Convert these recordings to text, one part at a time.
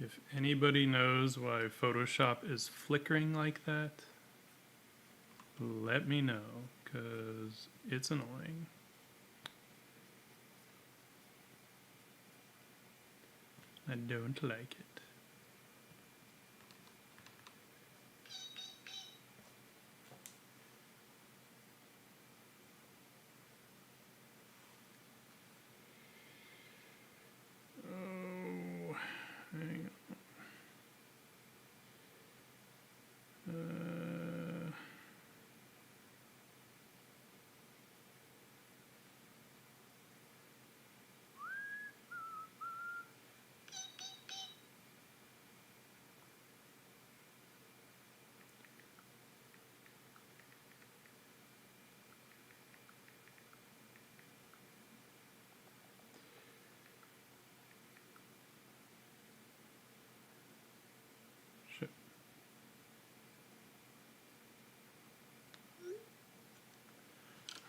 If anybody knows why Photoshop is flickering like that, let me know, because it's annoying. I don't like it. Oh, hang on. Shit.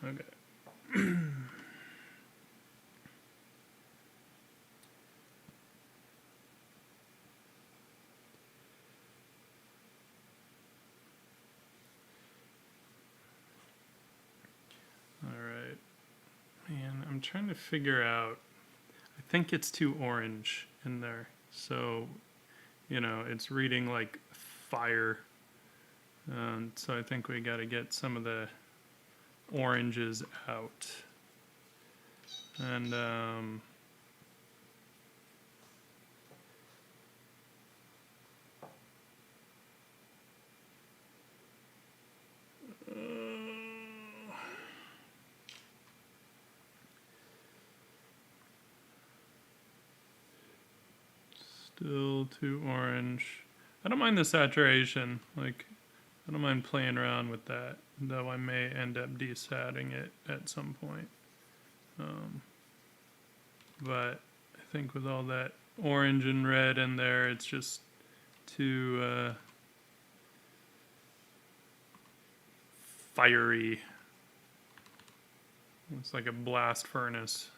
Okay. Alright. Man, I'm trying to figure out. I think it's too orange in there. So, you know, it's reading like fire. So I think we got to get some of the oranges out. And, still too orange. I don't mind the saturation. Like, I don't mind playing around with that, though I may end up desatting it at some point. But I think with all that orange and red in there, it's just too fiery. It's like a blast furnace.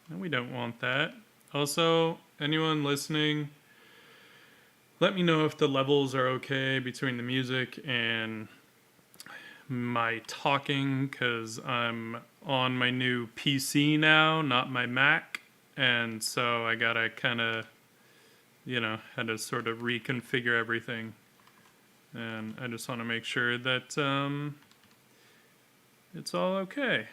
And we don't want that. Also, anyone listening, let me know if the levels are okay between the music and my talking, because I'm on my new PC now, not my Mac. And so I gotta kind of, you know, had to sort of reconfigure everything. And I just want to make sure that it's all okay.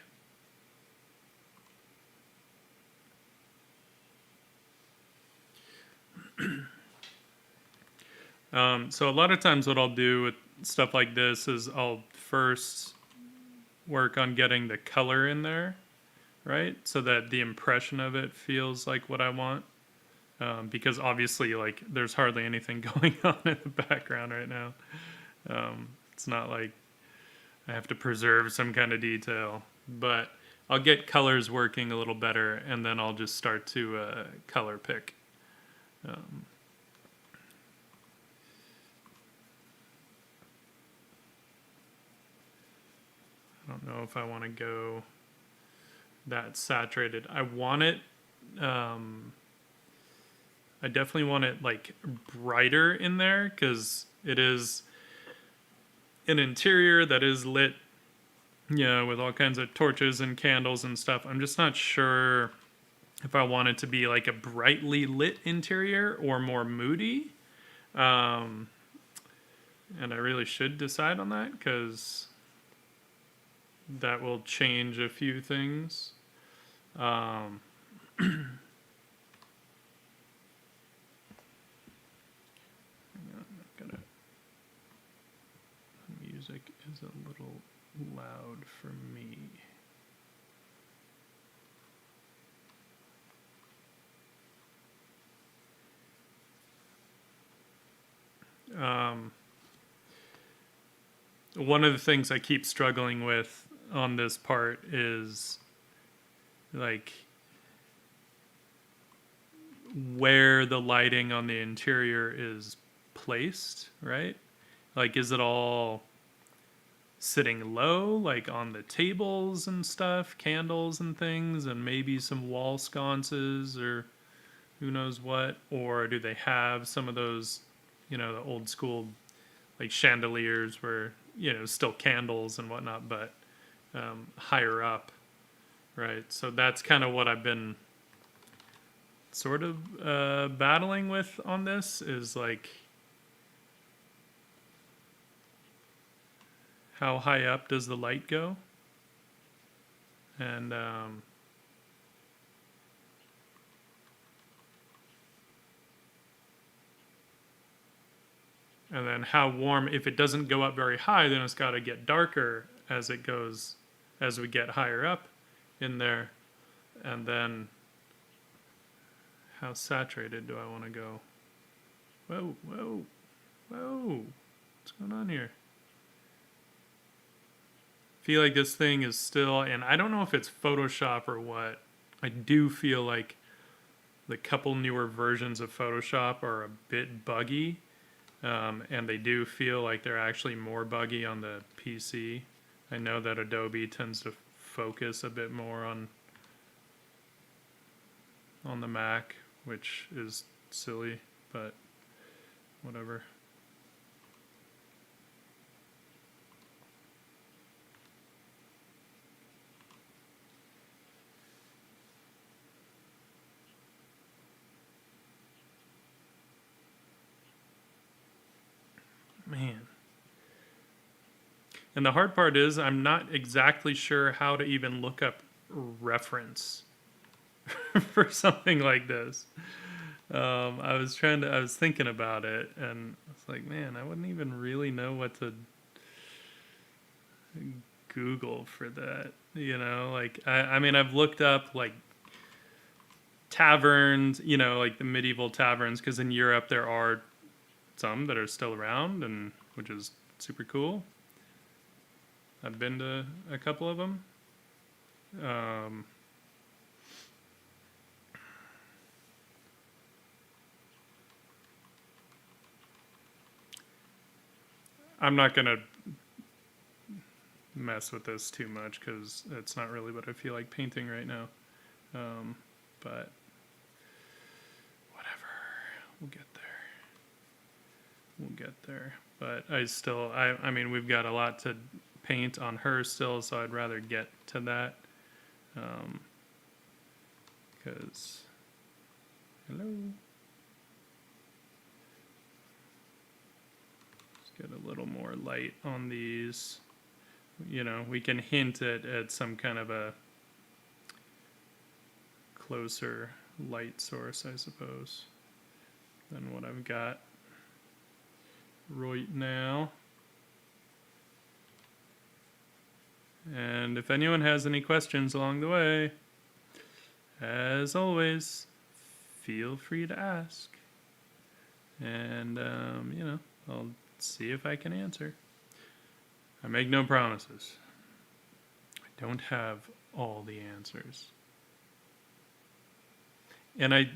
So a lot of times what I'll do with stuff like this is I'll first work on getting the color in there, right? So that the impression of it feels like what I want. Because obviously, like, there's hardly anything going on in the background right now. It's not like I have to preserve some kind of detail. But I'll get colors working a little better, and then I'll just start to color pick. I don't know if I want to go that saturated. I want it. I definitely want it like brighter in there because it is an interior that is lit, you know, with all kinds of torches and candles and stuff. I'm just not sure if I want it to be like a brightly lit interior or more moody. And I really should decide on that because that will change a few things. Hang on, I've got the music is a little loud for me. One of the things I keep struggling with on this part is like where the lighting on the interior is placed, right? Like, is it all sitting low, like on the tables and stuff, candles and things, and maybe some wall sconces or who knows what, or do they have some of those, the old school like chandeliers where still candles and whatnot, but higher up, right? So that's kind of what I've been sort of battling with on this, is like how high up does the light go, and then how warm. If it doesn't go up very high, then it's got to get darker as it goes, as we get higher up in there. And then how saturated do I want to go? Whoa, whoa, whoa. What's going on here? I feel like this thing is still, and I don't know if it's Photoshop or what. I do feel like the couple newer versions of Photoshop are a bit buggy. And they do feel like they're actually more buggy on the PC. I know that Adobe tends to focus a bit more on the Mac, which is silly, but whatever. Man. And the hard part is I'm not exactly sure how to even look up reference for something like this. I was thinking about it, and I was like, man, I wouldn't even really know what to Google for that. Like, I mean, I've looked up like taverns, like the medieval taverns, because in Europe there are some that are still around, and which is super cool. I've been to a couple of them. I'm not gonna mess with this too much because it's not really what I feel like painting right now. But whatever, we'll get there. But I mean, we've got a lot to paint on her still, so I'd rather get to that. Because, hello. Let's get a little more light on these. We can hint at some kind of a closer light source, I suppose, than what I've got right now. And if anyone has any questions along the way, as always, feel free to ask. And, I'll see if I can answer. I make no promises. I don't have all the answers. And I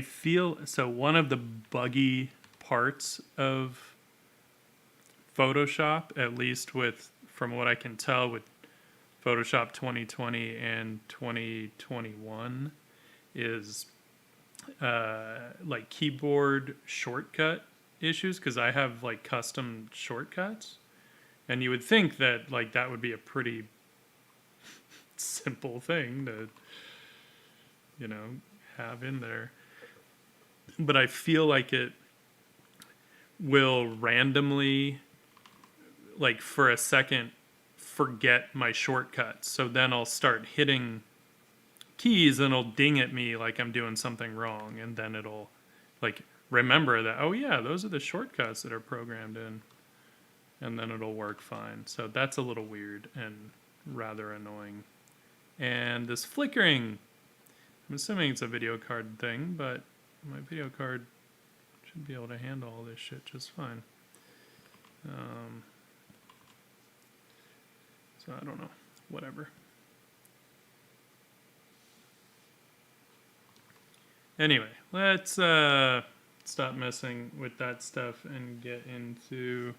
feel, so one of the buggy parts of Photoshop, at least from what I can tell with Photoshop 2020 and 2021, is like keyboard shortcut issues, because I have like custom shortcuts, and you would think that like that would be a pretty simple thing to have in there, but I feel like it will randomly, like for a second, forget my shortcuts. So then I'll start hitting keys and it'll ding at me like I'm doing something wrong, and then it'll like remember that, oh yeah, those are the shortcuts that are programmed in, and then it'll work fine. So that's a little weird and rather annoying. And this flickering, I'm assuming it's a video card thing, but my video card should be able to handle all this shit just fine. So I don't know, whatever. Anyway, let's stop messing with that stuff and get into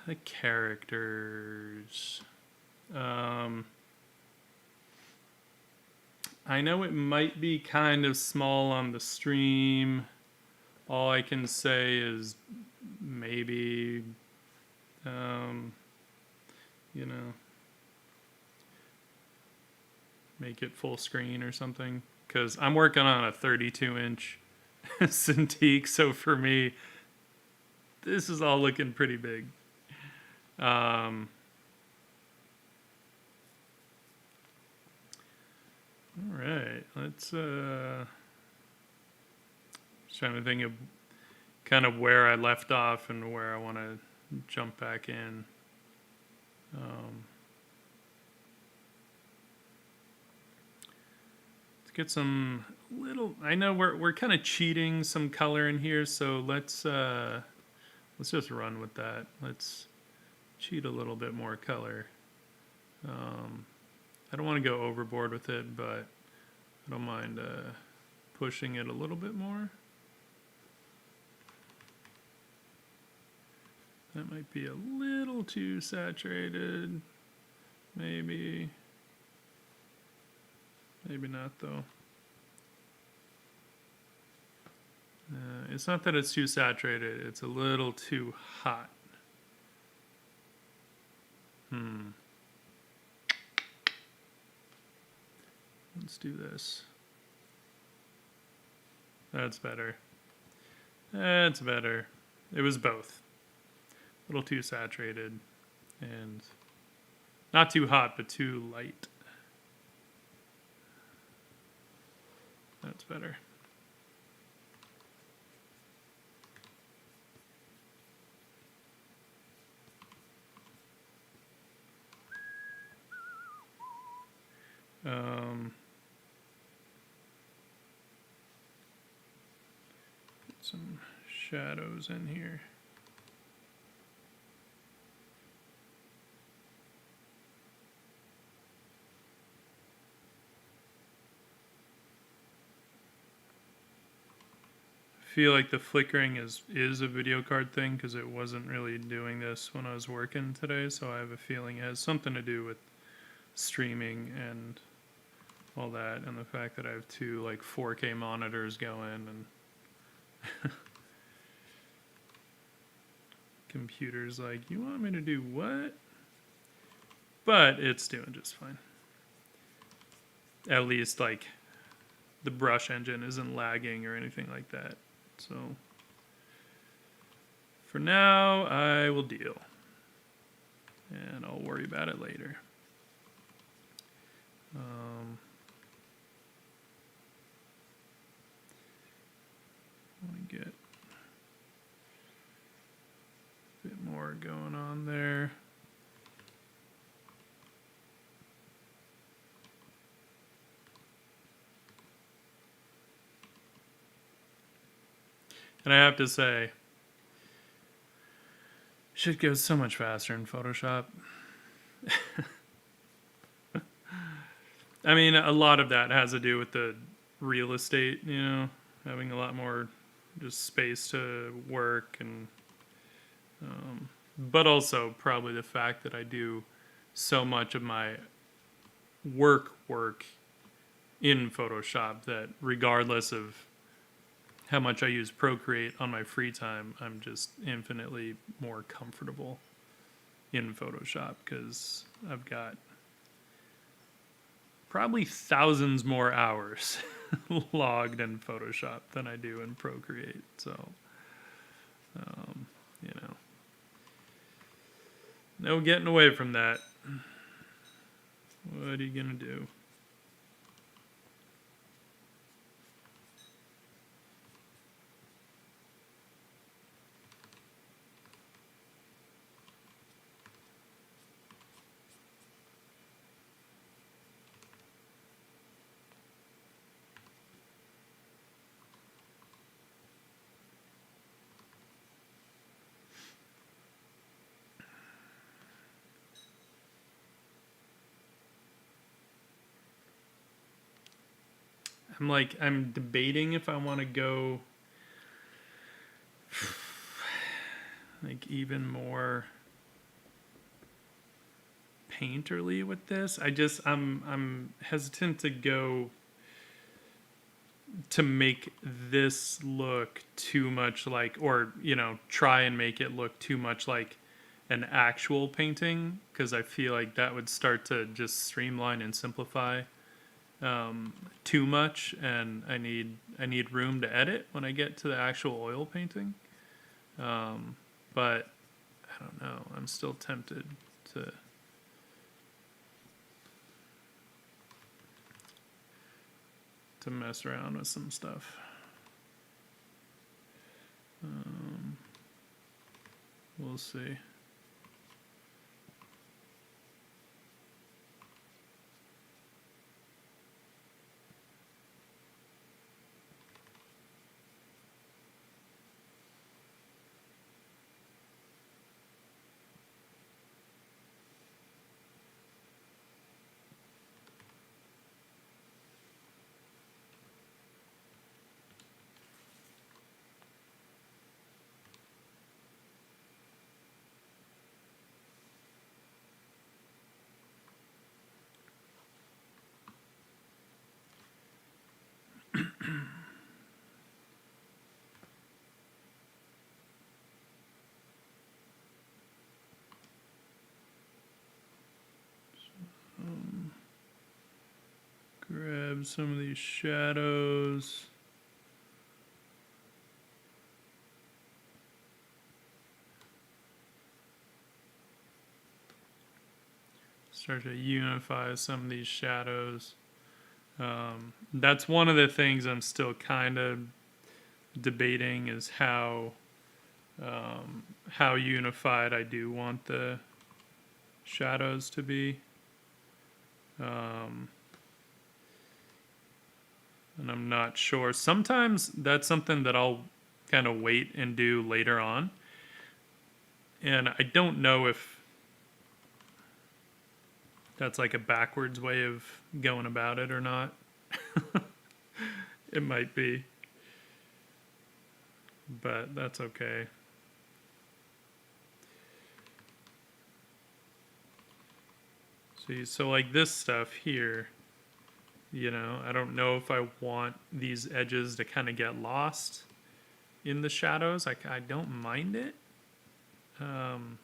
the characters. I know it might be kind of small on the stream. All I can say is maybe, um, you know, make it full screen or something. Because I'm working on a 32-inch Cintiq, so for me, this is all looking pretty big. Um, all right, let's. Just trying to think of kind of where I left off and where I want to jump back in. Let's get some little. I know we're kind of cheating some color in here, so let's just run with that. Let's cheat a little bit more color. I don't want to go overboard with it, but I don't mind pushing it a little bit more. That might be a little too saturated. Maybe. Maybe not, though. It's not that it's too saturated. It's a little too hot. Let's do this. That's better. That's better. It was both. A little too saturated and not too hot, but too light. That's better. Put some shadows in here. I feel like the flickering is a video card thing because it wasn't really doing this when I was working today, so I have a feeling it has something to do with streaming and all that, and the fact that I have two like 4K monitors going and computer's like, you want me to do what? But it's doing just fine. At least like the brush engine isn't lagging or anything like that. So for now, I will deal. And I'll worry about it later. I want to get a bit more going on there. And I have to say, shit goes so much faster in Photoshop. I mean, a lot of that has to do with the real estate, you know, having a lot more just space to work, and but also probably the fact that I do so much of my work in Photoshop that regardless of how much I use Procreate on my free time, I'm just infinitely more comfortable in Photoshop because I've got probably thousands more hours logged in Photoshop than I do in Procreate. So, you know, no getting away from that. What are you gonna do? I'm debating if I want to go like even more painterly with this. I'm hesitant to go to make this look too much like, or, try and make it look too much like an actual painting, because I feel like that would start to just streamline and simplify too much, and I need room to edit when I get to the actual oil painting. But I don't know. I'm still tempted to mess around with some stuff. We'll see. Grab some of these shadows. Start to unify some of these shadows. That's one of the things I'm still kind of debating, is how unified I do want the shadows to be. And I'm not sure. Sometimes that's something that I'll kind of wait and do later on. And I don't know if that's like a backwards way of going about it or not. It might be. But that's okay. See, so like this stuff here, I don't know if I want these edges to kind of get lost in the shadows. I don't mind it. And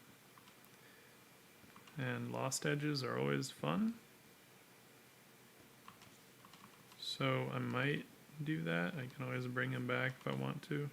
lost edges are always fun. So I might do that. I can always bring them back if I want to.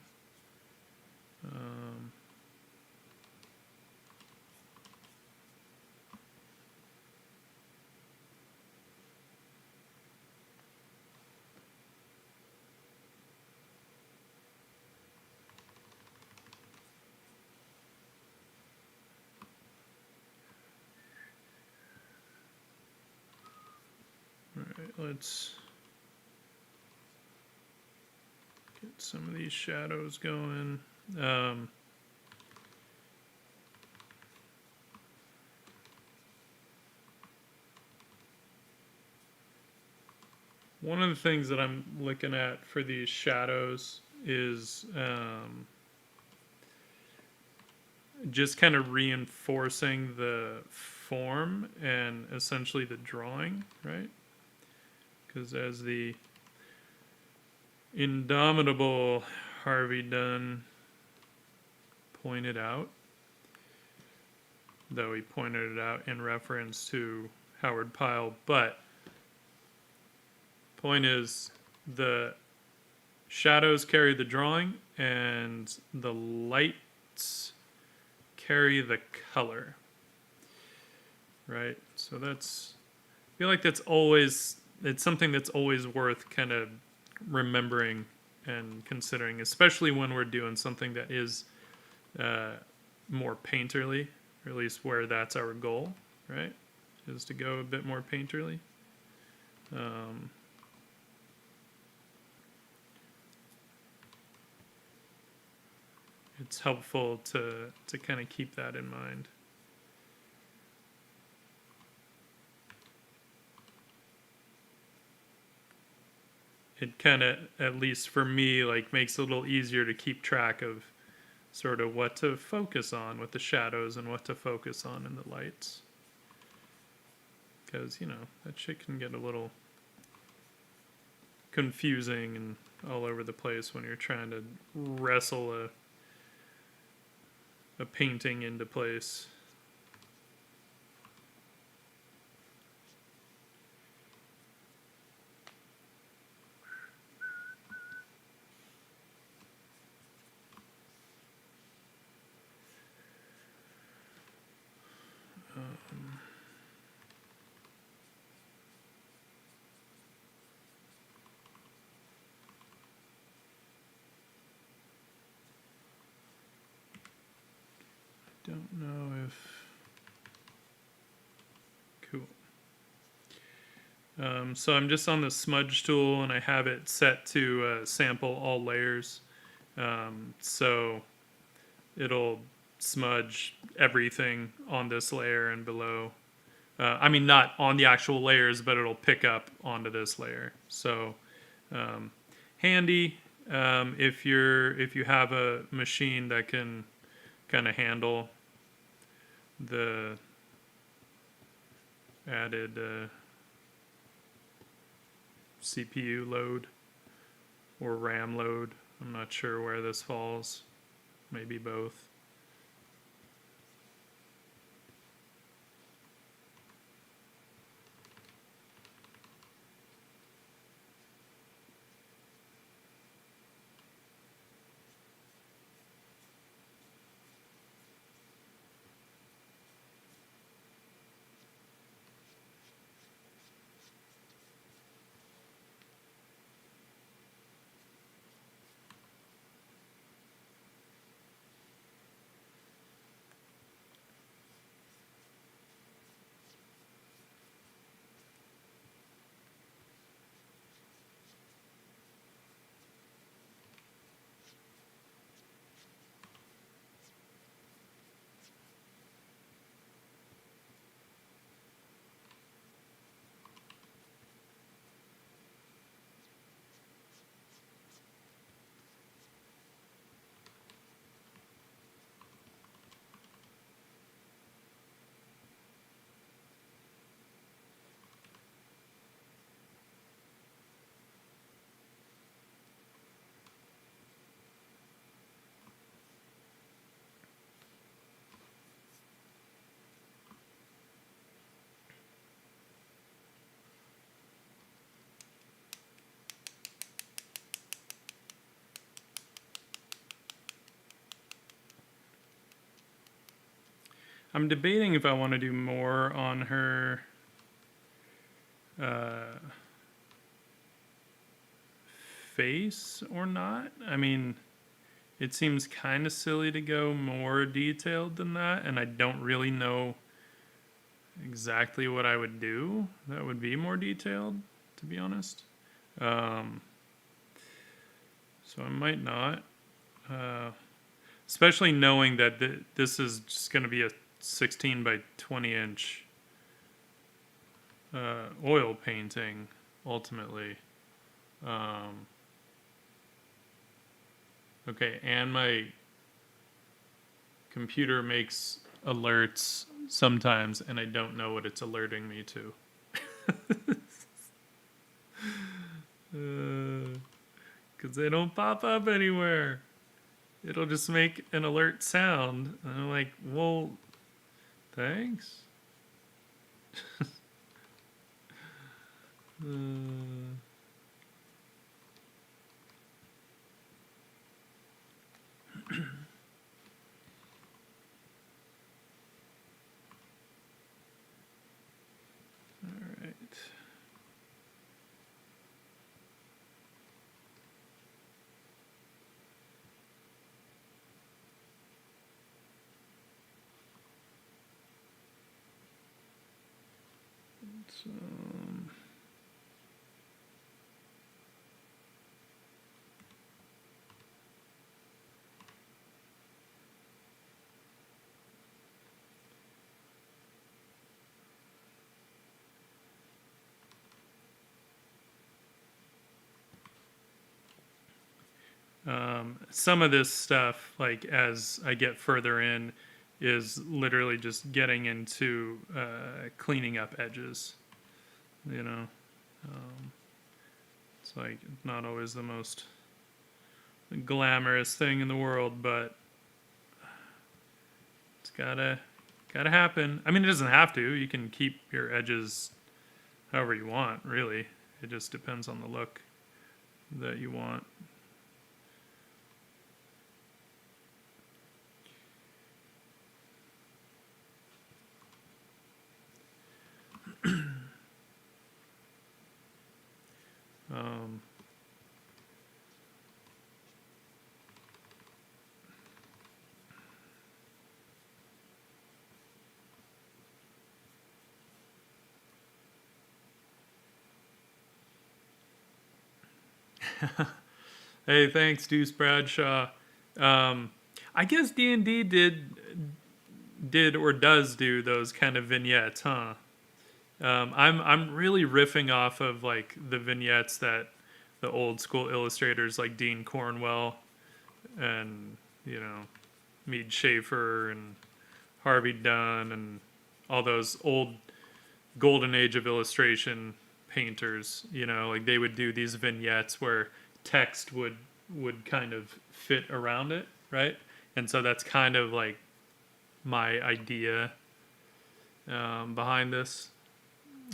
Alright, let's get some of these shadows going. One of the things that I'm looking at for these shadows is just kind of reinforcing the form and essentially the drawing, right? Because as the indomitable Harvey Dunn pointed out, though he pointed it out in reference to Howard Pyle, but point is, the shadows carry the drawing and the lights carry the color, right? So that's, I feel like that's always, it's something that's always worth kind of remembering and considering, especially when we're doing something that is more painterly, or at least where that's our goal, right? Is to go a bit more painterly. It's helpful to kind of keep that in mind. It kind of, at least for me, like makes it a little easier to keep track of sort of what to focus on with the shadows and what to focus on in the lights. Because, that shit can get a little confusing and all over the place when you're trying to wrestle a painting into place. Don't know if... Cool. So I'm just on the Smudge Tool, and I have it set to sample all layers. So it'll smudge everything on this layer and below. I mean, not on the actual layers, but it'll pick up onto this layer. So handy if you have a machine that can kind of handle the added CPU load or RAM load. I'm not sure where this falls. Maybe both. I'm debating if I want to do more on her face or not. I mean, it seems kind of silly to go more detailed than that, and I don't really know exactly what I would do that would be more detailed, to be honest. So I might not. Especially knowing that this is just going to be a 16 by 20 inch oil painting, ultimately. Okay, and my computer makes alerts sometimes, and I don't know what it's alerting me to. Because they don't pop up anywhere. It'll just make an alert sound. And I'm like, well, thanks. All right. So, some of this stuff, like as I get further in, is literally just getting into cleaning up edges, you know. It's like not always the most glamorous thing in the world, but it's gotta happen. I mean, it doesn't have to. You can keep your edges however you want, really. It just depends on the look that you want. um, Hey, thanks, Deuce Bradshaw. I guess D&D did or does do those kind of vignettes, huh? I'm really riffing off of like the vignettes that the old school illustrators like Dean Cornwell and Mead Schaefer and Harvey Dunn and all those old golden age of illustration painters. Like they would do these vignettes where text would kind of fit around it, right? And so that's kind of like my idea behind this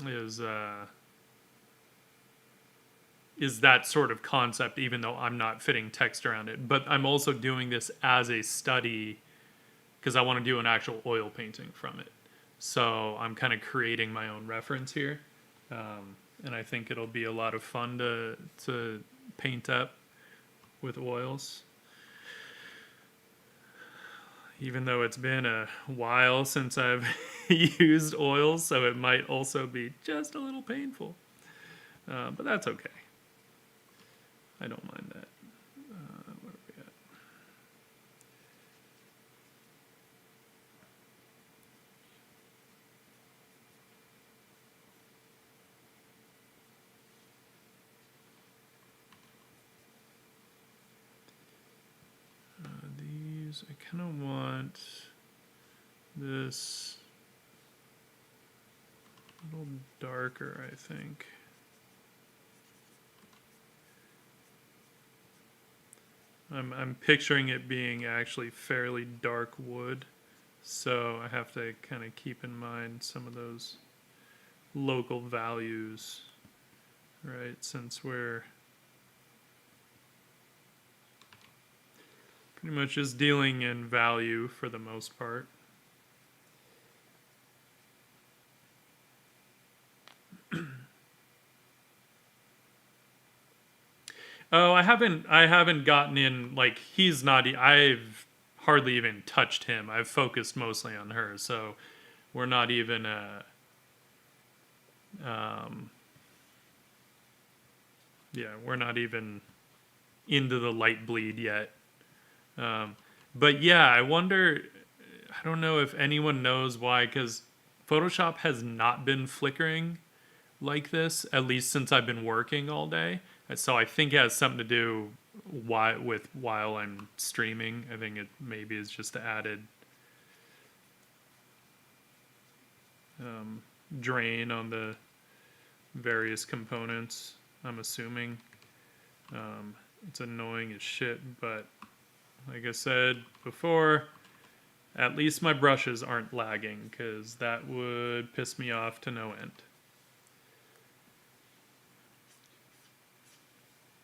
is that sort of concept, even though I'm not fitting text around it. But I'm also doing this as a study because I want to do an actual oil painting from it. So I'm kind of creating my own reference here. And I think it'll be a lot of fun to paint up with oils. Even though it's been a while since I've used oils, so it might also be just a little painful. But that's okay. I don't mind that. Where are we at? These, I kind of want this a little darker, I think. I'm picturing it being actually fairly dark wood, so I have to kind of keep in mind some of those local values, right? Since we're pretty much just dealing in value for the most part. Oh, I haven't gotten in, like, he's not, I've hardly even touched him. I've focused mostly on her, so we're not even, we're not even into the light bleed yet. But yeah, I wonder, I don't know if anyone knows why, because Photoshop has not been flickering like this, at least since I've been working all day. So I think it has something to do while I'm streaming. I think it maybe is just the added drain on the various components, I'm assuming. It's annoying as shit, but like I said before, at least my brushes aren't lagging, because that would piss me off to no end.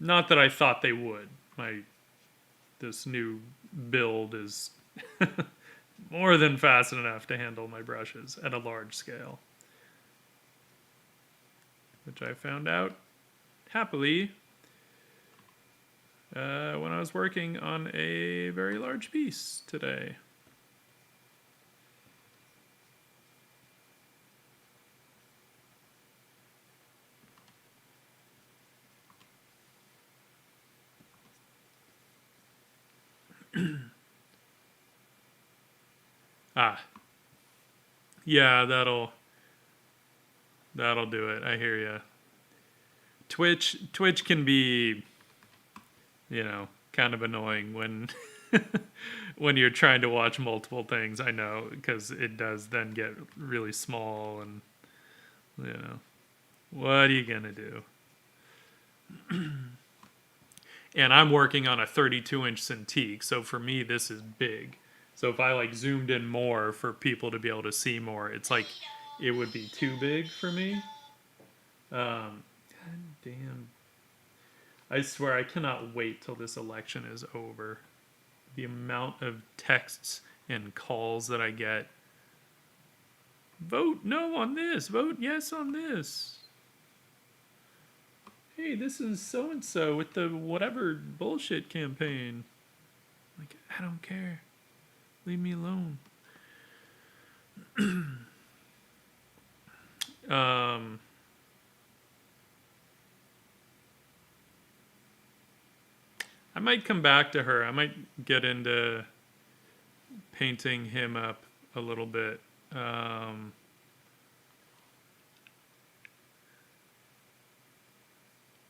Not that I thought they would. This new build is more than fast enough to handle my brushes at a large scale. Which I found out happily when I was working on a very large piece today. Yeah, that'll do it. I hear you. Twitch can be, kind of annoying when when you're trying to watch multiple things. I know, because it does then get really small, and what are you gonna do? And I'm working on a 32-inch Cintiq, so for me this is big. So if I like zoomed in more for people to be able to see more, it's like it would be too big for me. God damn. I swear I cannot wait till this election is over. The amount of texts and calls that I get. Vote no on this. Vote yes on this. Hey, this is so and so with the whatever bullshit campaign. Like, I don't care. Leave me alone. I might come back to her. I might get into painting him up a little bit.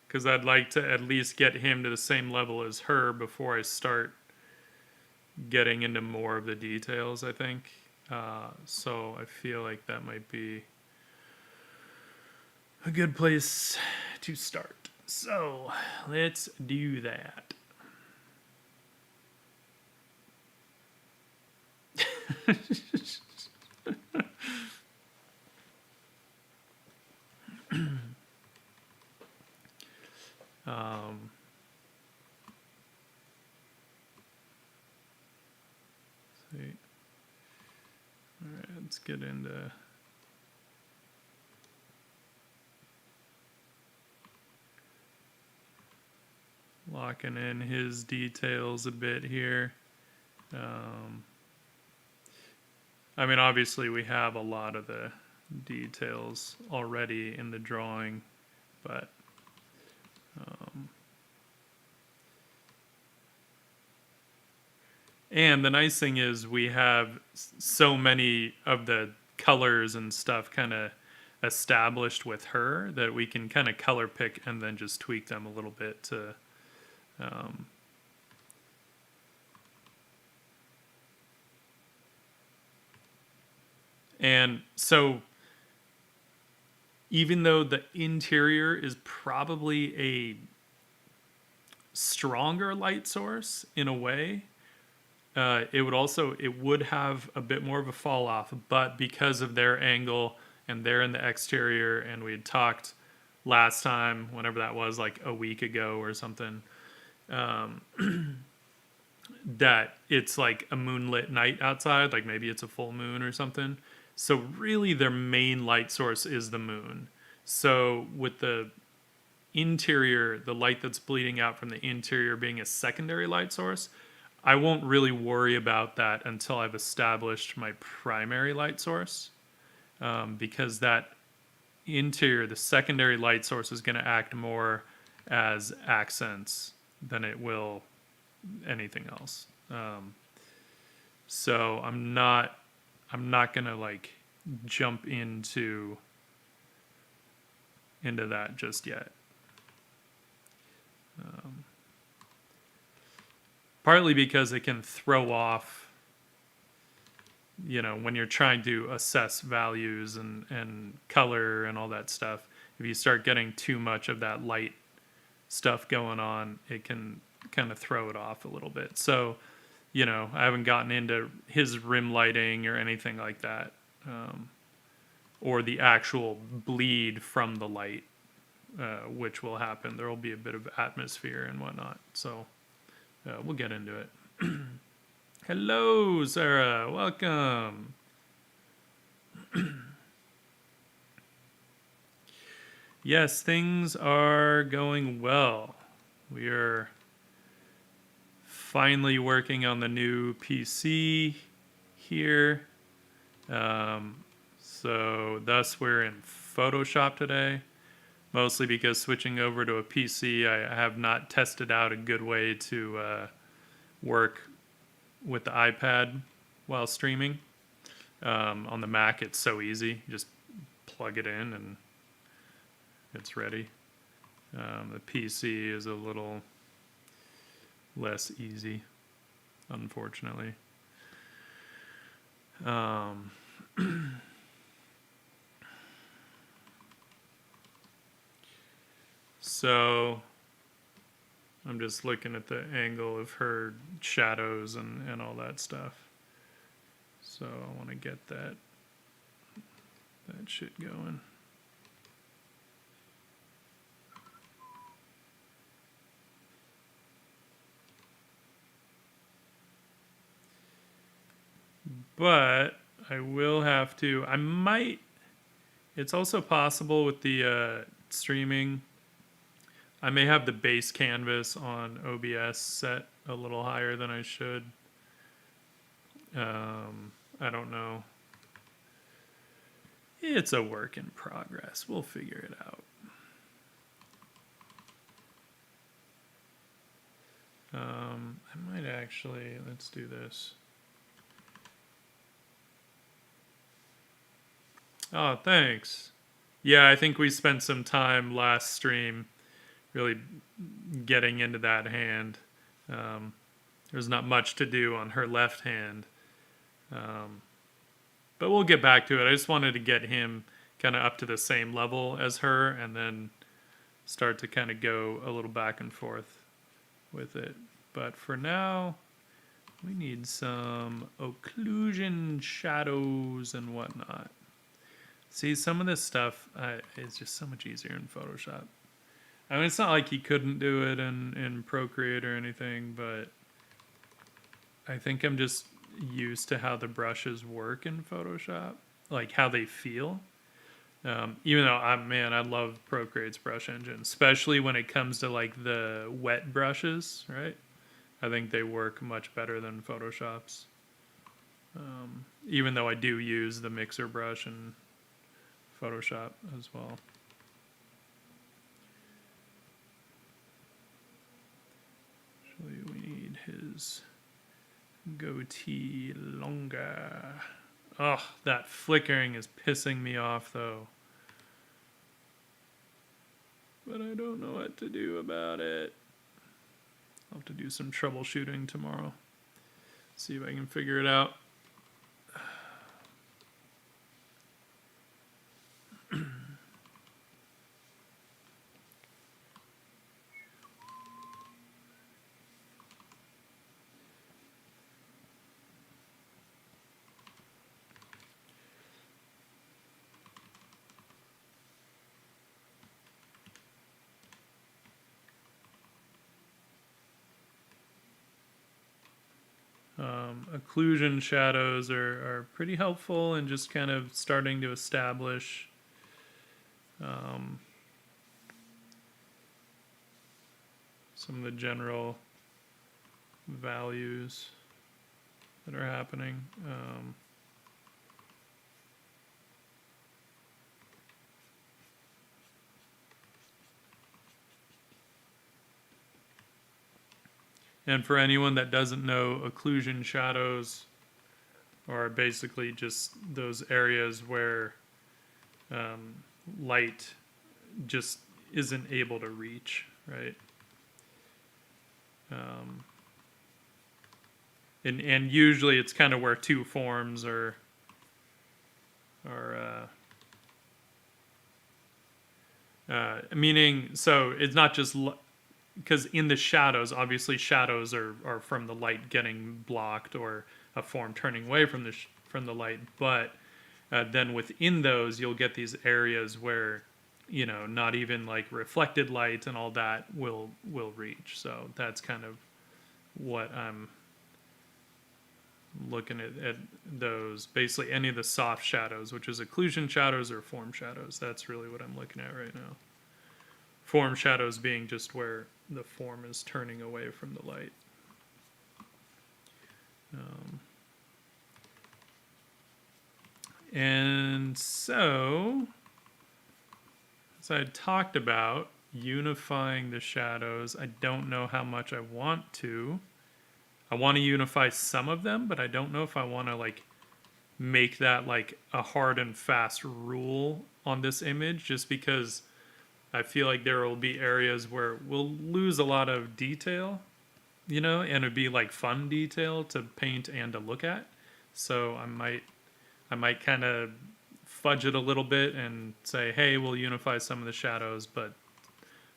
Because I'd like to at least get him to the same level as her before I start getting into more of the details, I think. So I feel like that might be a good place to start. So let's do that. See. All right, let's get into locking in his details a bit here. I mean, obviously we have a lot of the details already in the drawing, but and the nice thing is we have so many of the colors and stuff kind of established with her that we can kind of color pick and then just tweak them a little bit to and so even though the interior is probably a stronger light source in a way, it would have a bit more of a fall off, but because of their angle and they're in the exterior, and we had talked last time, whenever that was, like a week ago or something, that it's like a moonlit night outside, like maybe it's a full moon or something. So really their main light source is the moon. So with the interior, the light that's bleeding out from the interior being a secondary light source, I won't really worry about that until I've established my primary light source, because that interior, the secondary light source, is going to act more as accents than it will anything else. So I'm not going to like jump into that just yet. Partly because it can throw off, when you're trying to assess values and color and all that stuff. If you start getting too much of that light stuff going on, it can kind of throw it off a little bit. So, I haven't gotten into his rim lighting or anything like that, or the actual bleed from the light, which will happen. There will be a bit of atmosphere and whatnot. So we'll get into it. Hello, Sarah. Welcome. Yes, things are going well. We are finally working on the new PC here. So thus we're in Photoshop today, mostly because switching over to a PC, I have not tested out a good way to work with the iPad while streaming. On the Mac, it's so easy. You just plug it in and it's ready. The PC is a little less easy, unfortunately. So I'm just looking at the angle of her shadows and all that stuff. So I want to get that shit going. But I will have to, I might, it's also possible with the streaming, I may have the base canvas on OBS set a little higher than I should. I don't know. It's a work in progress. We'll figure it out. I might actually, let's do this. Oh, thanks. Yeah, I think we spent some time last stream really getting into that hand. There's not much to do on her left hand. But we'll get back to it. I just wanted to get him kind of up to the same level as her and then start to kind of go a little back and forth with it. But for now, we need some occlusion shadows and whatnot. See, some of this stuff is just so much easier in Photoshop. I mean, it's not like he couldn't do it in Procreate or anything, but I think I'm just used to how the brushes work in Photoshop, like how they feel. Even though, I love Procreate's brush engine, especially when it comes to like the wet brushes, right? I think they work much better than Photoshop's. Even though I do use the mixer brush in Photoshop as well. Actually, we need his goatee longer. Oh, that flickering is pissing me off though. But I don't know what to do about it. I'll have to do some troubleshooting tomorrow. See if I can figure it out. Occlusion shadows are pretty helpful in just kind of starting to establish some of the general values that are happening. And for anyone that doesn't know, occlusion shadows are basically just those areas where light just isn't able to reach, right? And usually it's kind of where two forms are meaning, so it's not just because in the shadows, obviously shadows are from the light getting blocked or a form turning away from the light, but then within those you'll get these areas where, you know, not even like reflected light and all that will reach. So that's kind of what I'm looking at those. Basically any of the soft shadows, which is occlusion shadows or form shadows. That's really what I'm looking at right now. Form shadows being just where the form is turning away from the light. And so, as I talked about, unifying the shadows, I don't know how much I want to. I want to unify some of them, but I don't know if I want to like make that like a hard and fast rule on this image, just because I feel like there will be areas where we'll lose a lot of detail, you know, and it'd be like fun detail to paint and to look at. So I might kind of fudge it a little bit and say, hey, we'll unify some of the shadows, but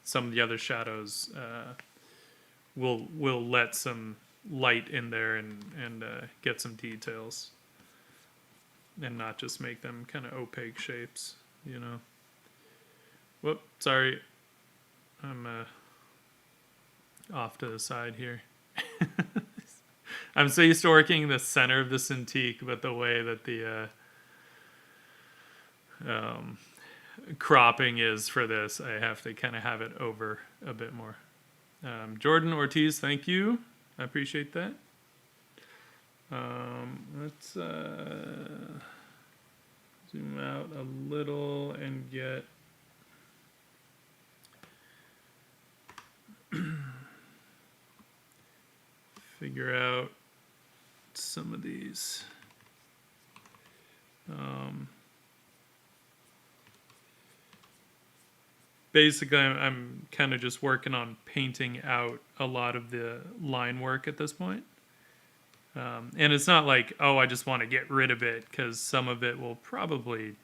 some of the other shadows we'll let some light in there and get some details, and not just make them kind of opaque shapes, you know. Whoop, sorry, I'm off to the side here. I'm so used to working the center of the Cintiq, but the way that the cropping is for this, I have to kind of have it over a bit more. Jordan Ortiz, thank you. I appreciate that. Let's zoom out a little and get figure out some of these. Basically, I'm kind of just working on painting out a lot of the line work at this point. And it's not like, oh, I just want to get rid of it, because some of it will probably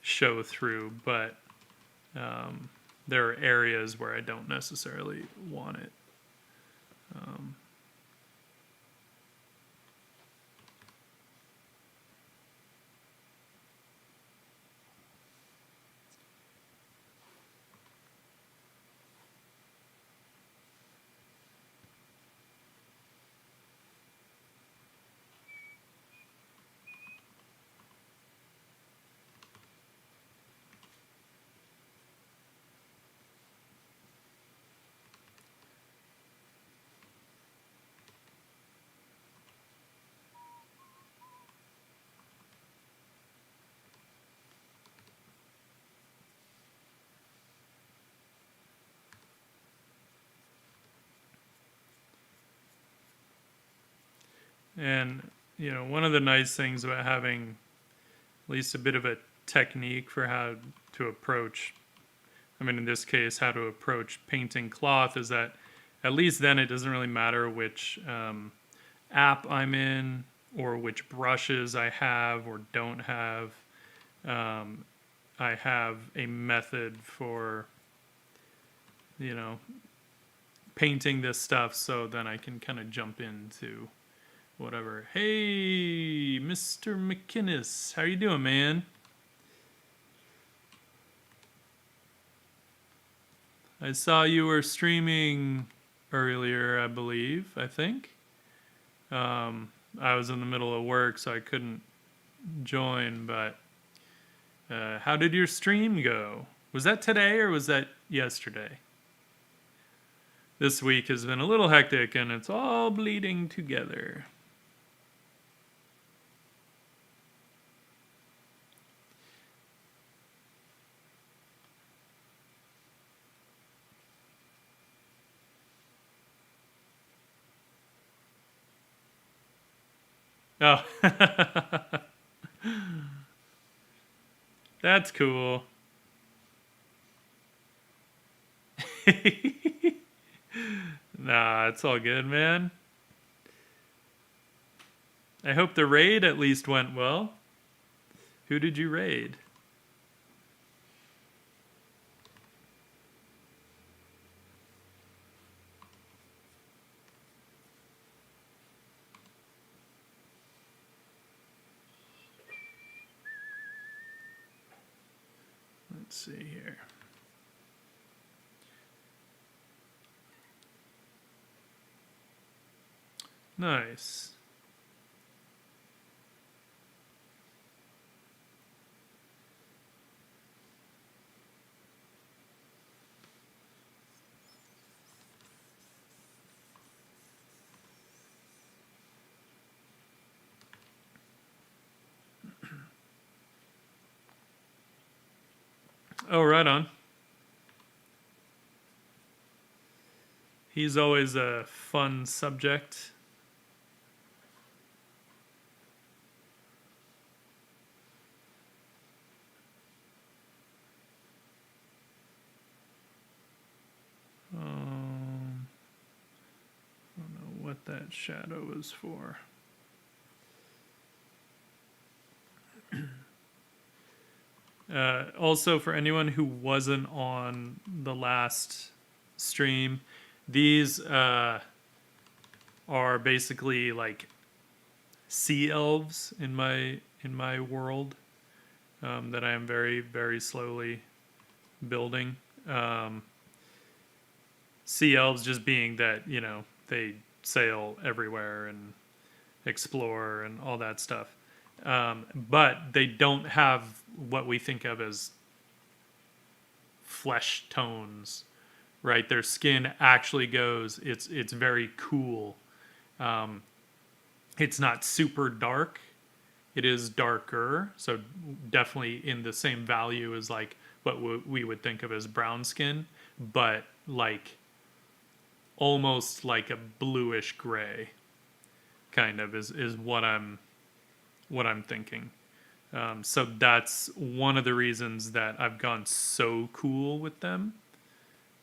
show through, but there are areas where I don't necessarily want it. And, you know, one of the nice things about having at least a bit of a technique for how to approach, I mean, in this case, how to approach painting cloth, is that at least then it doesn't really matter which app I'm in or which brushes I have or don't have. I have a method for, you know, painting this stuff, so then I can kind of jump into whatever. Hey, Mr. McInnes, how you doing, man? I saw you were streaming earlier, I believe, I think. I was in the middle of work, so I couldn't join, but how did your stream go? Was that today or was that yesterday? This week has been a little hectic, and it's all bleeding together. Oh. That's cool. Nah, it's all good, man. I hope the raid at least went well. Who did you raid? Let's see here. Nice. Oh, right on. He's always a fun subject. I don't know what that shadow is for. Also, for anyone who wasn't on the last stream, These are basically like sea elves in my world that I am very, very slowly building. Sea elves just being that, you know, they sail everywhere and explore and all that stuff. But they don't have what we think of as flesh tones, right? Their skin actually goes, it's very cool. It's not super dark. It is darker, so definitely in the same value as like what we would think of as brown skin, but like almost like a bluish gray kind of is what I'm thinking. So that's one of the reasons that I've gone so cool with them.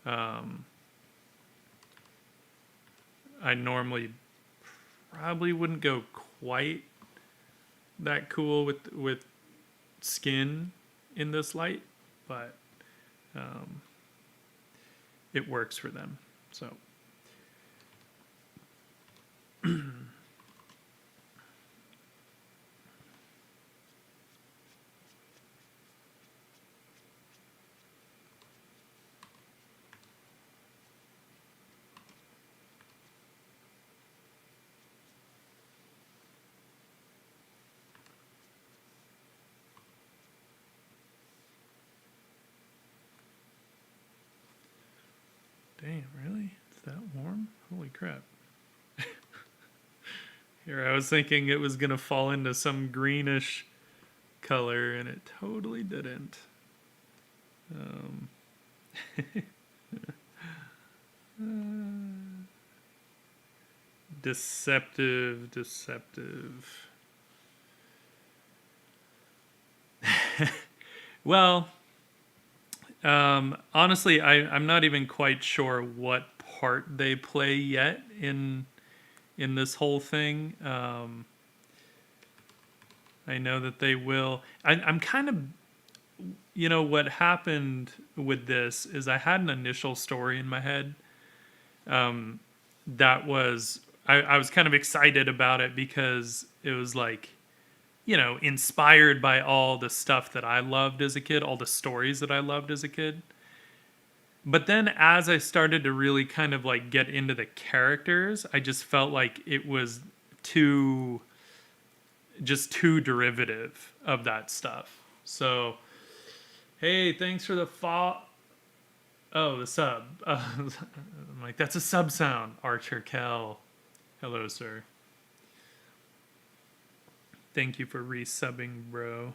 I normally probably wouldn't go quite that cool with skin in this light, but it works for them. So damn, really? It's that warm? Holy crap. Here, I was thinking it was going to fall into some greenish color, and it totally didn't. Deceptive. Well, honestly, I'm not even quite sure what part they play yet in this whole thing. I know that they will. I'm kind of, you know, what happened with this is I had an initial story in my head that was, I was kind of excited about it because it was like, you know, inspired by all the stuff that I loved as a kid, all the stories that I loved as a kid. But then as I started to really kind of like get into the characters, I just felt like it was too derivative of that stuff. So, hey, thanks for the Oh, the sub. I'm like, that's a sub sound. Archer Kel. Hello, sir. Thank you for resubbing, bro.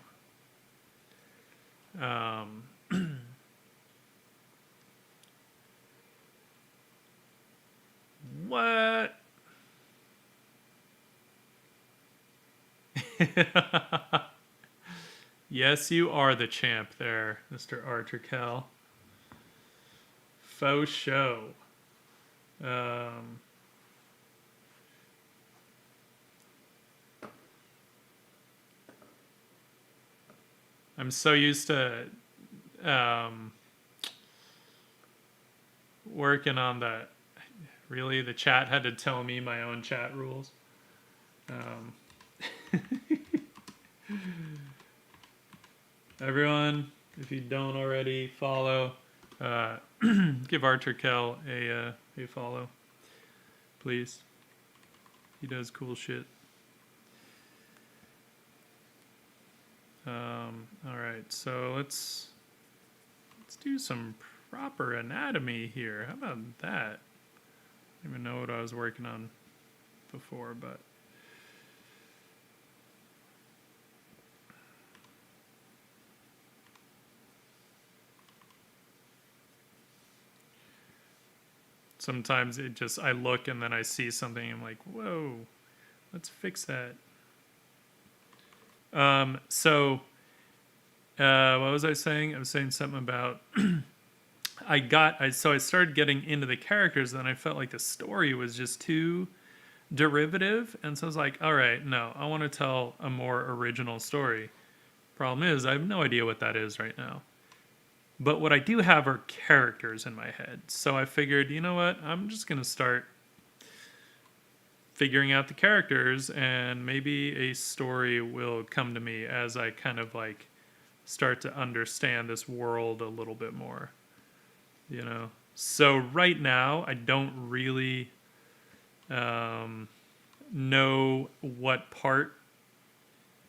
What? Yes, you are the champ there, Mr. Archer Kel. Faux show. I'm so used to working on that. Really, the chat had to tell me my own chat rules. Everyone, if you don't already follow, give Archer Kel a follow, please. He does cool shit. All right, so let's do some proper anatomy here. How about that? I don't even know what I was working on before, but sometimes it just, I look and then I see something and I'm like, whoa, let's fix that. So what was I saying? I was saying something about so I started getting into the characters, and then I felt like the story was just too derivative, and so I was like, all right, no, I want to tell a more original story. Problem is, I have no idea what that is right now. But what I do have are characters in my head. So I figured, you know what? I'm just going to start figuring out the characters, and maybe a story will come to me as I kind of like start to understand this world a little bit more, you know? So right now, I don't really know what part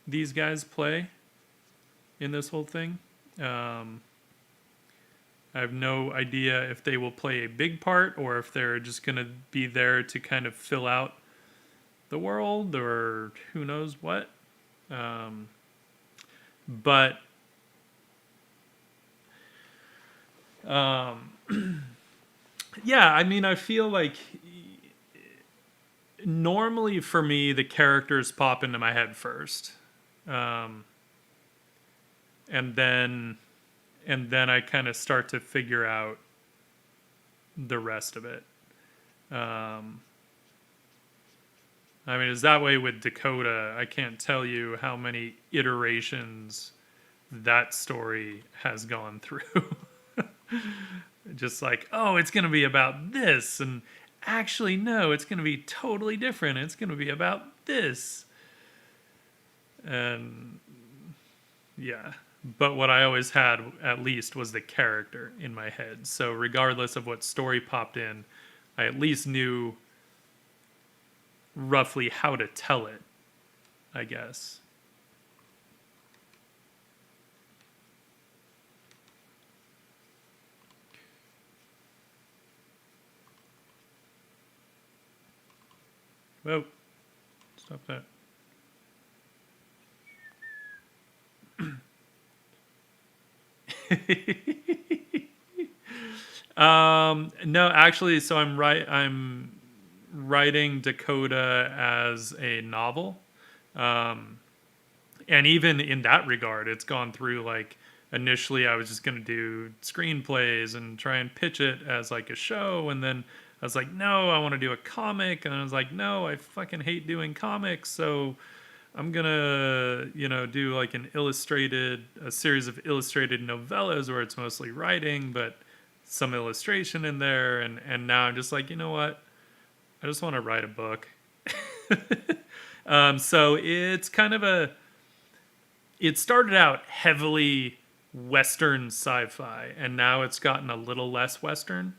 these guys play in this whole thing. I have no idea if they will play a big part or if they're just going to be there to kind of fill out the world or who knows what. But yeah, I mean, I feel like normally for me, the characters pop into my head first. And then I kind of start to figure out the rest of it. I mean, it's that way with Dakota. I can't tell you how many iterations that story has gone through. Just like, oh, it's going to be about this. And actually, no, it's going to be totally different. It's going to be about this. And yeah. But what I always had, at least, was the character in my head. So regardless of what story popped in, I at least knew roughly how to tell it, I guess. Whoa. Stop that. No, actually, so I'm writing Dakota as a novel. And even in that regard, it's gone through like initially I was just going to do screenplays and try and pitch it as like a show. And then I was like, no, I want to do a comic. And I was like, no, I fucking hate doing comics. So I'm going to, do like a series of illustrated novellas where it's mostly writing, but some illustration in there. And now I'm just like, you know what? I just want to write a book. So it's kind of it started out heavily Western sci-fi, and now it's gotten a little less Western.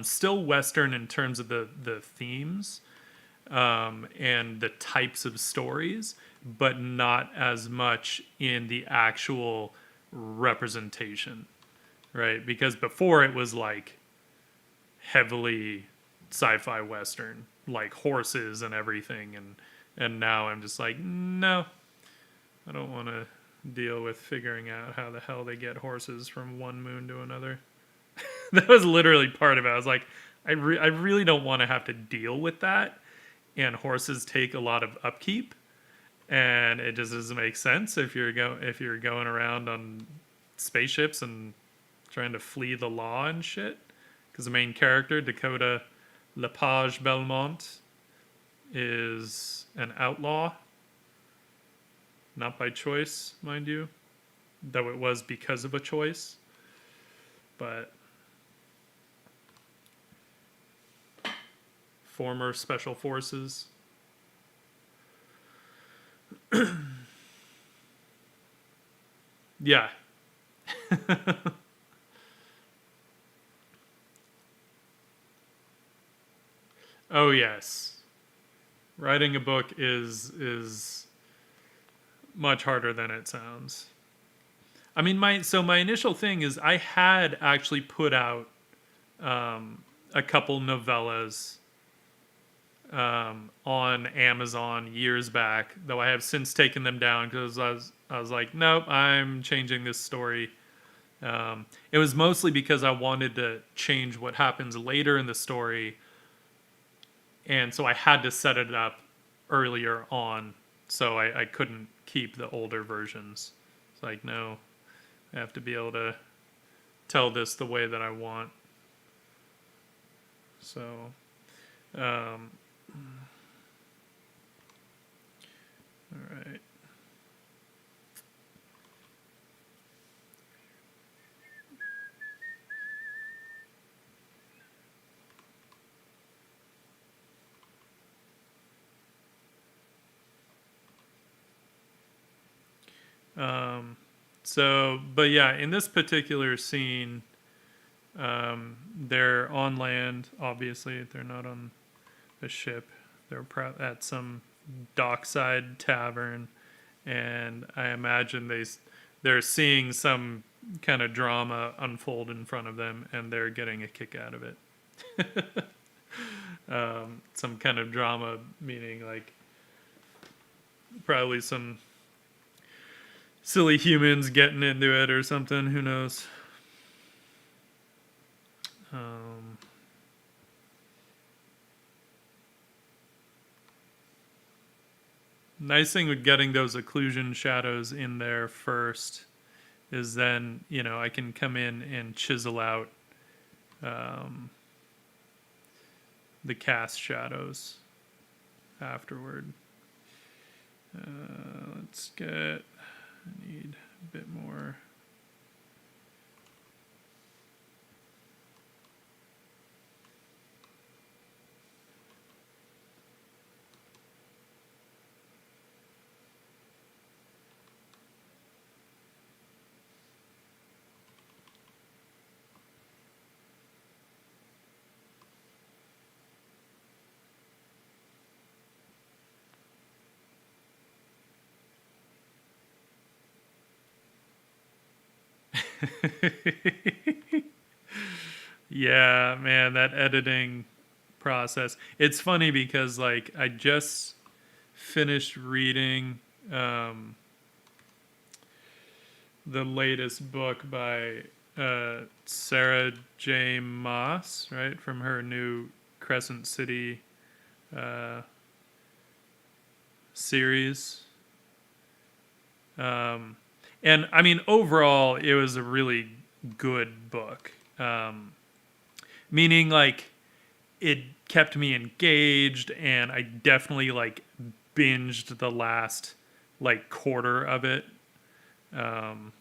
Still Western in terms of the themes and the types of stories, but not as much in the actual representation, right? Because before it was like heavily sci-fi Western, like horses and everything, and now I'm just like, no, I don't want to deal with figuring out how the hell they get horses from one moon to another. That was literally part of it. I was like, I really don't want to have to deal with that. And horses take a lot of upkeep, and it just doesn't make sense if you're going around on spaceships and trying to flee the law and shit. Because the main character, Dakota Lepage Belmont, is an outlaw. Not by choice, mind you. Though it was because of a choice. But former special forces. Yeah. Oh yes. Writing a book is much harder than it sounds. I mean, my initial thing is I had actually put out a couple novellas on Amazon years back, though I have since taken them down because I was like, nope, I'm changing this story. It was mostly because I wanted to change what happens later in the story, and so I had to set it up earlier on, so I couldn't keep the older versions. It's like, no, I have to be able to tell this the way that I want. So, all right. So, but yeah, in this particular scene, they're on land. Obviously, they're not on a ship. They're at some dockside tavern, and I imagine they're seeing some kind of drama unfold in front of them, and they're getting a kick out of it. Some kind of drama, meaning like probably some silly humans getting into it or something. Who knows? Nice thing with getting those occlusion shadows in there first is then, I can come in and chisel out the cast shadows afterward. Let's get, I need a bit more. Yeah, man, that editing process. It's funny because like I just finished reading the latest book by Sarah J. Maas, right, from her new Crescent City series. And I mean, overall, it was a really good book. Meaning, like, it kept me engaged, and I definitely like binged the last like quarter of it. And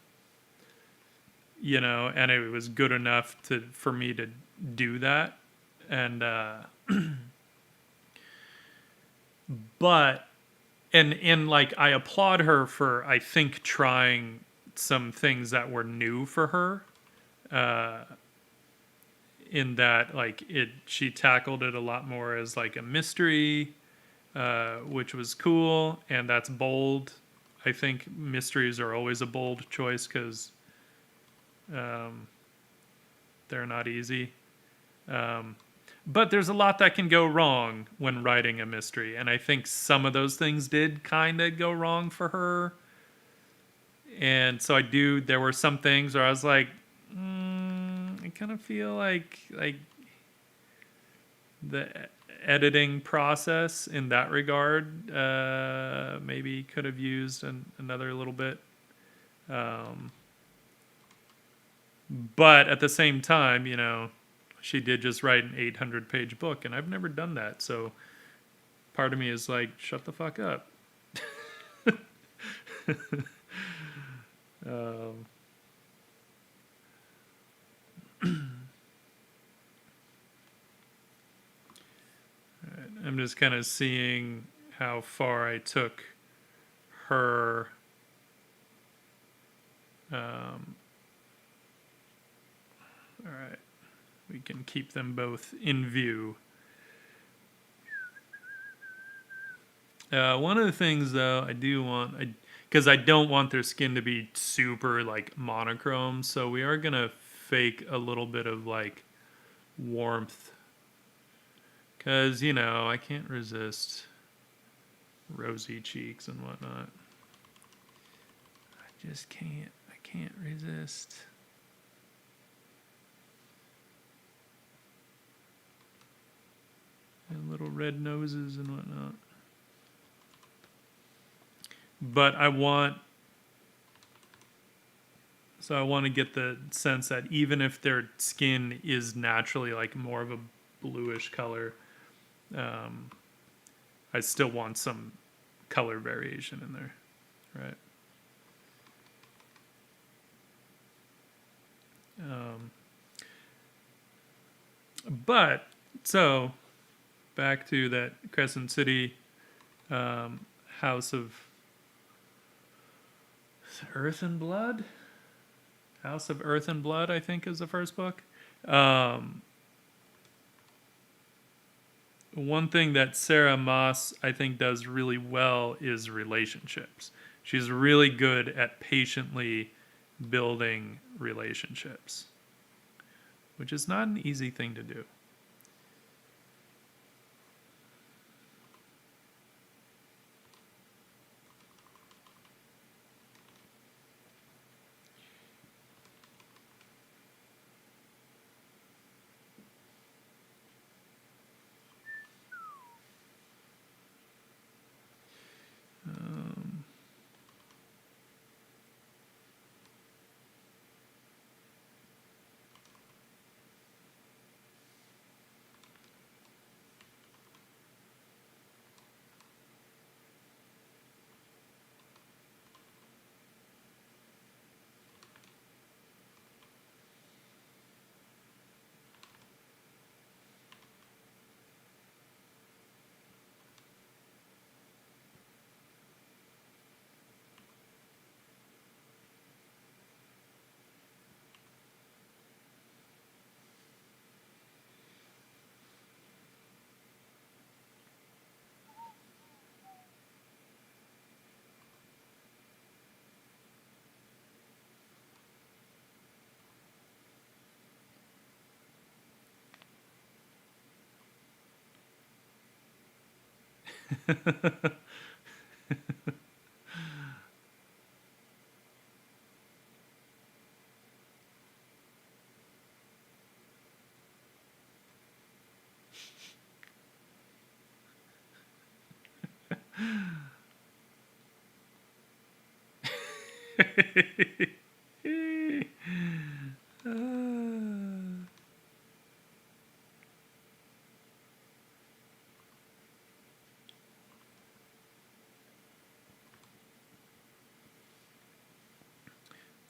it was good enough for me to do that. And but and like I applaud her for I think trying some things that were new for her. In that like she tackled it a lot more as like a mystery, which was cool, and that's bold. I think mysteries are always a bold choice because they're not easy. But there's a lot that can go wrong when writing a mystery, and I think some of those things did kind of go wrong for her. And so there were some things where I was like, I kind of feel like the editing process in that regard maybe could have used another little bit. But at the same time, she did just write an 800-page book, and I've never done that. So part of me is like, shut the fuck up. I'm just kind of seeing how far I took her. All right. We can keep them both in view. One of the things, though, I do want, because I don't want their skin to be super like monochrome, so we are gonna fake a little bit of like warmth, because I can't resist rosy cheeks and whatnot. I just can't. I can't resist. And little red noses and whatnot. But I want to get the sense that even if their skin is naturally like more of a bluish color, I still want some color variation in there, right? But so back to that Crescent City House of Earth and Blood? House of Earth and Blood, I think, is the first book. Um, One thing that Sarah Moss, I think, does really well is relationships. She's really good at patiently building relationships, which is not an easy thing to do.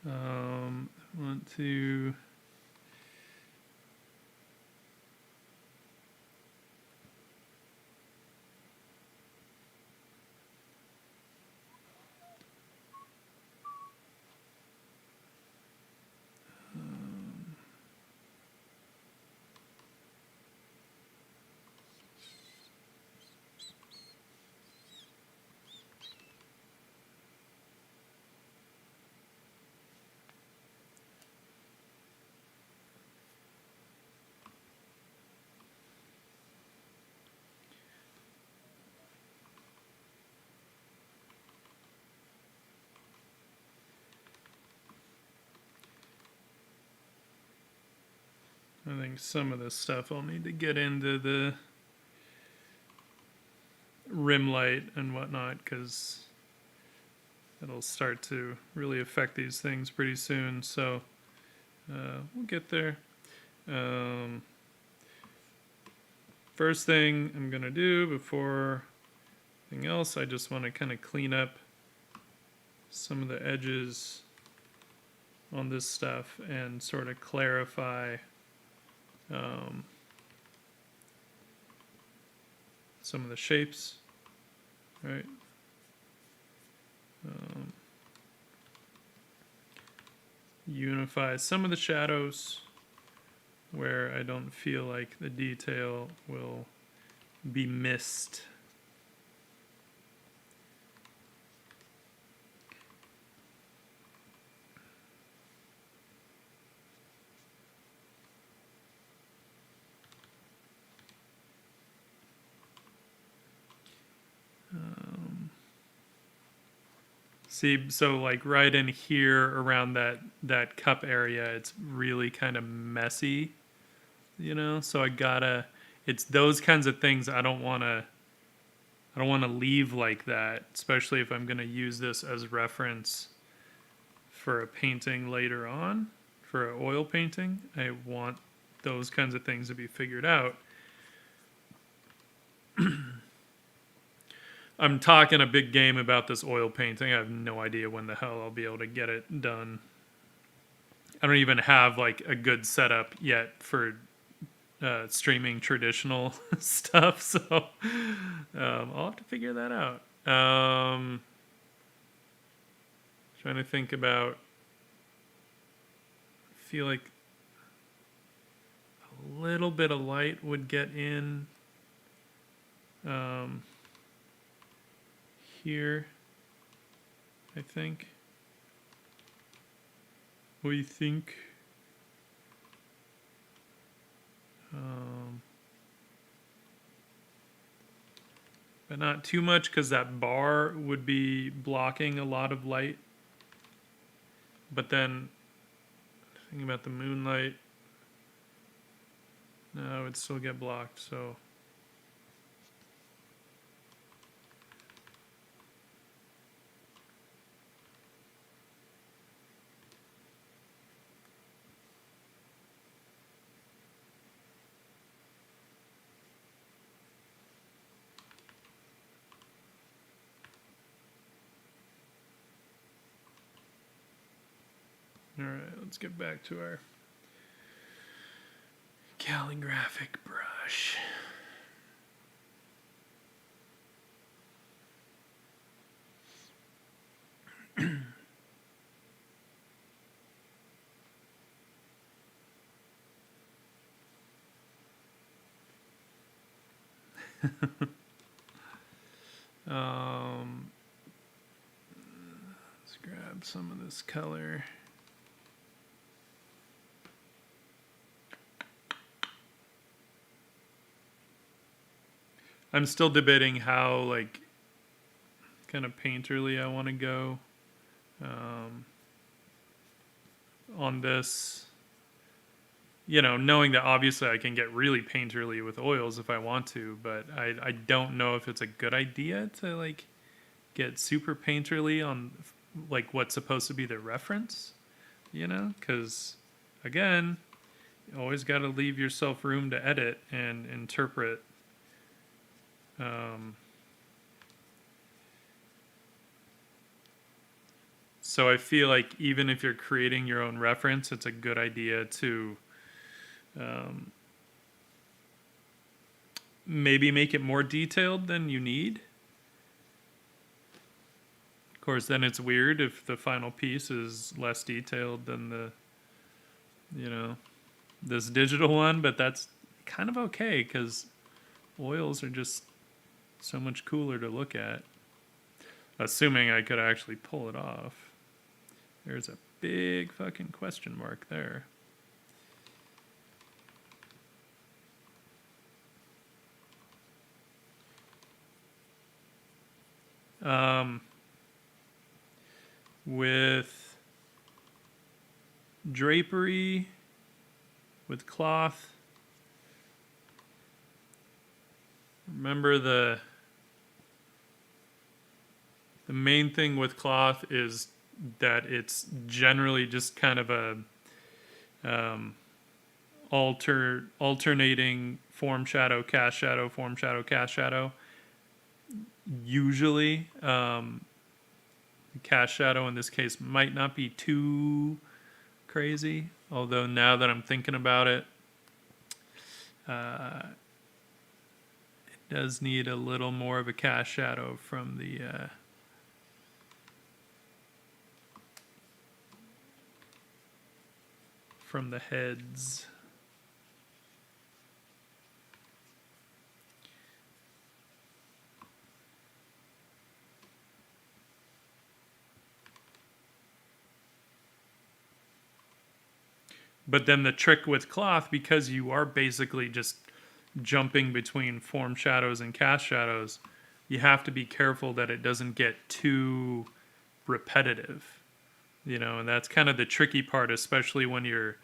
I want to. I think some of this stuff I'll need to get into the rim light and whatnot, because it'll start to really affect these things pretty soon. So we'll get there. First thing I'm going to do before anything else, I just want to kind of clean up some of the edges on this stuff and sort of clarify some of the shapes, right? Unify some of the shadows where I don't feel like the detail will be missed. See, so like right in here around that cup area, it's really kind of messy, you know? So it's those kinds of things I don't want to leave like that, especially if I'm going to use this as reference for a painting later on, for an oil painting. I want those kinds of things to be figured out. I'm talking a big game about this oil painting. I have no idea when the hell I'll be able to get it done. I don't even have like a good setup yet for streaming traditional stuff, so I'll have to figure that out. Trying to think about, I feel like a little bit of light would get in here, I think. What do you think? But not too much, because that bar would be blocking a lot of light. But then, thinking about the moonlight, no, it would still get blocked, so. All right, let's get back to our calligraphic brush. Let's grab some of this color. I'm still debating how, like, kind of painterly I want to go on this. You know, knowing that obviously I can get really painterly with oils if I want to, but I don't know if it's a good idea to, like, get super painterly on, like, what's supposed to be the reference, you know? Because, again, you always got to leave yourself room to edit and interpret. So I feel like even if you're creating your own reference, it's a good idea to maybe make it more detailed than you need. Of course, then it's weird if the final piece is less detailed than the, you know, this digital one, but that's kind of okay because oils are just so much cooler to look at. Assuming I could actually pull it off. There's a big fucking question mark there. With drapery, with cloth, remember the main thing with cloth is that it's generally just kind of a alternating form shadow, cast shadow, form shadow, cast shadow. Usually, cast shadow in this case might not be too crazy, although now that I'm thinking about it, it does need a little more of a cast shadow from the heads. But then the trick with cloth, because you are basically just jumping between form shadows and cast shadows, you have to be careful that it doesn't get too repetitive. You know, and that's kind of the tricky part, especially when you're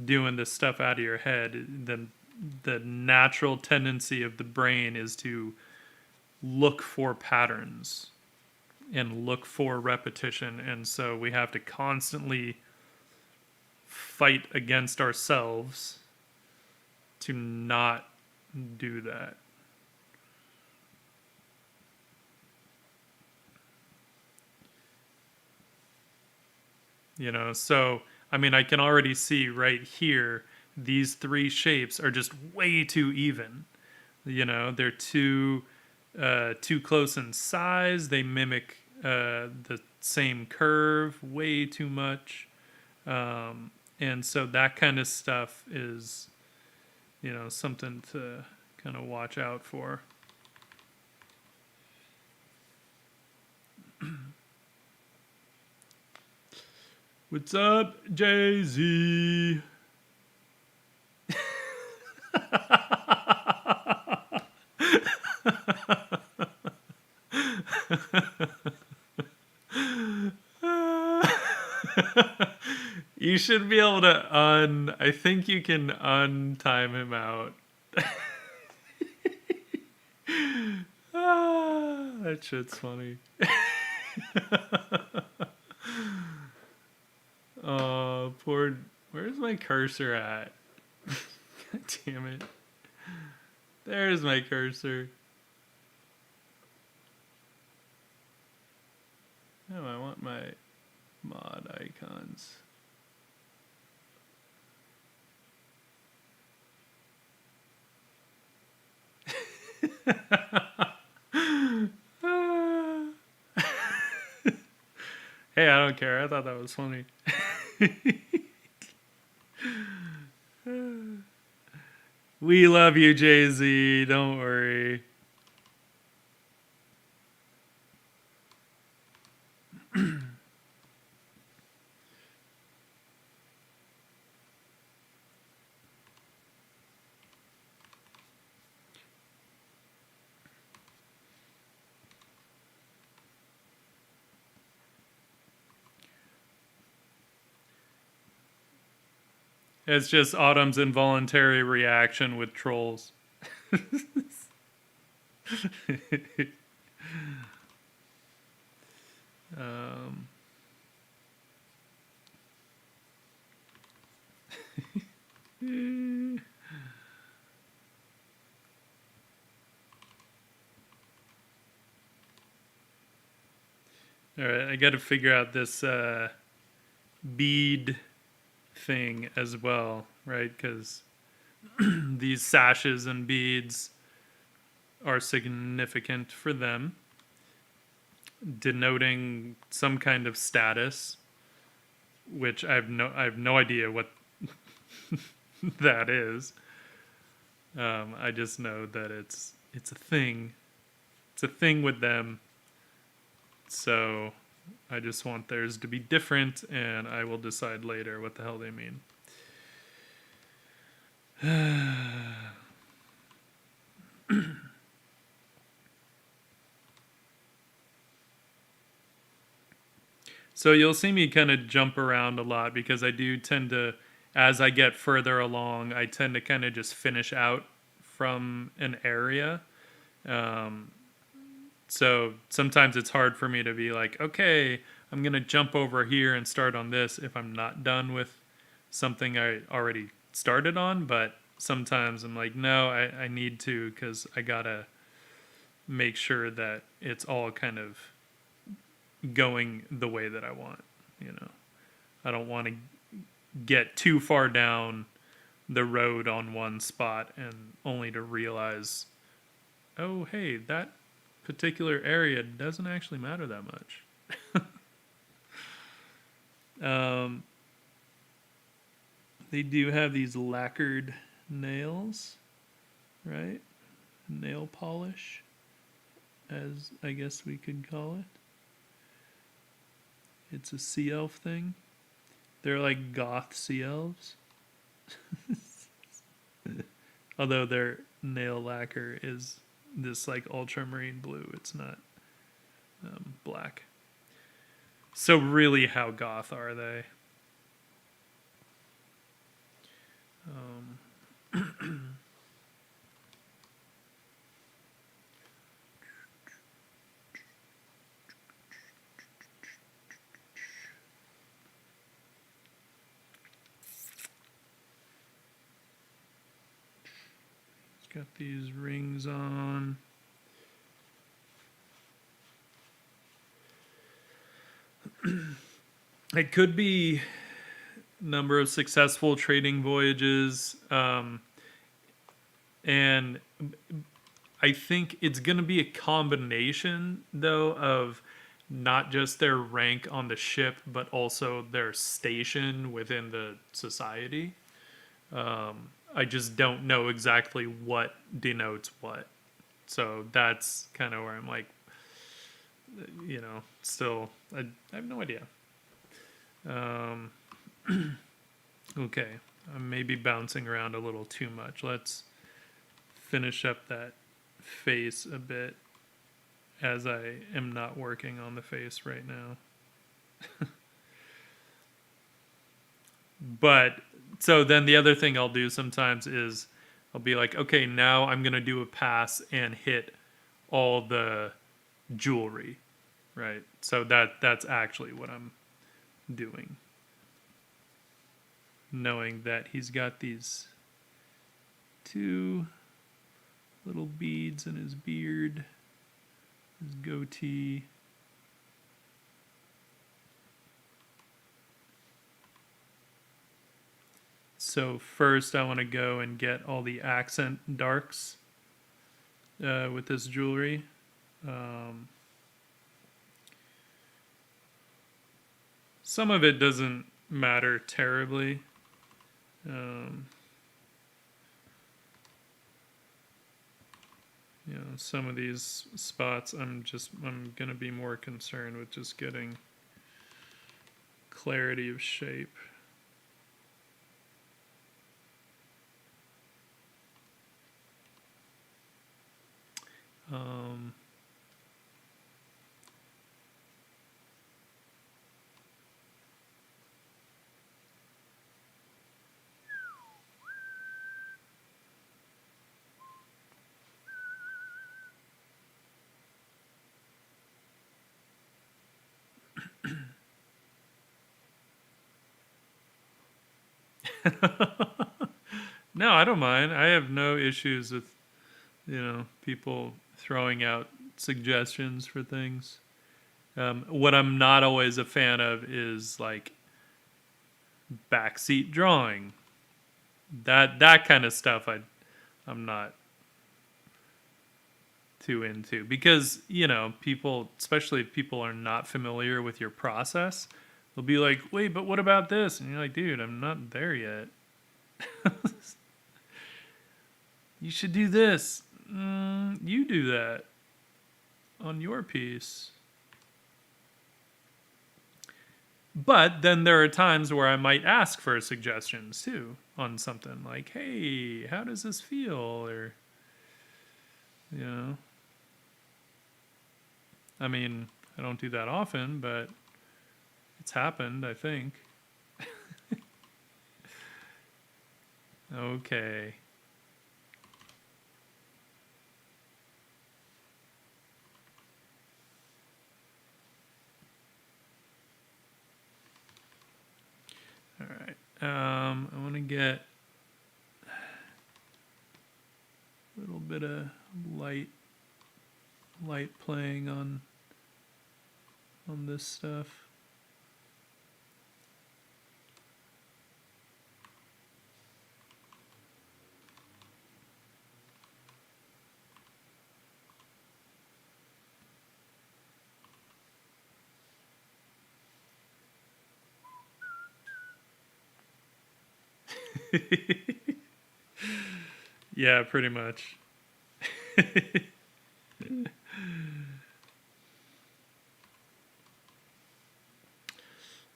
doing this stuff out of your head. The natural tendency of the brain is to look for patterns and look for repetition, and so we have to constantly fight against ourselves to not do that. You know, so I mean, I can already see right here these three shapes are just way too even. You know, they're too close in size. They mimic the same curve way too much. And so that kind of stuff is, something to kind of watch out for. What's up, Jay-Z? You should be able to I think you can untime him out. That shit's funny. Oh, poor. Where's my cursor at? God damn it. There's my cursor. Oh, I want my mod icons. Hey, I don't care. I thought that was funny. We love you, Jay-Z. Don't worry. It's just Autumn's involuntary reaction with trolls. All right, I got to figure out this bead thing as well, right? Because these sashes and beads are significant for them, denoting some kind of status, which I have no idea what that is. I just know that it's a thing. It's a thing with them. So I just want theirs to be different, and I will decide later what the hell they mean. So you'll see me kind of jump around a lot because I do tend to, as I get further along, I tend to kind of just finish out from an area. So sometimes it's hard for me to be like, okay, I'm going to jump over here and start on this if I'm not done with something I already started on. But sometimes I'm like, no, I need to, because I got to make sure that it's all kind of going the way that I want. I don't want to get too far down the road on one spot and only to realize, oh, hey, that particular area doesn't actually matter that much. They do have these lacquered nails, right? Nail polish, as I guess we could call it. It's a sea elf thing. They're like goth sea elves. Although their nail lacquer is this like ultramarine blue. It's not black. So really, how goth are they? Got these rings on. It could be number of successful trading voyages, and I think it's going to be a combination, though, of not just their rank on the ship, but also their station within the society. I just don't know exactly what denotes what. So that's kind of where I'm like, still, I have no idea. Okay, I'm maybe bouncing around a little too much. Let's finish up that face a bit, as I am not working on the face right now. But so then the other thing I'll do sometimes is I'll be like, okay, now I'm going to do a pass and hit all the jewelry, right? So that's actually what I'm doing. Knowing that he's got these two little beads in his beard, his goatee. So first I want to go and get all the accent darks with this jewelry. Some of it doesn't matter terribly. Some of these spots I'm going to be more concerned with just getting clarity of shape. No, I don't mind. I have no issues with, people throwing out suggestions for things. What I'm not always a fan of is like backseat drawing. That kind of stuff I'm not too into, because people, especially if people are not familiar with your process, they'll be like, wait, but what about this? And you're like, dude, I'm not there yet. You should do this. You do that on your piece. But then there are times where I might ask for suggestions too on something like, hey, how does this feel? Or, I mean, I don't do that often, but it's happened, I think. Okay. All right. I want to get a little bit of light playing on this stuff. Yeah, pretty much.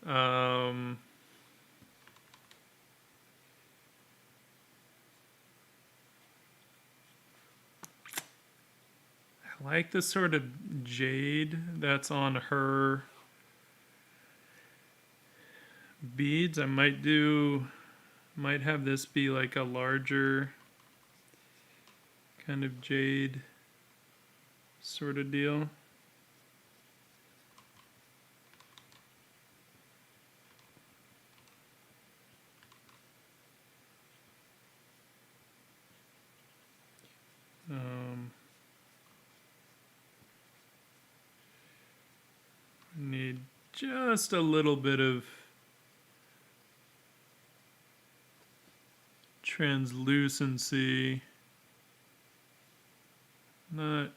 I like this sort of jade that's on her beads. I might have this be like a larger kind of jade sort of deal. Need just a little bit of translucency. Not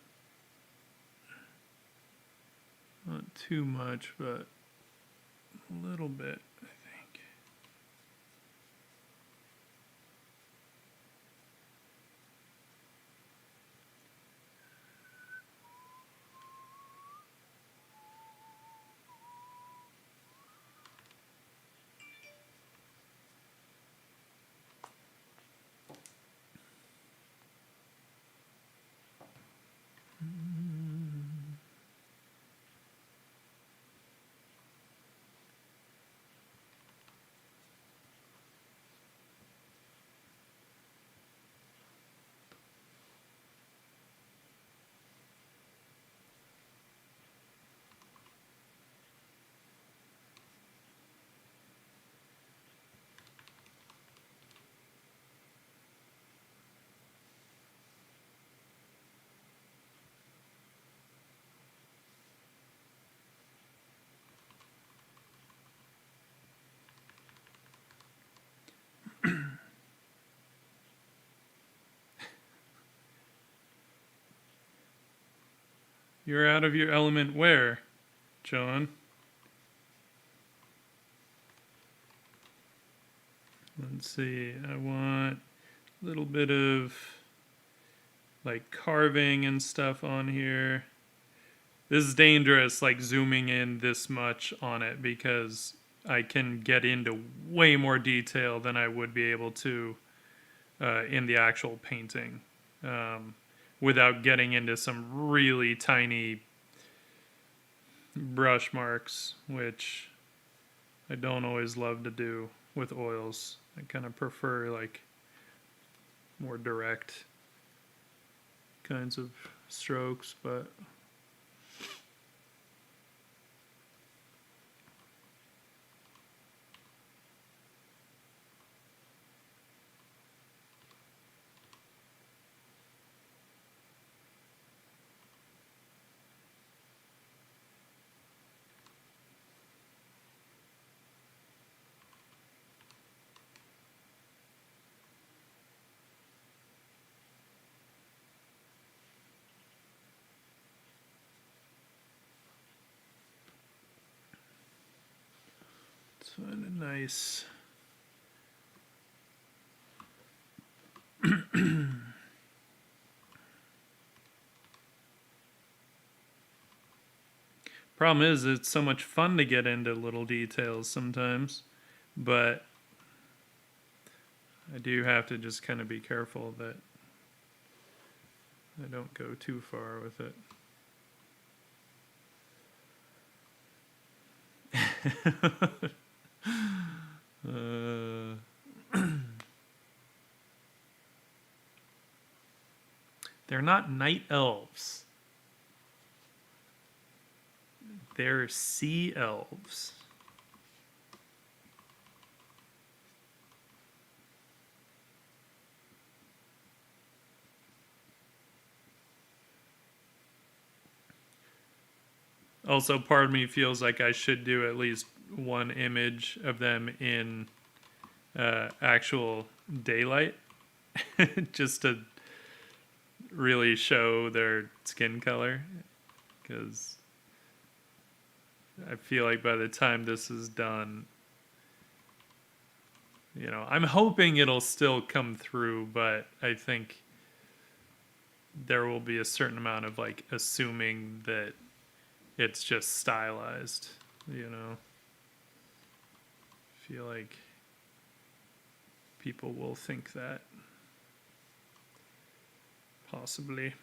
Not too much, but a little bit, I think. You're out of your element where, John? Let's see. I want a little bit of like carving and stuff on here. This is dangerous, like zooming in this much on it, because I can get into way more detail than I would be able to in the actual painting, without getting into some really tiny brush marks, which I don't always love to do with oils. I kind of prefer like more direct kinds of strokes, but it's kind of nice. Problem is, it's so much fun to get into little details sometimes, but I do have to just kind of be careful that I don't go too far with it. They're not night elves. They're sea elves. Also, part of me feels like I should do at least one image of them in actual daylight, just to really show their skin color, because I feel like by the time this is done, you know, I'm hoping it'll still come through, but I think there will be a certain amount of like assuming that it's just stylized, you know. I feel like people will think that, possibly.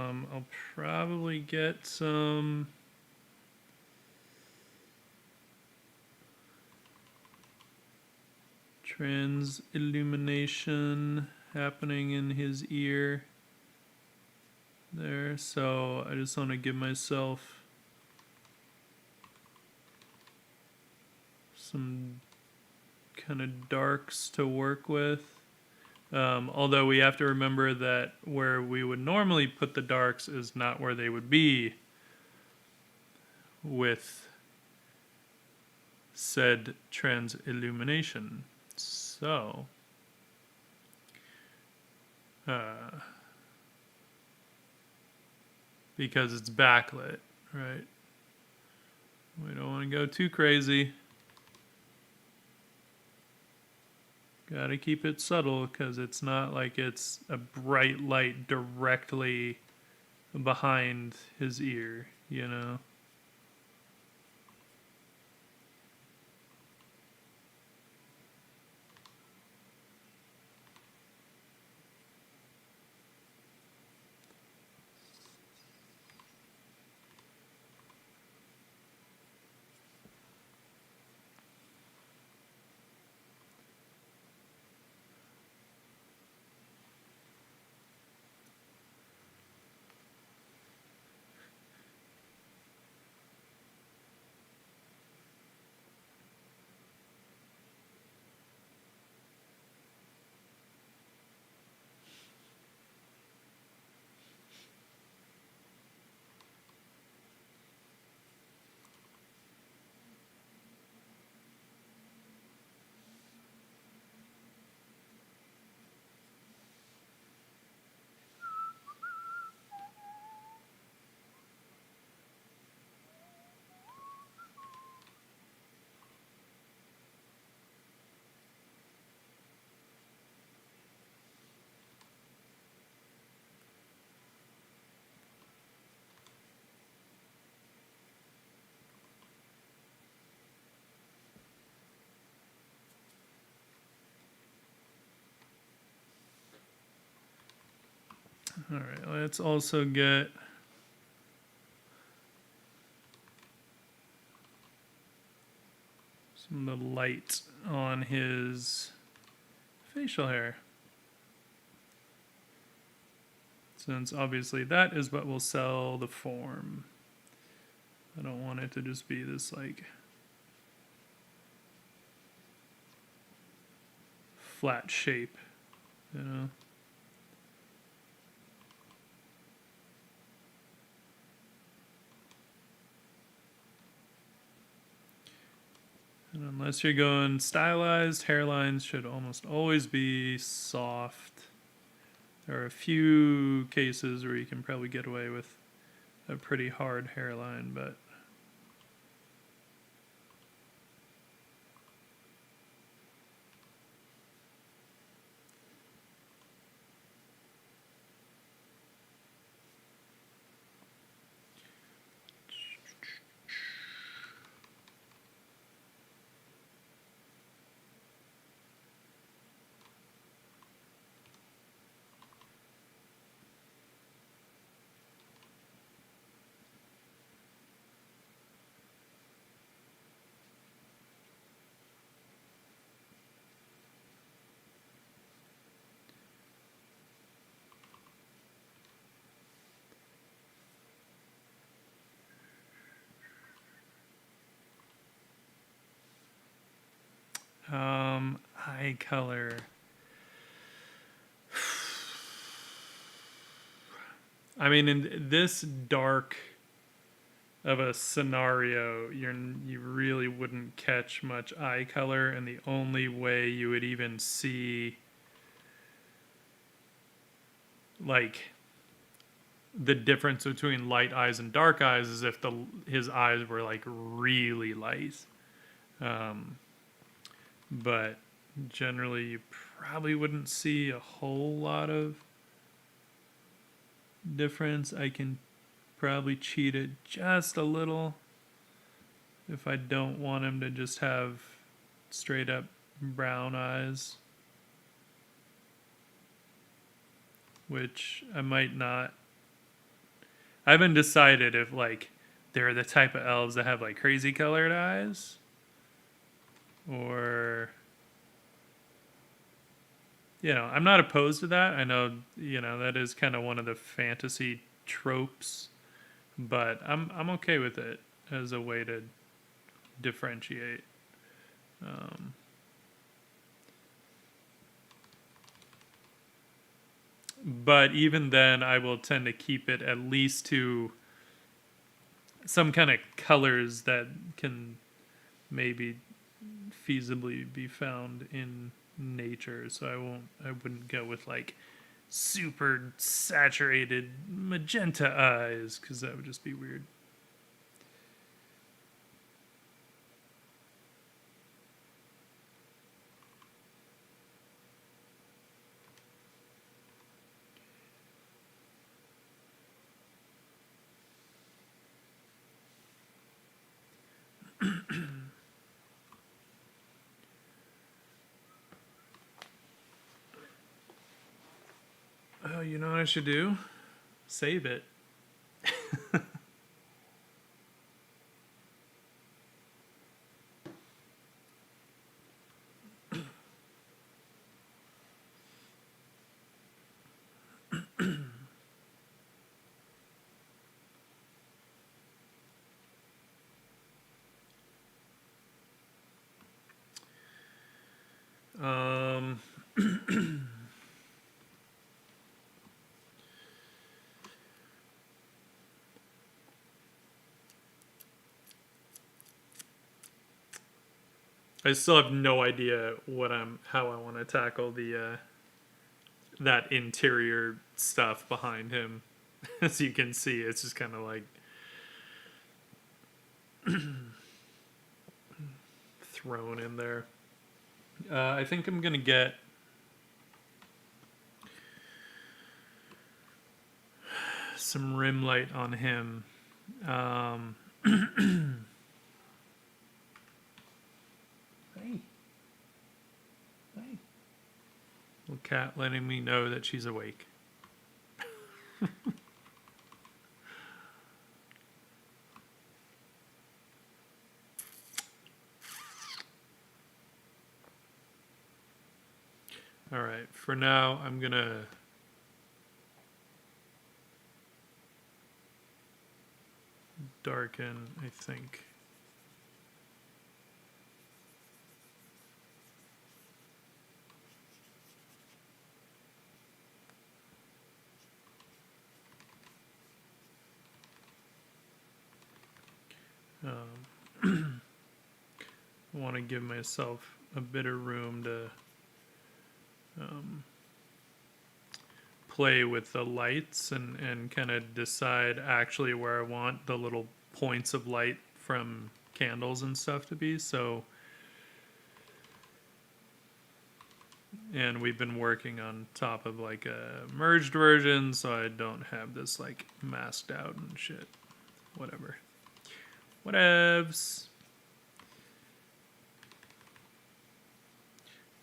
I'll probably get some trans illumination happening in his ear there. So I just want to give myself some kind of darks to work with. Although we have to remember that where we would normally put the darks is not where they would be with said trans illumination. So, because it's backlit, right? We don't want to go too crazy. Gotta keep it subtle because it's not like it's a bright light directly behind his ear, you know? All right, let's also get some of the light on his facial hair. Since obviously that is what will sell the form. I don't want it to just be this like flat shape, you know? And unless you're going stylized, hairlines should almost always be soft. There are a few cases where you can probably get away with a pretty hard hairline, but eye color. I mean, in this dark of a scenario, you really wouldn't catch much eye color, and the only way you would even see like the difference between light eyes and dark eyes is if his eyes were like really light. But generally, you probably wouldn't see a whole lot of difference. I can probably cheat it just a little if I don't want him to just have straight up brown eyes, which I might not I haven't decided if like they're the type of elves that have like crazy colored eyes, or I'm not opposed to that. I know that is kind of one of the fantasy tropes, but I'm okay with it as a way to differentiate. But even then, I will tend to keep it at least to some kind of colors that can maybe feasibly be found in nature. So I wouldn't go with like super saturated magenta eyes because that would just be weird. Oh, you know what I should do? Save it. Um, I still have no idea how I want to tackle the that interior stuff behind him. As you can see, it's just kind of like thrown in there. I think I'm gonna get some rim light on him. Hey. Hey. Little cat letting me know that she's awake. All right, for now, I'm gonna darken, I think. I want to give myself a bit of room to play with the lights and kind of decide actually where I want the little points of light from candles and stuff to be. So, and we've been working on top of like a merged version, so I don't have this like masked out and shit. Whatever. Whatevs.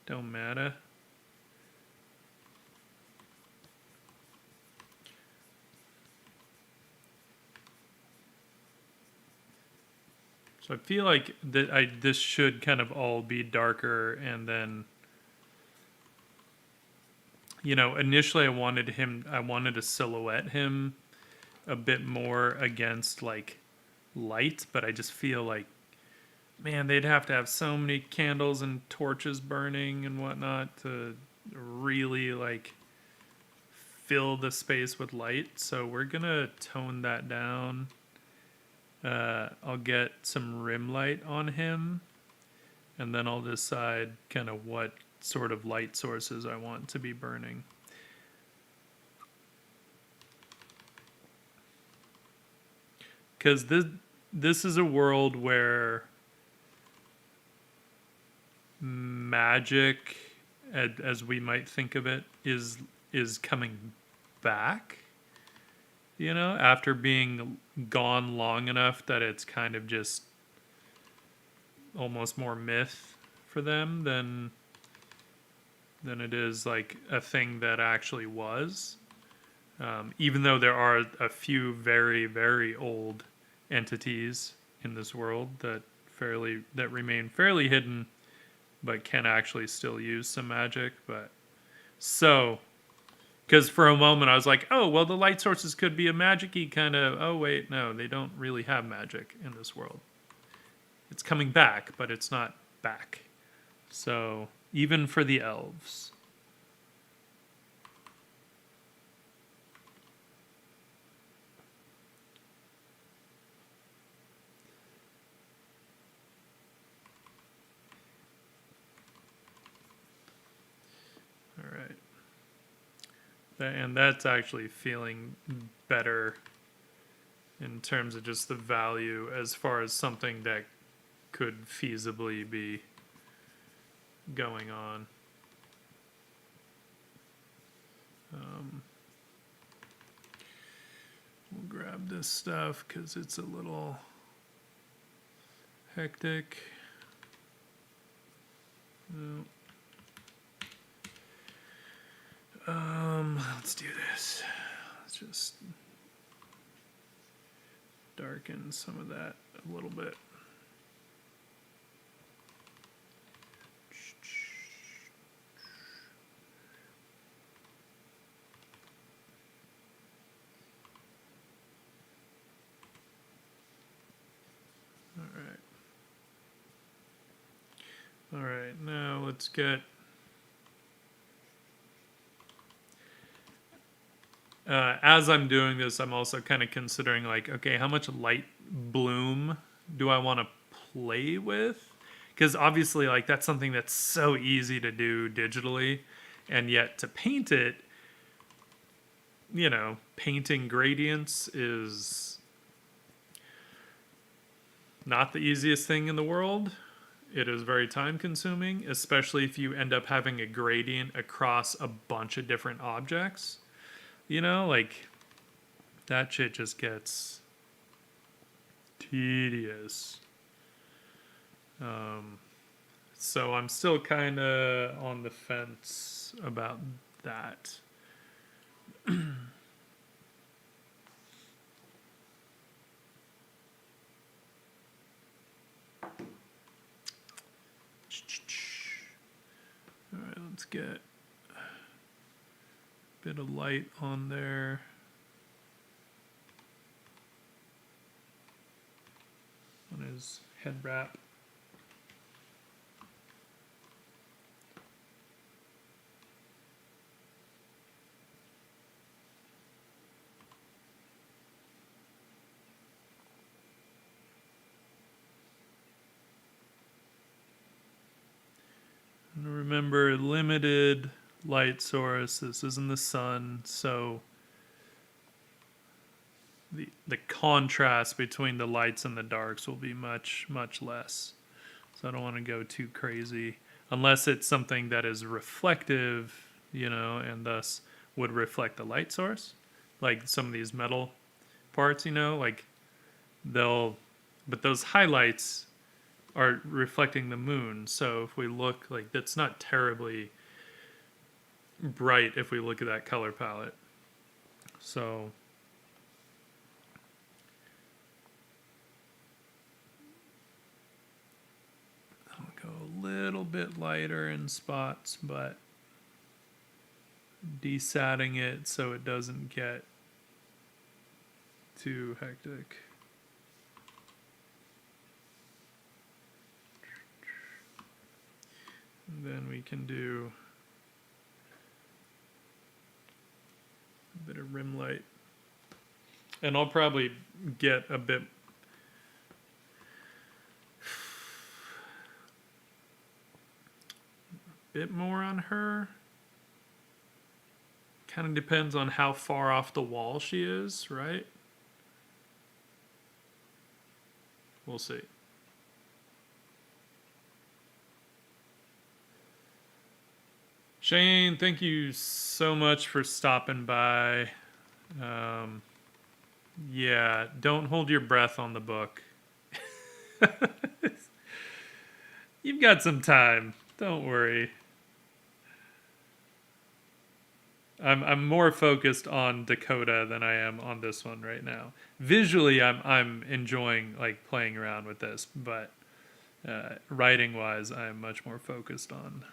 Don't matter. So I feel like that this should kind of all be darker, and then initially I wanted to silhouette him a bit more against like light, but I just feel like, man, they'd have to have so many candles and torches burning and whatnot to really like fill the space with light. So we're gonna tone that down. I'll get some rim light on him, and then I'll decide kind of what sort of light sources I want to be burning. Because this is a world where magic, as we might think of it, is coming back. After being gone long enough that it's kind of just almost more myth for them than it is like a thing that actually was. Even though there are a few very, very old entities in this world that remain fairly hidden, but can actually still use some magic. But so, because for a moment I was like, oh, well, the light sources could be a magic-y kind of. Oh, wait, no, they don't really have magic in this world. It's coming back, but it's not back. So, even for the elves. All right. And that's actually feeling better in terms of just the value as far as something that could feasibly be going on. We'll grab this stuff because it's a little hectic. No. Let's do this. Let's just darken some of that a little bit. All right, now let's get as I'm doing this, I'm also kind of considering like, okay, how much light bloom do I want to play with? Because obviously, like, that's something that's so easy to do digitally, and yet to paint it, you know, painting gradients is not the easiest thing in the world. It is very time consuming, especially if you end up having a gradient across a bunch of different objects. You know, like, that shit just gets tedious. So I'm still kind of on the fence about that. All right, let's get a bit of light on there. On his head wrap. And remember, limited light source. This isn't the sun, so the contrast between the lights and the darks will be much, much less. So I don't want to go too crazy. Unless it's something that is reflective, you know, and thus would reflect the light source. Like some of these metal parts, you know, like but those highlights are reflecting the moon. So if we look, like, that's not terribly bright if we look at that color palette. So I'll go a little bit lighter in spots, but desatting it so it doesn't get too hectic. And then we can do a bit of rim light. And I'll probably get a bit more on her. Kind of depends on how far off the wall she is, right? We'll see. Shane, thank you so much for stopping by. Yeah, don't hold your breath on the book. You've got some time. Don't worry. I'm more focused on Dakota than I am on this one right now. Visually, I'm enjoying like playing around with this, but writing wise, I'm much more focused on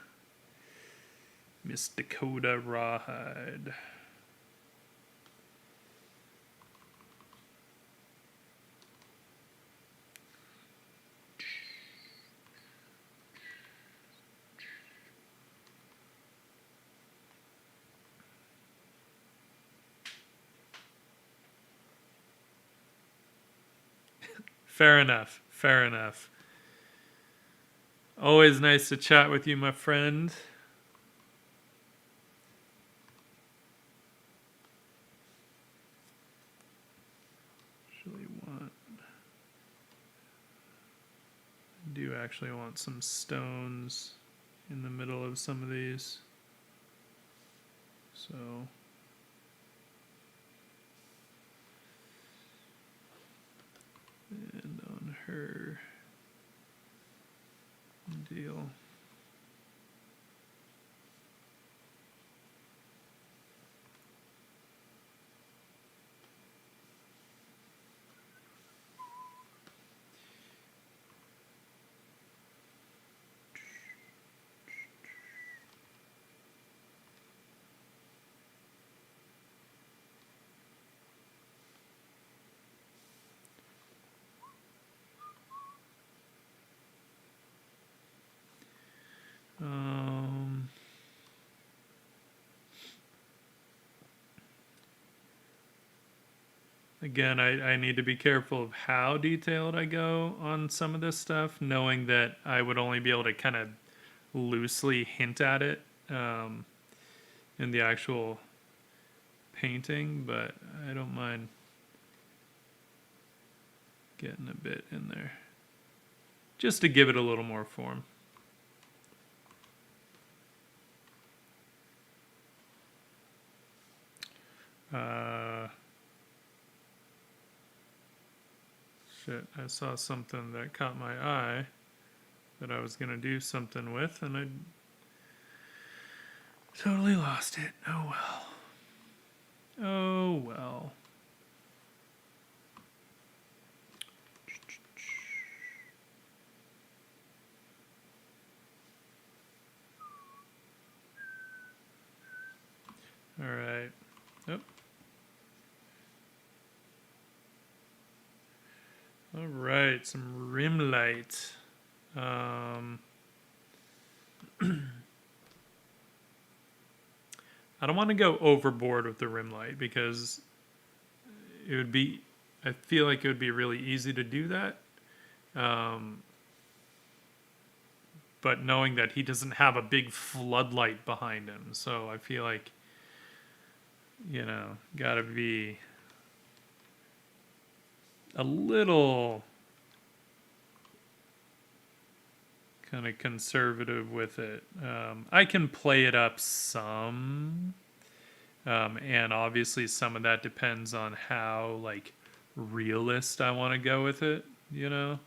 Miss Dakota Rawhide. Fair enough. Fair enough. Always nice to chat with you, my friend. Actually want... I do actually want some stones in the middle of some of these. So... And on her deal. Again, I need to be careful of how detailed I go on some of this stuff, knowing that I would only be able to kind of loosely hint at it in the actual painting, but I don't mind getting a bit in there just to give it a little more form. Shit, I saw something that caught my eye that I was going to do something with, and I totally lost it. Oh well. Oh well. All right. Oh. All right, some rim light. I don't want to go overboard with the rim light because it would be, I feel like it would be really easy to do that. But knowing that he doesn't have a big floodlight behind him, so I feel like, you know, gotta be a little kind of conservative with it. I can play it up some, and obviously some of that depends on how like realist I want to go with it, you know.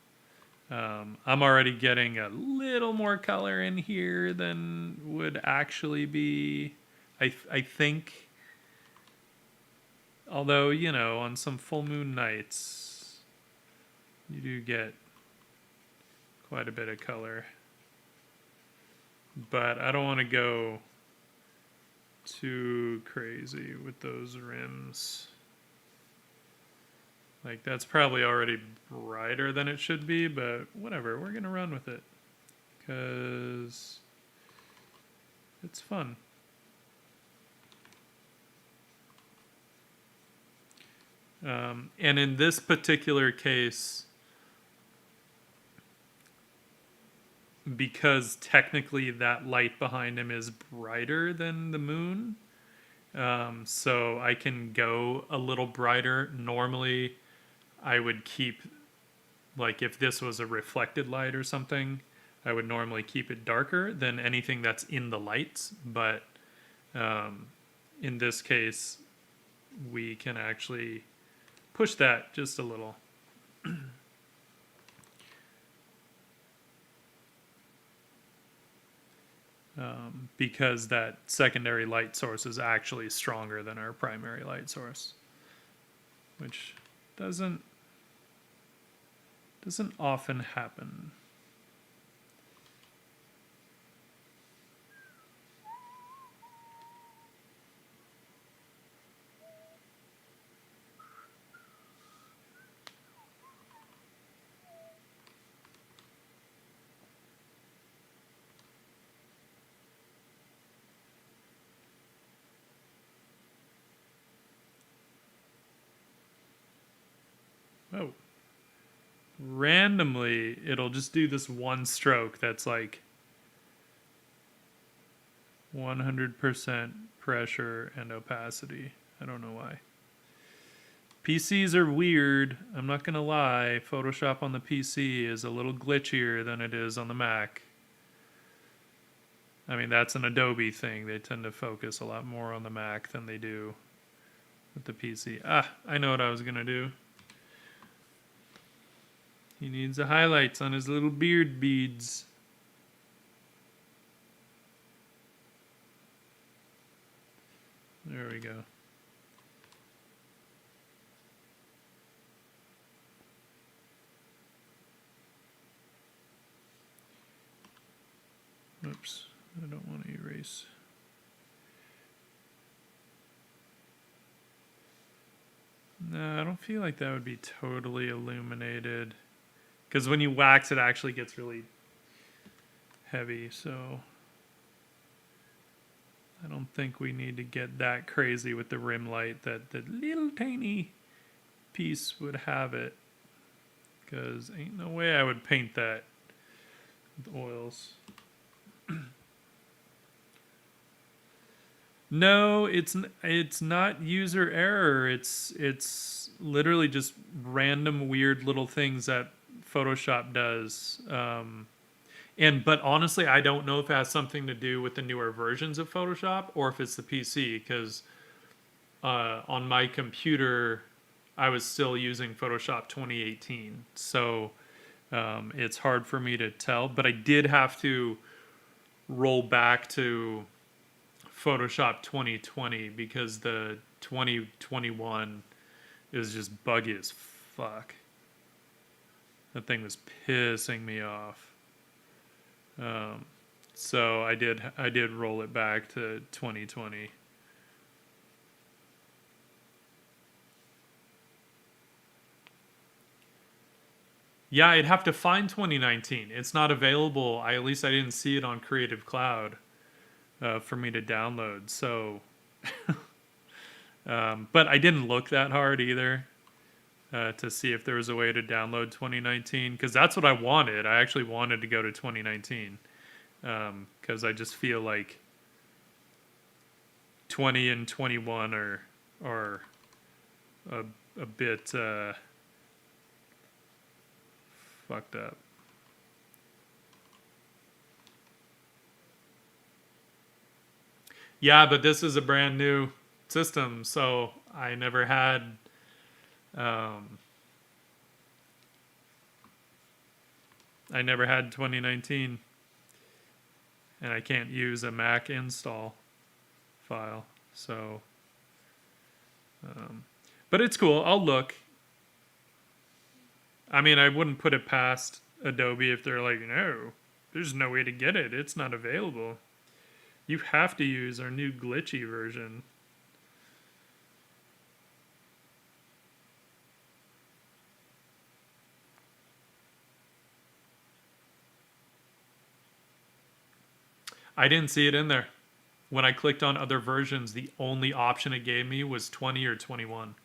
I'm already getting a little more color in here than would actually be, I think. Although, you know, on some full moon nights, you do get quite a bit of color. But I don't want to go too crazy with those rims. Like, that's probably already brighter than it should be, but whatever, we're going to run with it. Because it's fun. And in this particular case, because technically that light behind him is brighter than the moon, so I can go a little brighter. Normally, I would keep, like if this was a reflected light or something, I would normally keep it darker than anything that's in the lights. But in this case, we can actually push that just a little. because that secondary light source is actually stronger than our primary light source, which doesn't often happen. Oh. Randomly, it'll just do this one stroke that's like 100% pressure and opacity. I don't know why. PCs are weird. I'm not going to lie. Photoshop on the PC is a little glitchier than it is on the Mac. I mean, that's an Adobe thing. They tend to focus a lot more on the Mac than they do with the PC. Ah, I know what I was going to do. He needs the highlights on his little beard beads. There we go. Oops, I don't want to erase. No, I don't feel like that would be totally illuminated. Because when you wax, it actually gets really heavy, so I don't think we need to get that crazy with the rim light that the little tiny piece would have it. Because ain't no way I would paint that with oils. No, it's not user error. It's literally just random weird little things that Photoshop does. But honestly, I don't know if it has something to do with the newer versions of Photoshop or if it's the PC, because on my computer, I was still using Photoshop 2018. So it's hard for me to tell. But I did have to roll back to Photoshop 2020 because the 2021 is just buggy as fuck. That thing was pissing me off. So I did roll it back to 2020. Yeah, I'd have to find 2019. It's not available. At least I didn't see it on Creative Cloud for me to download. So, but I didn't look that hard either to see if there was a way to download 2019, because that's what I wanted. I actually wanted to go to 2019 because I just feel like 20 and 21 are a bit fucked up. Yeah, but this is a brand new system, so I never had I never had 2019, and I can't use a Mac install file. So, but it's cool. I'll look. I mean, I wouldn't put it past Adobe if they're like, no, there's no way to get it. It's not available. You have to use our new glitchy version. I didn't see it in there. When I clicked on other versions, the only option it gave me was 20 or 21.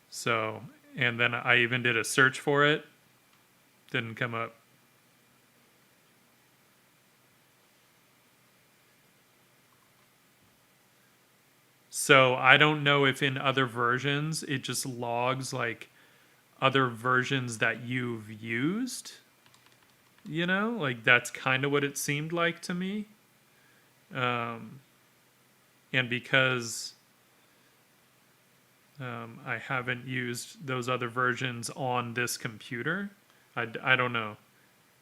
So, and then I even did a search for it. Didn't come up. So I don't know if in other versions it just logs like other versions that you've used. You know, like that's kind of what it seemed like to me. And because I haven't used those other versions on this computer, I don't know.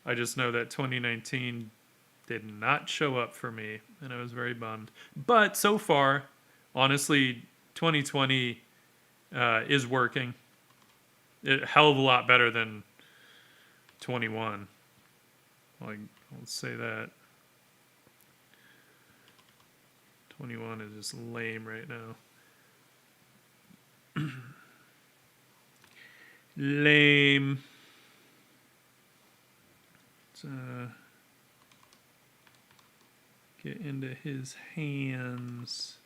I just know that 2019 did not show up for me, and I was very bummed. But so far, honestly, 2020 is working. A hell of a lot better than 21. Like, let's say that. 21 is just lame right now. Lame. Let's get into his hands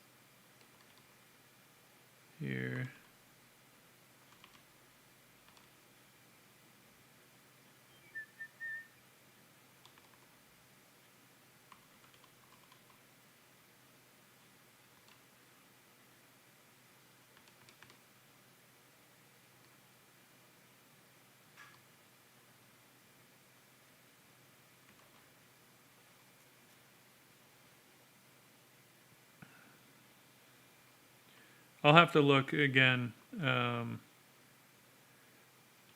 here. I'll have to look again.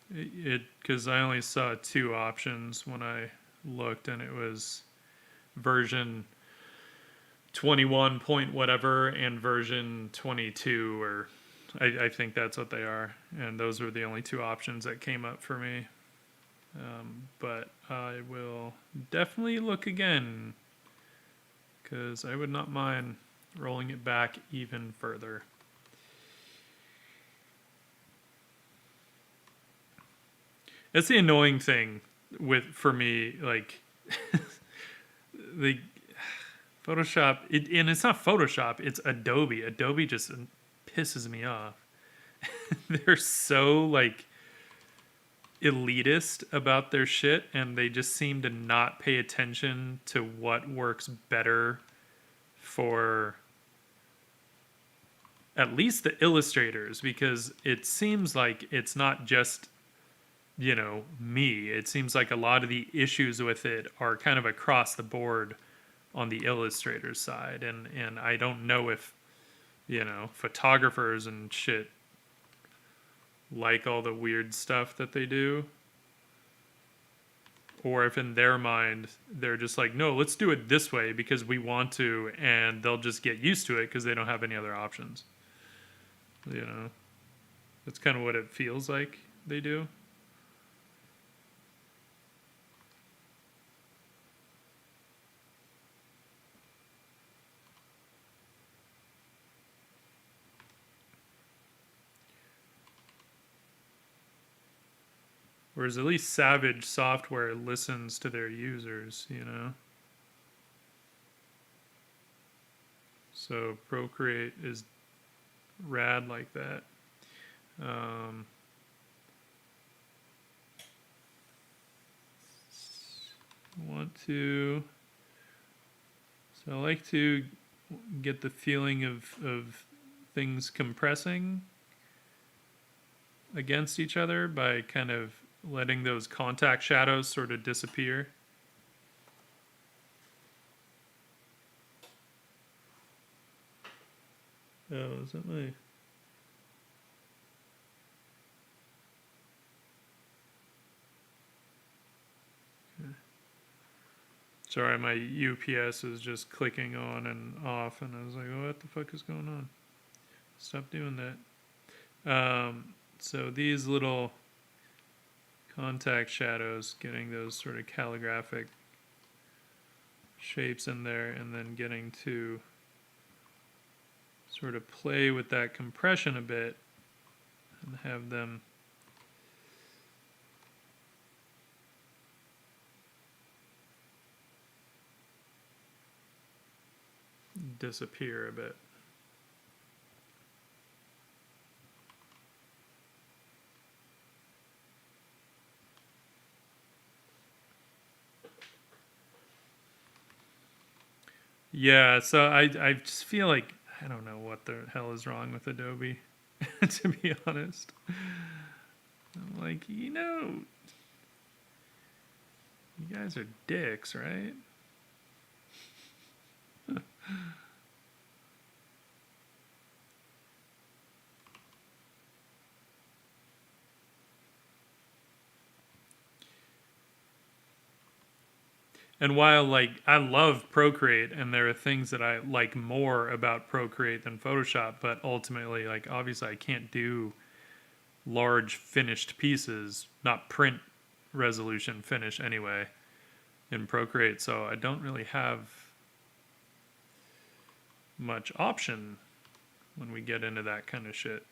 Because I only saw 2 options when I looked, and it was version 21 point whatever and version 22, or I think that's what they are. And those were the only 2 options that came up for me. But I will definitely look again, because I would not mind rolling it back even further. That's the annoying thing for me, like the Photoshop, and it's not Photoshop, it's Adobe. Adobe just pisses me off. They're so like elitist about their shit, and they just seem to not pay attention to what works better for at least the illustrators, because it seems like it's not just me. It seems like a lot of the issues with it are kind of across the board on the illustrator side, and I don't know if photographers and shit like all the weird stuff that they do, or if in their mind they're just like, no, let's do it this way because we want to, and they'll just get used to it because they don't have any other options. That's kind of what it feels like they do. Whereas at least Savage software listens to their users, So Procreate is rad like that. So I like to get the feeling of things compressing against each other by kind of letting those contact shadows sort of disappear. Oh, is that my... Sorry, my UPS is just clicking on and off, and I was like, oh, what the fuck is going on? Stop doing that. So these little contact shadows, getting those sort of calligraphic shapes in there, and then getting to sort of play with that compression a bit and have them disappear a bit. Yeah, so I just feel like I don't know what the hell is wrong with Adobe, to be honest. I'm like, you guys are dicks, right? And while like I love Procreate and there are things that I like more about Procreate than Photoshop, but ultimately like obviously I can't do large finished pieces, not print resolution finish anyway in Procreate, so I don't really have much option when we get into that kind of shit.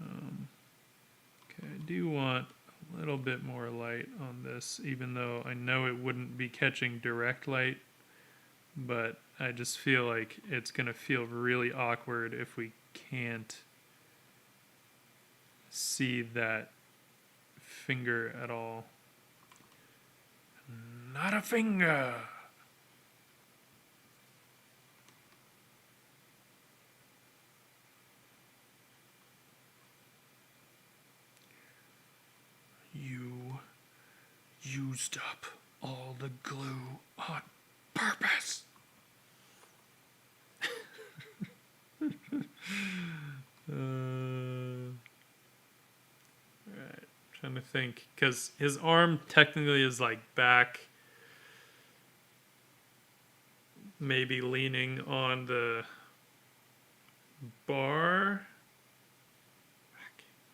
Okay, I do want a little bit more light on this, even though I know it wouldn't be catching direct light, but I just feel like it's going to feel really awkward if we can't see that finger at all. Not a finger! You used up all the glue on purpose. Alright, trying to think. Because his arm technically is like back, maybe leaning on the bar.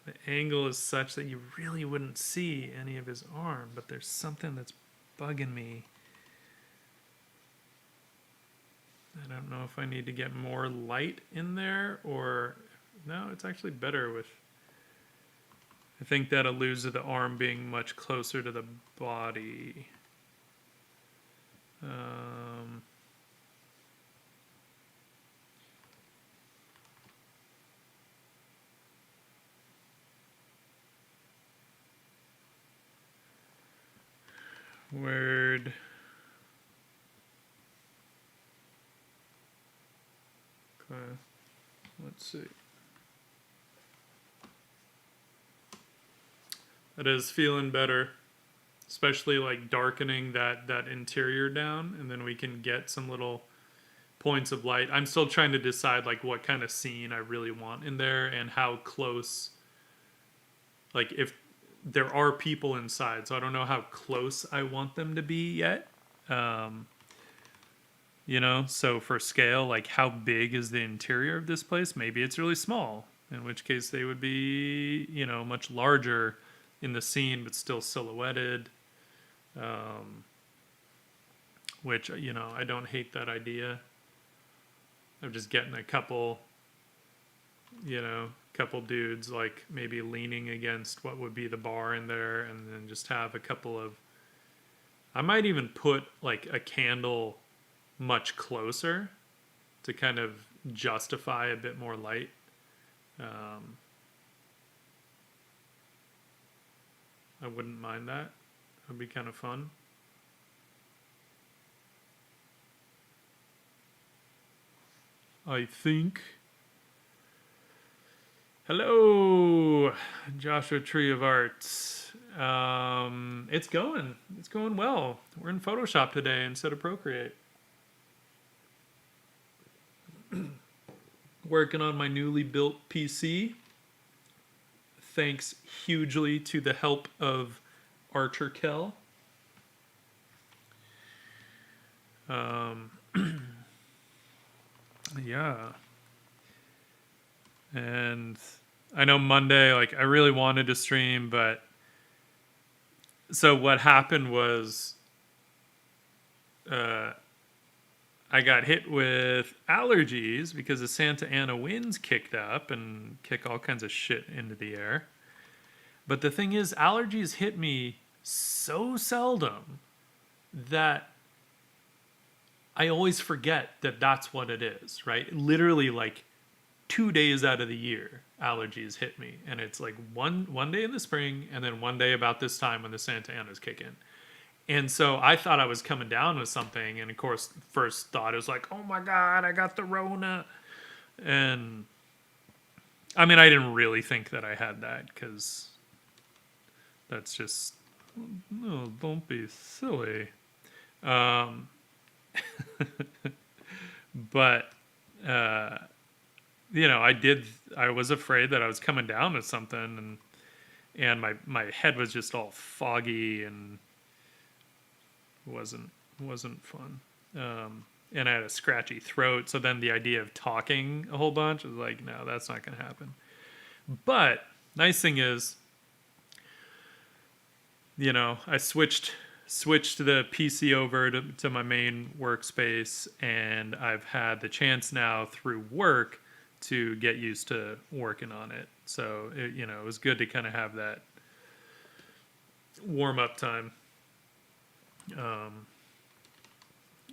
The angle is such that you really wouldn't see any of his arm, but there's something that's bugging me. I don't know if I need to get more light in there or... No, it's actually better with... I think that alludes to the arm being much closer to the body. Word. Okay. Let's see. It is feeling better, especially like darkening that interior down, and then we can get some little points of light. I'm still trying to decide like what kind of scene I really want in there and how close, like if there are people inside, so I don't know how close I want them to be yet. You know, so for scale, like how big is the interior of this place? Maybe it's really small, in which case they would be, you know, much larger in the scene, but still silhouetted. Which, you know, I don't hate that idea of just getting a couple, you know, couple dudes like maybe leaning against what would be the bar in there, and then just have a couple of... I might even put like a candle much closer to kind of justify a bit more light. I wouldn't mind that. It would be kind of fun. I think. Hello, Joshua Tree of Arts. It's going well. We're in Photoshop today instead of Procreate. Working on my newly built PC. Thanks hugely to the help of Archer Kell. Yeah. And I know Monday, like, I really wanted to stream, but... So what happened was... I got hit with allergies because the Santa Ana winds kicked up and kick all kinds of shit into the air. But the thing is, allergies hit me so seldom that I always forget that that's what it is, right? Literally, like 2 days out of the year, allergies hit me. And it's like one day in the spring and then one day about this time when the Santa Anas kick in. And so I thought I was coming down with something. And of course, first thought was like, oh my God, I got the Rona. And I mean, I didn't really think that I had that because that's just, no, don't be silly. But, you know, I was afraid that I was coming down with something and my head was just all foggy and wasn't fun. And I had a scratchy throat, so then the idea of talking a whole bunch was like, no, that's not going to happen. But nice thing is, you know, I switched the PC over to my main workspace, and I've had the chance now through work to get used to working on it. So it, you know, it was good to kind of have that warm up time,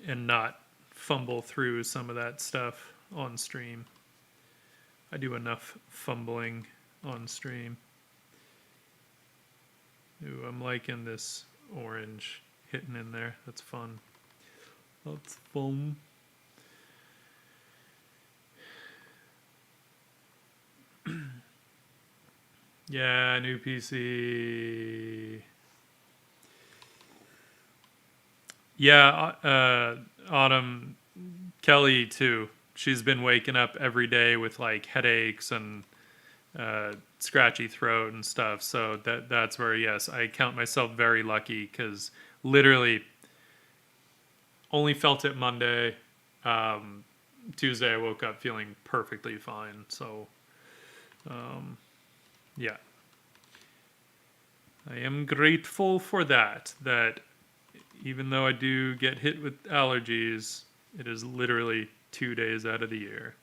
and not fumble through some of that stuff on stream. I do enough fumbling on stream. Ooh, I'm liking this orange hitting in there. That's fun. That's fun. Yeah, new PC. Yeah, Autumn, Kelly too. She's been waking up every day with like headaches and scratchy throat and stuff. So that's where, yes, I count myself very lucky because literally only felt it Monday. Tuesday I woke up feeling perfectly fine. So yeah, I am grateful for that. That even though I do get hit with allergies, it is literally 2 days out of the year.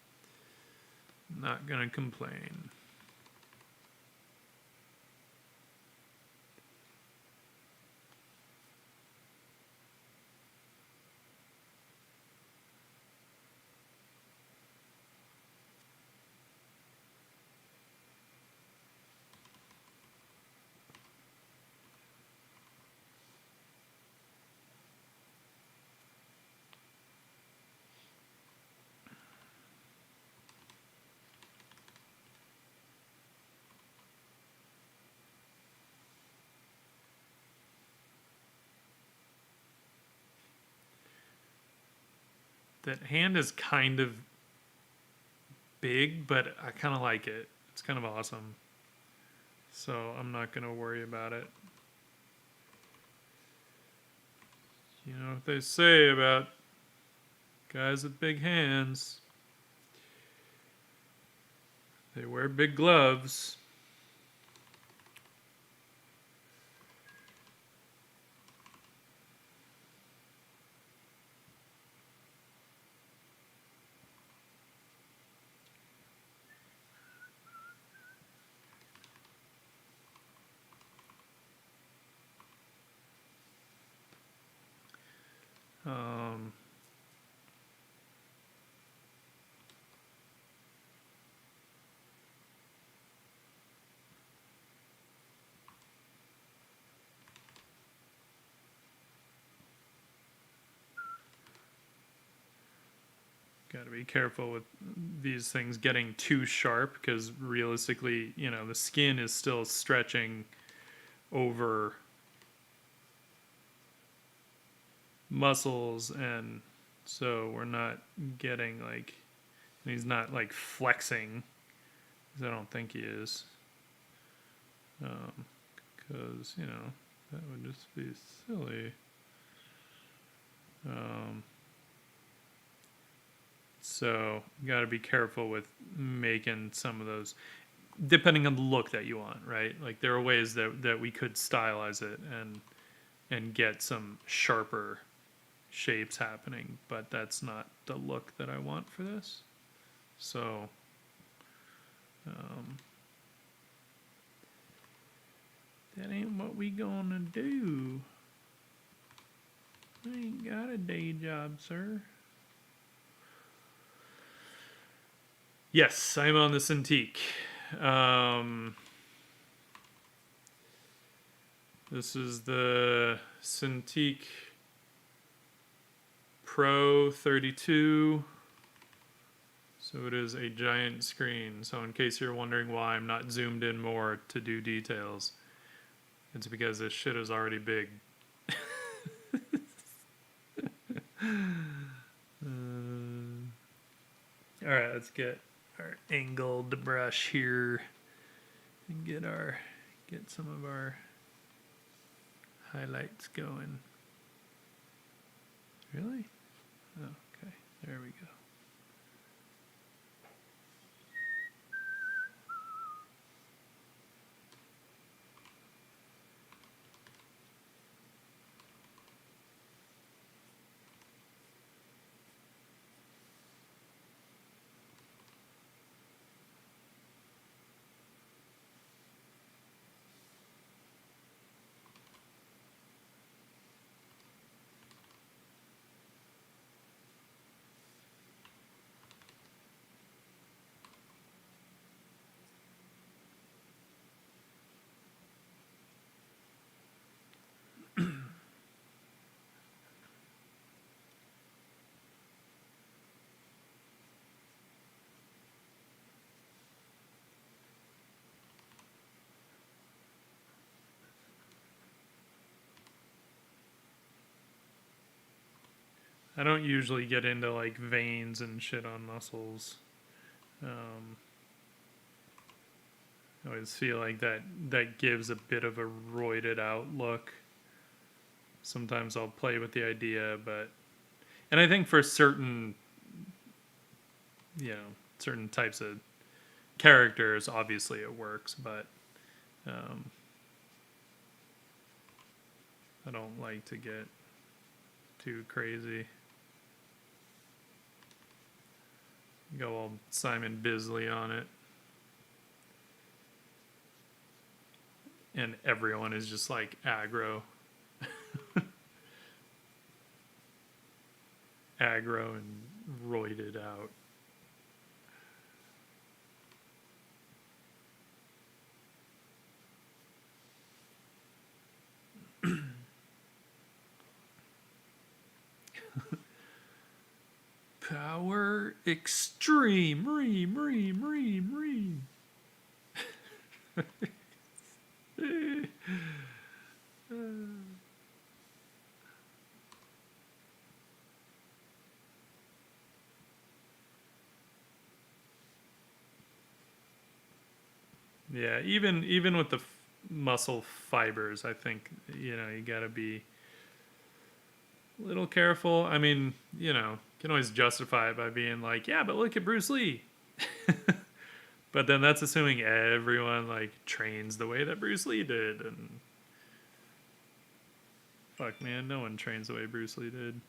Not gonna complain. That hand is kind of big, but I kind of like it. It's kind of awesome. So I'm not going to worry about it. You know what they say about guys with big hands? They wear big gloves. Got to be careful with these things getting too sharp because realistically, you know, the skin is still stretching over muscles, and so we're not getting like, he's not like flexing, because I don't think he is, because you know that would just be silly. So you got to be careful with making some of those, depending on the look that you want, right? Like there are ways that we could stylize it and get some sharper shapes happening, but that's not the look that I want for this. So that ain't what we gonna do. I ain't got a day job, sir. Yes, I'm on the Cintiq. This is the Cintiq Pro 32. So it is a giant screen. So in case you're wondering why I'm not zoomed in more to do details, it's because this shit is already big. All right, let's get our angled brush here and get some of our highlights going. Really? Oh, okay, there we go. I don't usually get into like veins and shit on muscles. I always feel like that gives a bit of a roided out look. Sometimes I'll play with the idea, and I think for certain, certain types of characters, obviously it works, but I don't like to get too crazy. Go all Simon Bisley on it. And everyone is just like aggro. Aggro and roided out. Power extreme. Yeah, even with the muscle fibers, I think you gotta be a little careful. I mean, you can always justify it by being like, yeah, but look at Bruce Lee. But then that's assuming everyone like trains the way that Bruce Lee did, and fuck, man, no one trains the way Bruce Lee did.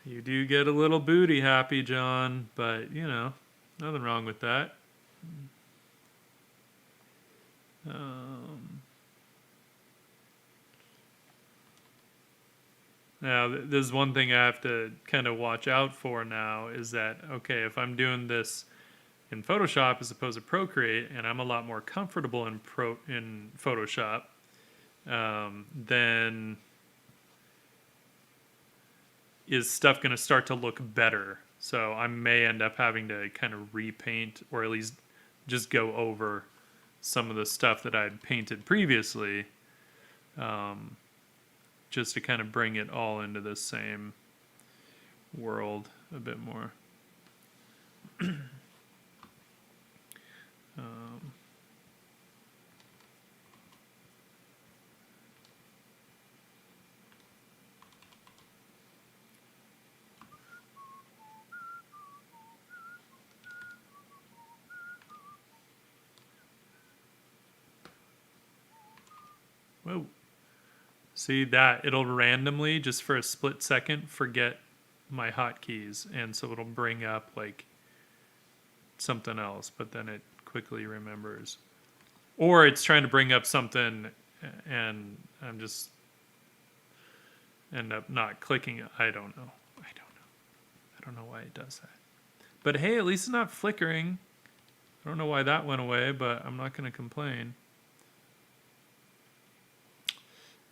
You do get a little booty happy, John, but nothing wrong with that. Now, there's one thing I have to kind of watch out for now is that, okay, if I'm doing this in Photoshop as opposed to Procreate, and I'm a lot more comfortable in Photoshop, then is stuff going to start to look better? So I may end up having to kind of repaint, or at least just go over some of the stuff that I'd painted previously, just to kind of bring it all into the same world a bit more. Whoa. See that? It'll randomly, just for a split second, forget my hotkeys. And so it'll bring up like something else, but then it quickly remembers. Or it's trying to bring up something and I'm just end up not clicking it. I don't know. I don't know why it does that. But hey, at least it's not flickering. I don't know why that went away, but I'm not going to complain.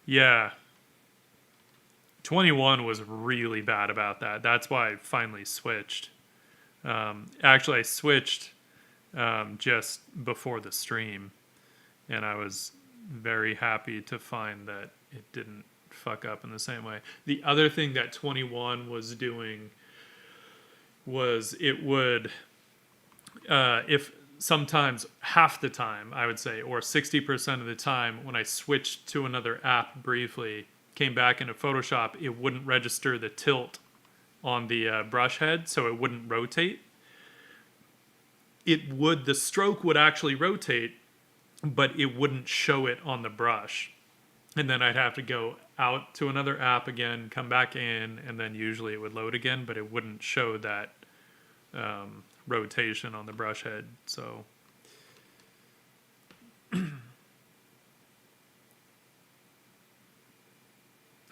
Yeah. 21 was really bad about that. That's why I finally switched. Actually, I switched just before the stream, and I was very happy to find that it didn't fuck up in the same way. The other thing that 21 was doing was it would, if sometimes half the time, I would say, or 60% of the time, when I switched to another app briefly, came back into Photoshop, it wouldn't register the tilt on the brush head, so it wouldn't rotate. The stroke would actually rotate, but it wouldn't show it on the brush. And then I'd have to go out to another app again, come back in, and then usually it would load again, but it wouldn't show that rotation on the brush head. So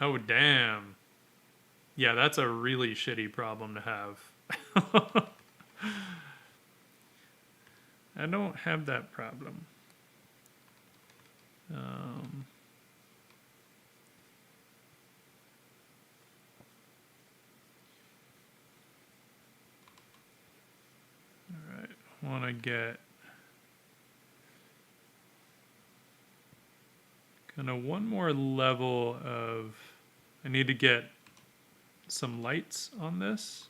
oh damn. Yeah, that's a really shitty problem to have. I don't have that problem. All right, want to get kind of one more level of, I need to get some lights on this.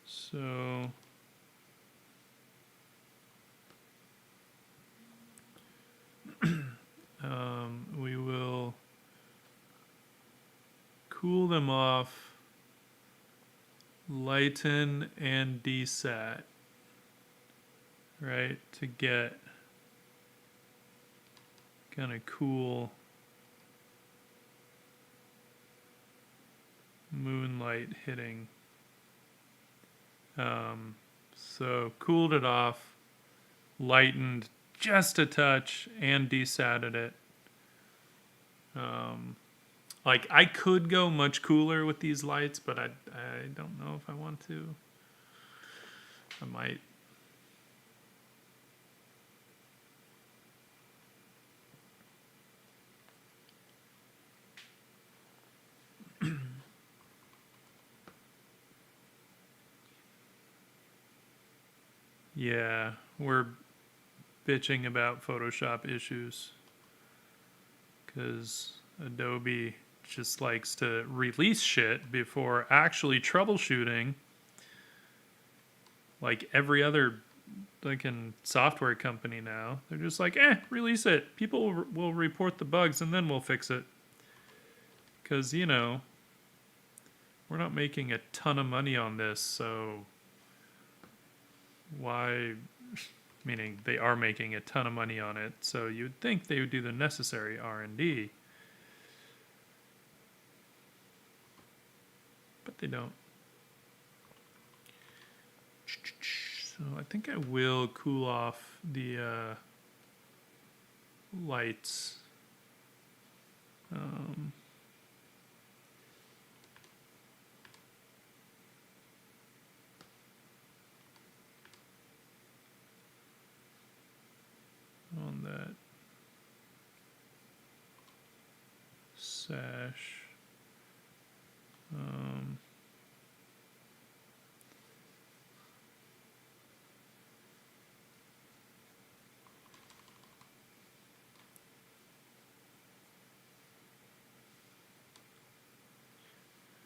So we will cool them off, lighten and desat, right, to get kind of cool moonlight hitting. So cooled it off, lightened just a touch, and desatted it. Like, I could go much cooler with these lights, but I don't know if I want to. I might. Yeah, we're bitching about Photoshop issues because Adobe just likes to release shit before actually troubleshooting, like every other fucking software company now. They're just like, release it. People will report the bugs and then we'll fix it. Because, you know, we're not making a ton of money on this, so why? Meaning they are making a ton of money on it, so you'd think they would do the necessary R&D. But they don't. So I think I will cool off the lights. On that sash.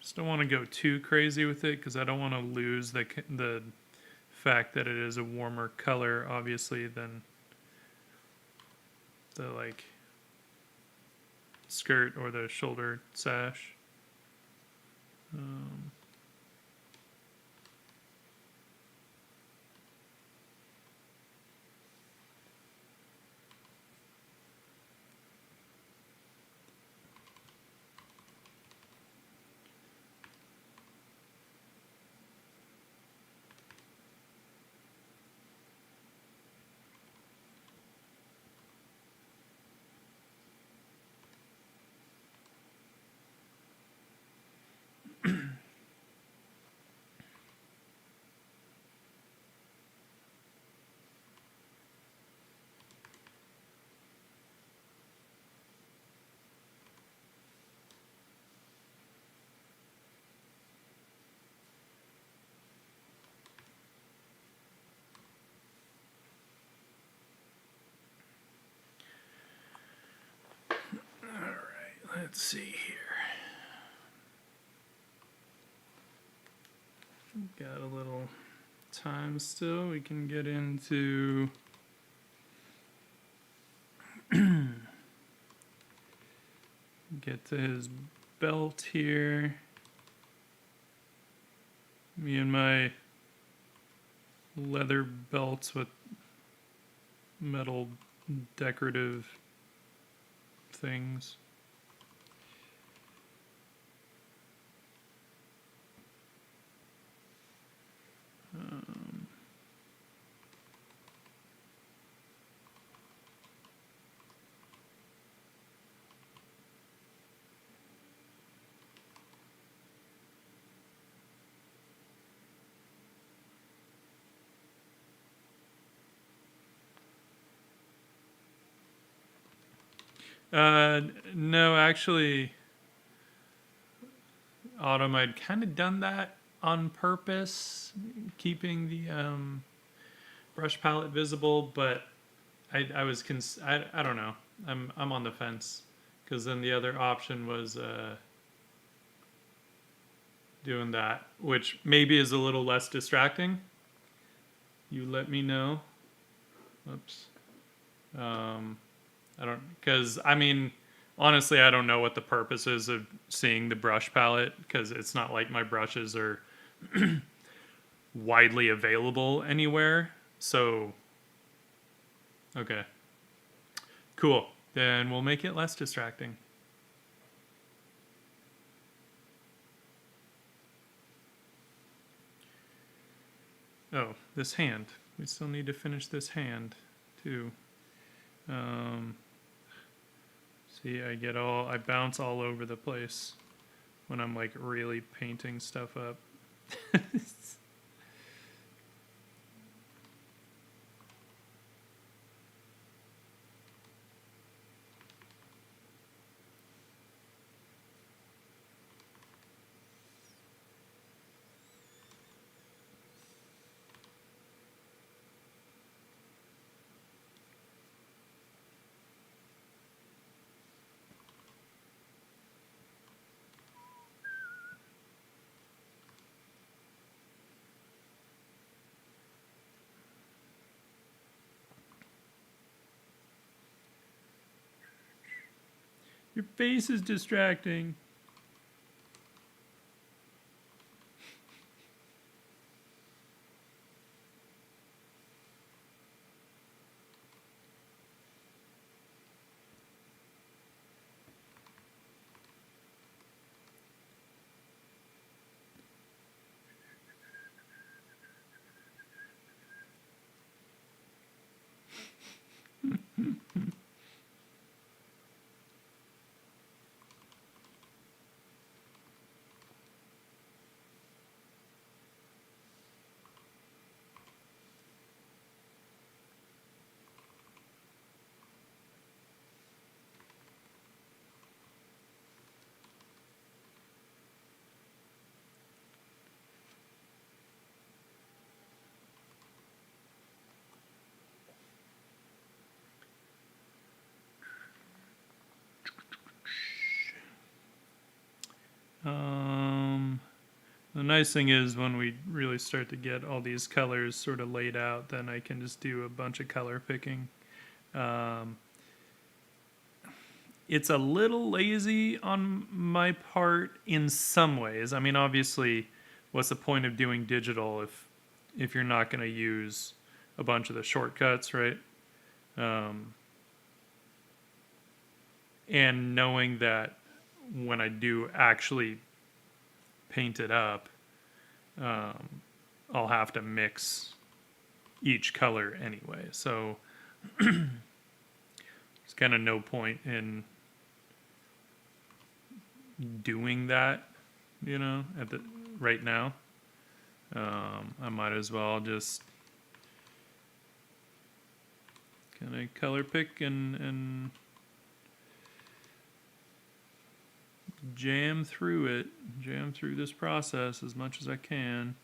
Just don't want to go too crazy with it because I don't want to lose the fact that it is a warmer color, obviously, than the like skirt or the shoulder sash. Let's see here. Got a little time still. We can get into get to his belt here. Me and my leather belts with metal decorative things. No, actually, Autumn, I'd kind of done that on purpose, keeping the brush palette visible, but I was I don't know. I'm on the fence because then the other option was doing that, which maybe is a little less distracting. You let me know. Oops. I don't, because I mean, honestly, I don't know what the purpose is of seeing the brush palette because it's not like my brushes are widely available anywhere. So, okay. Cool. Then we'll make it less distracting. Oh, this hand. We still need to finish this hand, too. See, I bounce all over the place when I'm like really painting stuff up. Your face is distracting. The nice thing is when we really start to get all these colors sort of laid out, then I can just do a bunch of color picking. It's a little lazy on my part in some ways. I mean, obviously, what's the point of doing digital if you're not going to use a bunch of the shortcuts, right? And knowing that when I do actually paint it up, I'll have to mix each color anyway. So there's kind of no point in doing that, you know, right now. I might as well just kind of color pick and jam through this process as much as I can.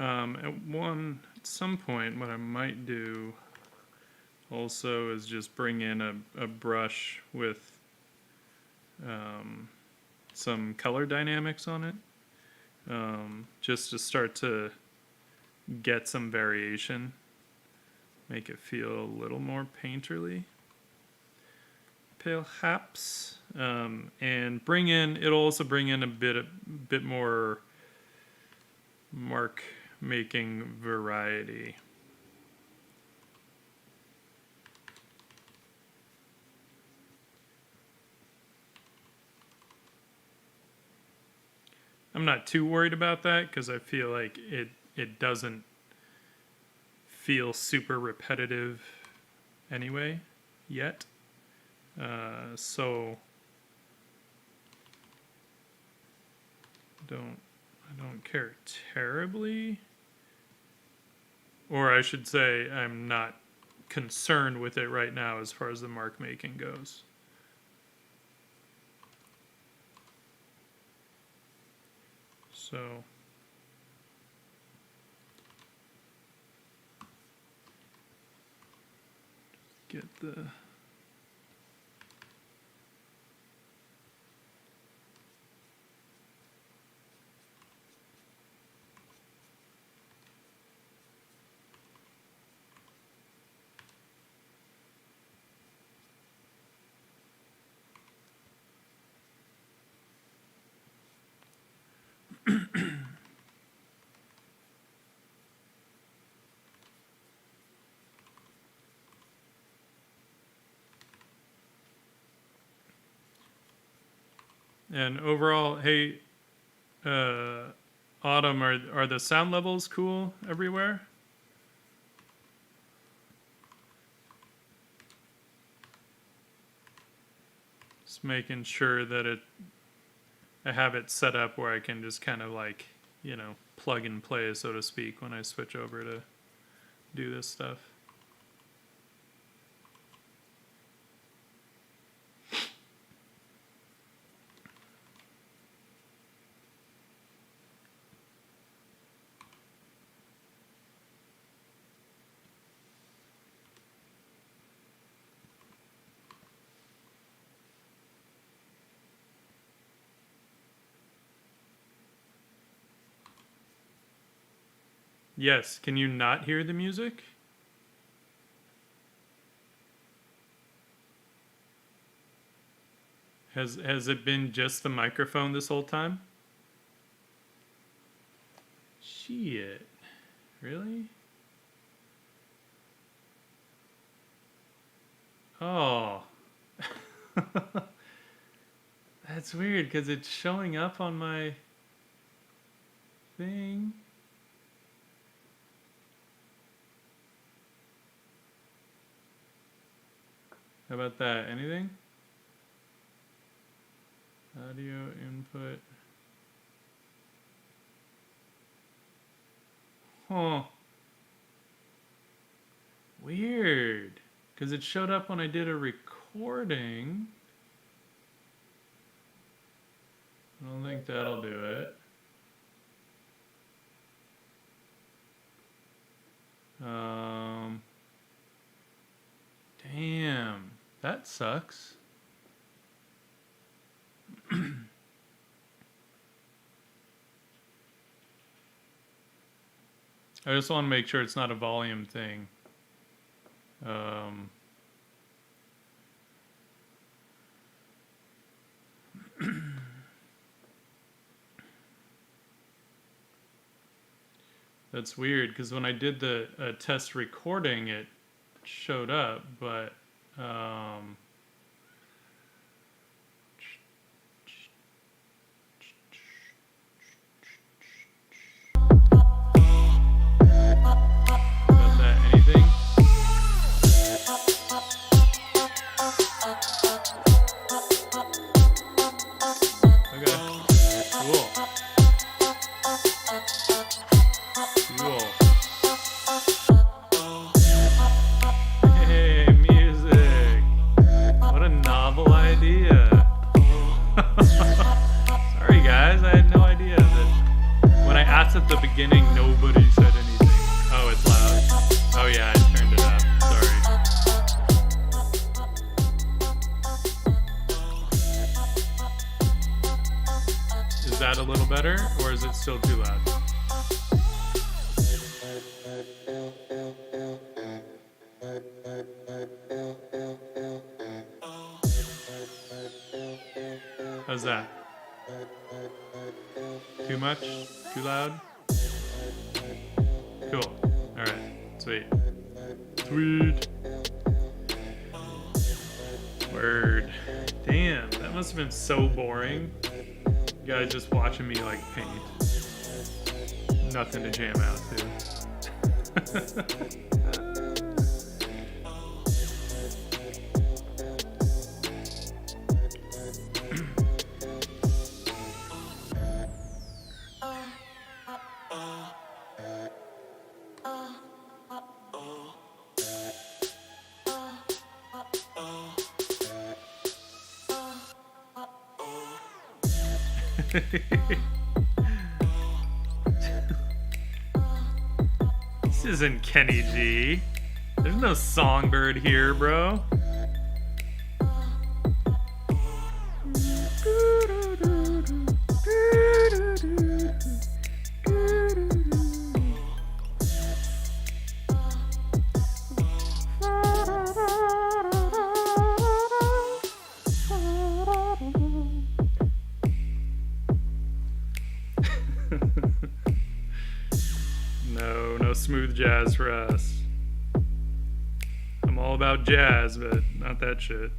At some point, what I might do also is just bring in a brush with some color dynamics on it, just to start to get some variation, make it feel a little more painterly, perhaps, and it'll also bring in a bit more mark making variety. I'm not too worried about that because I feel like it doesn't feel super repetitive anyway yet. So I don't care terribly, or I should say I'm not concerned with it right now as far as the mark making goes. So get the and overall, hey, Autumn, are the sound levels cool everywhere? Just making sure that I have it set up where I can just kind of like, plug and play, so to speak, when I switch over to do this stuff. Yes, can you not hear the music? Has it been just the microphone this whole time? Shit. Really? Oh. That's weird because it's showing up on my thing. How about that? Anything? Audio input. Huh. Weird. Because it showed up when I did a recording. I don't think that'll do it. Damn. That sucks. I just want to make sure it's not a volume thing. That's weird because when I did the test recording, it showed up, but that's at the beginning. Nobody said anything. Oh, it's loud. Oh yeah, I turned it up. Sorry. Is that a little better, or is it still too loud? How's that? Too much? Too loud? Cool. Alright. Sweet. Sweet. Word. Damn, that must have been so boring. You guys just watching me like paint. Nothing to jam out to. This isn't Kenny G. There's no songbird here, bro. No smooth jazz for us. I'm all about jazz, but not that shit.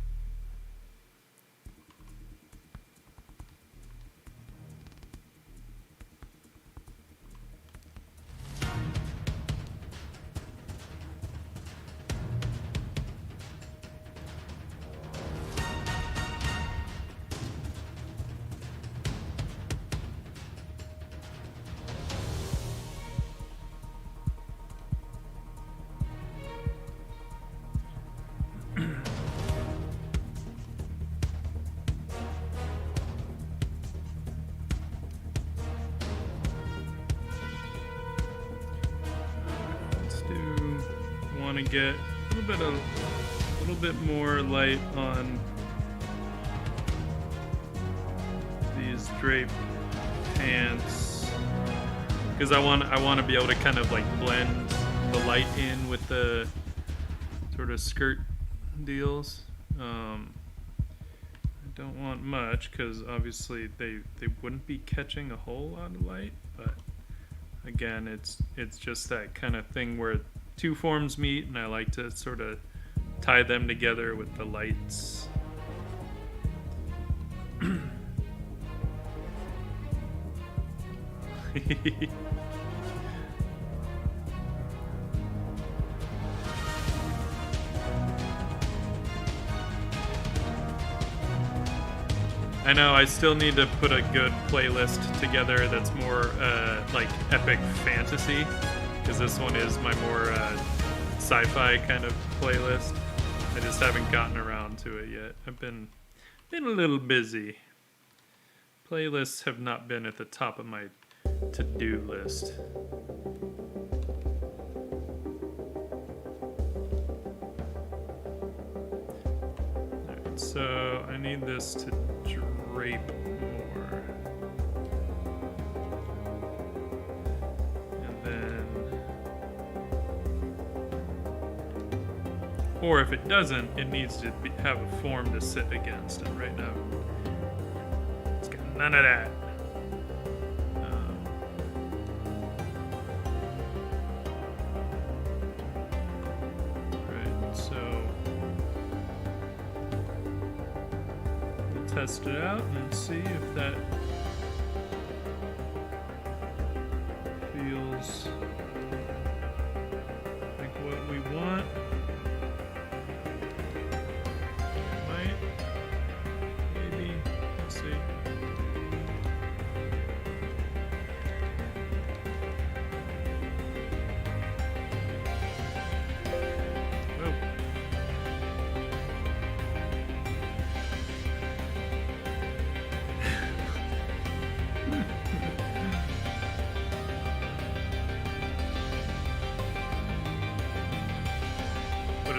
Want to get a little bit more light on these drape pants, because I want to be able to kind of like blend the light in with the sort of skirt deals. I don't want much because obviously they wouldn't be catching a whole lot of light, but again, it's just that kind of thing where two forms meet, and I like to sort of tie them together with the lights. I know, I still need to put a good playlist together that's more like epic fantasy, because this one is my more sci-fi kind of playlist. I just haven't gotten around to it yet. I've been a little busy. Playlists have not been at the top of my to-do list. Alright, so I need this to drape more. Or if it doesn't, it needs to have a form to sit against. And right now, it's got none of that. Right, so we'll test it out and see if that feels like what we want.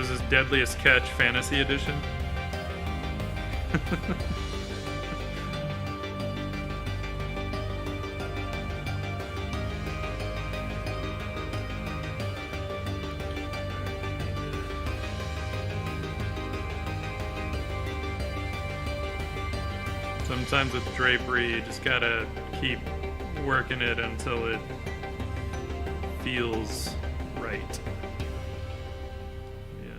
This is Deadliest Catch Fantasy Edition. Sometimes with drapery, you just gotta keep working it until it feels right. Yeah.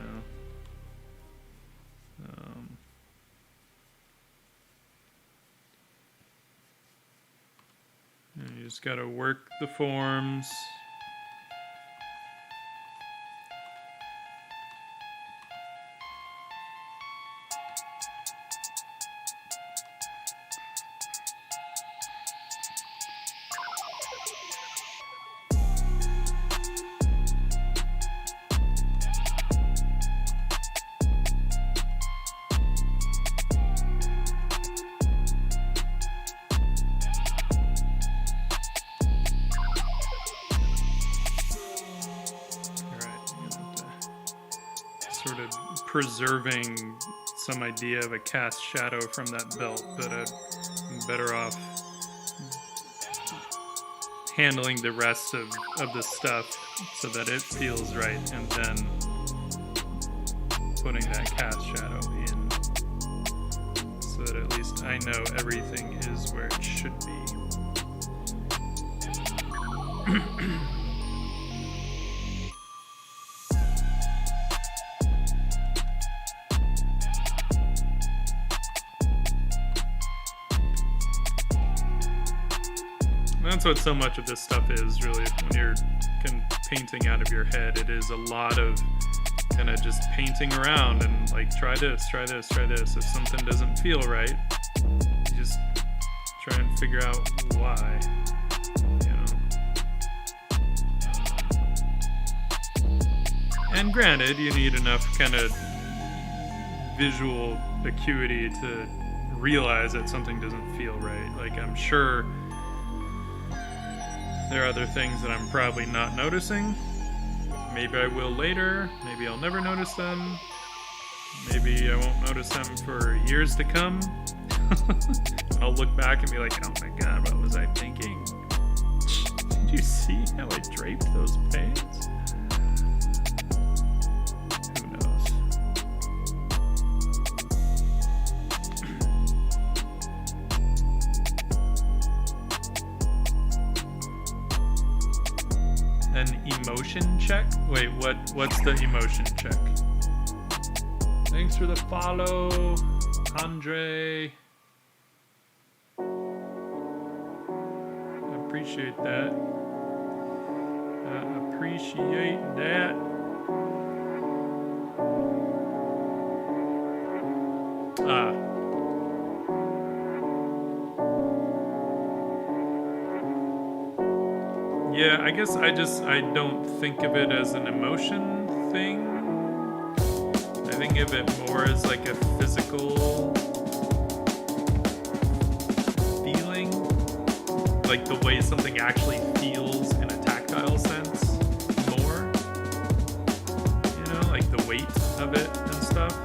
And you just gotta work the forms. Preserving some idea of a cast shadow from that belt, but I'm better off handling the rest of the stuff so that it feels right, and then putting that cast shadow in so that at least I know everything is where it should be. That's what so much of this stuff is, really. When you're painting out of your head, it is a lot of kind of just painting around and like, try this, try this, try this. If something doesn't feel right, you just try and figure out why, you know. And granted, you need enough kind of visual acuity to realize that something doesn't feel right. Like, I'm sure there are other things that I'm probably not noticing. Maybe I will later. Maybe I'll never notice them. Maybe I won't notice them for years to come. I'll look back and be like, oh my god, what was I thinking? Did you see how I draped those paints? Who knows? An emotion check? Wait, what's the emotion check? Thanks for the follow, Andre. I appreciate that. Yeah, I guess I don't think of it as an emotion thing. I think of it more as like a physical feeling. Like the way something actually feels in a tactile sense more. You know, like the weight of it and stuff.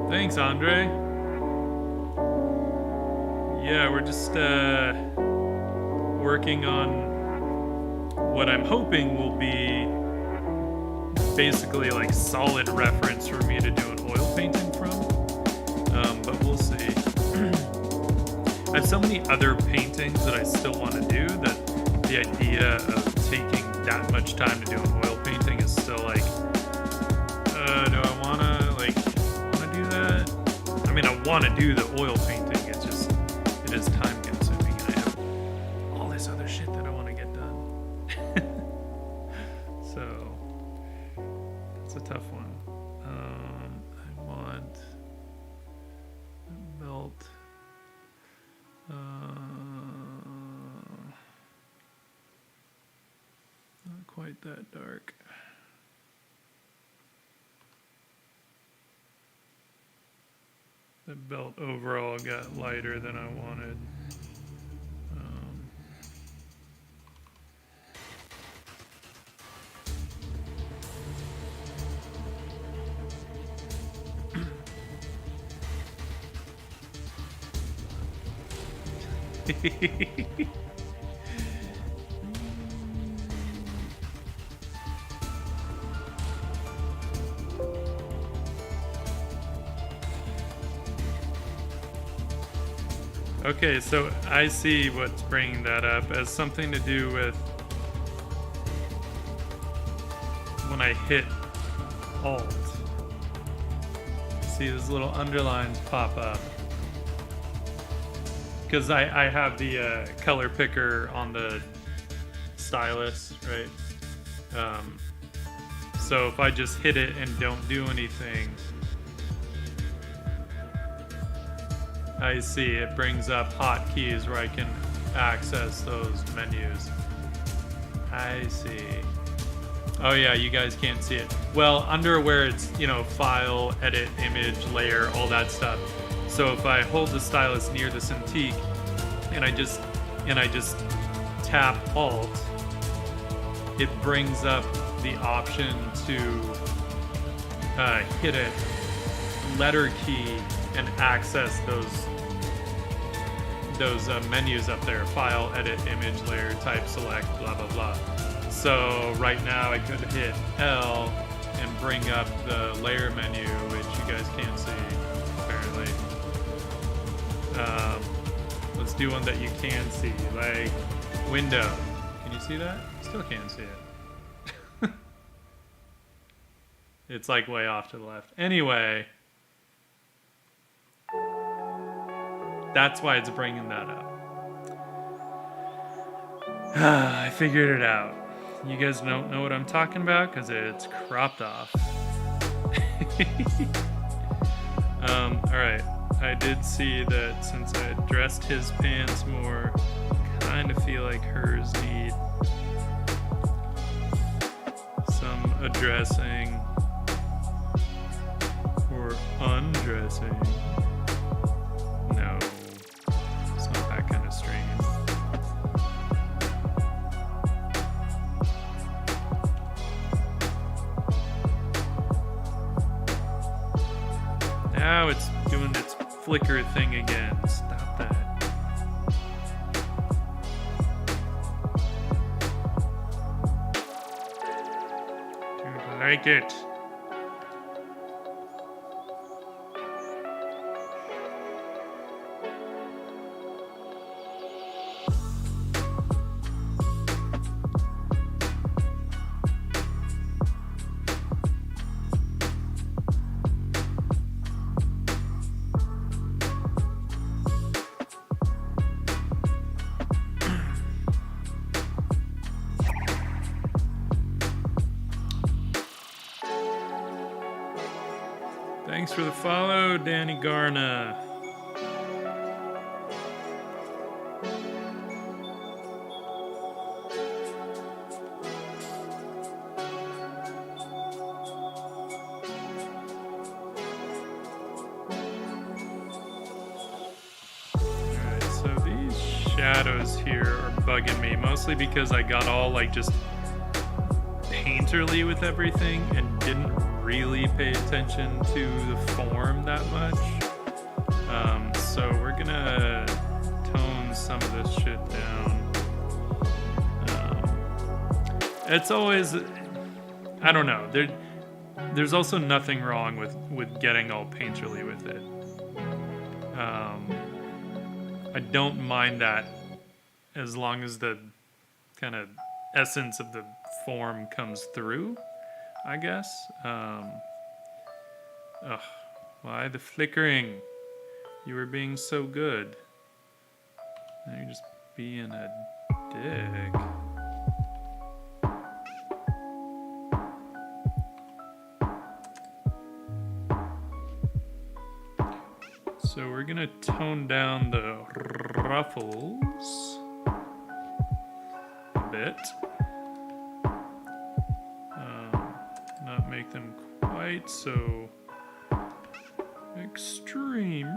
Thanks, Andre. Yeah, we're just working on what I'm hoping will be basically like solid reference for me to do an oil painting from, but we'll see. I have so many other paintings that I still want to do that the idea of taking that much time to do an oil painting is still like, do I wanna do that? I mean, I want to do the oil painting. It's just, it is time consuming, and I have all this other shit that I want to get done. So it's a tough one. I want a belt. Not quite that dark. The belt overall got lighter than I wanted. Okay, so I see what's bringing that up as something to do with when I hit Alt. See those little underlines pop up. Because I have the color picker on the stylus, right? So if I just hit it and don't do anything, I see it brings up hotkeys where I can access those menus. I see. Oh yeah, you guys can't see it. Well, under where it's, you know, file, edit, image, layer, all that stuff. So if I hold the stylus near the Cintiq and I just tap Alt, it brings up the option to hit a letter key and access those menus up there: file, edit, image, layer, type, select, blah blah blah. So right now I could hit L and bring up the layer menu, which you guys can't see apparently. Let's do one that you can see, like window. Can you see that? Still can't see it. It's like way off to the left. Anyway, that's why it's bringing that up. I figured it out. You guys don't know what I'm talking about because it's cropped off. Alright. I did see that since I dressed his pants more, kind of feel like hers need some addressing or undressing. No, it's not that kind of stream. Now it's doing its flicker thing again. Stop that. Don't like it. Thanks for the follow, Danny Garna. Alright, so these shadows here are bugging me, mostly because I got all like just painterly with everything and didn't really pay attention to the form that much. So we're gonna tone some of this shit down. It's always, I don't know, there's also nothing wrong with getting all painterly with it. I don't mind that as long as the kind of essence of the form comes through, I guess. Ugh, why the flickering? You were being so good. Now you're just being a dick. So we're gonna tone down the ruffles a bit. Not make them quite so extreme.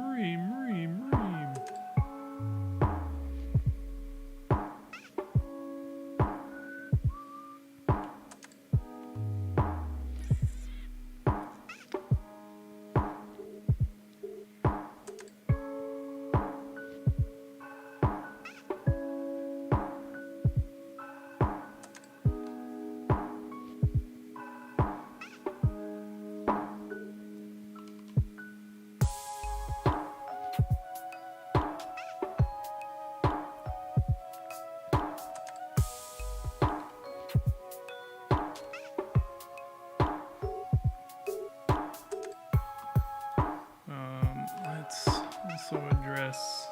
Let's also address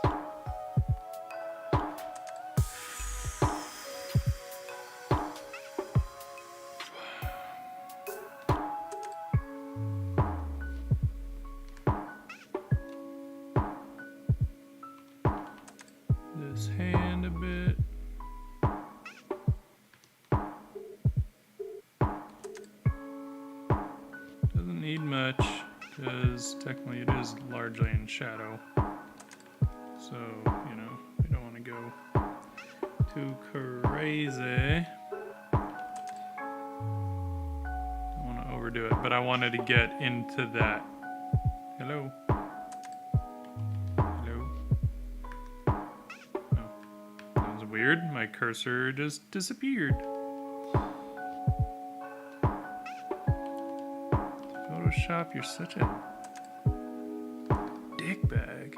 this hand a bit. Doesn't need much, because technically it is largely in shadow. So, you know, we don't want to go too crazy. Don't want to overdo it, but I wanted to get into that. Hello? Hello? Oh, that was weird. My cursor just disappeared. Photoshop, you're such a dickbag.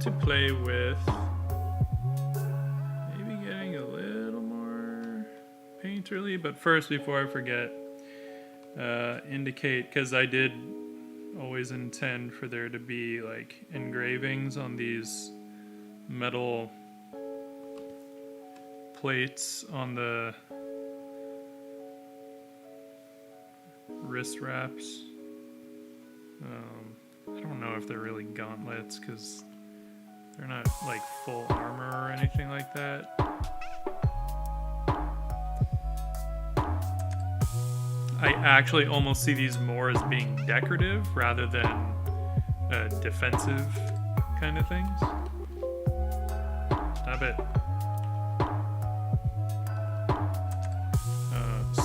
To play with maybe getting a little more painterly, but first, before I forget, indicate, because I did always intend for there to be like engravings on these metal plates on the wrist wraps. I don't know if they're really gauntlets, because they're not like full armor or anything like that. I actually almost see these more as being decorative rather than defensive kind of things. Stop it.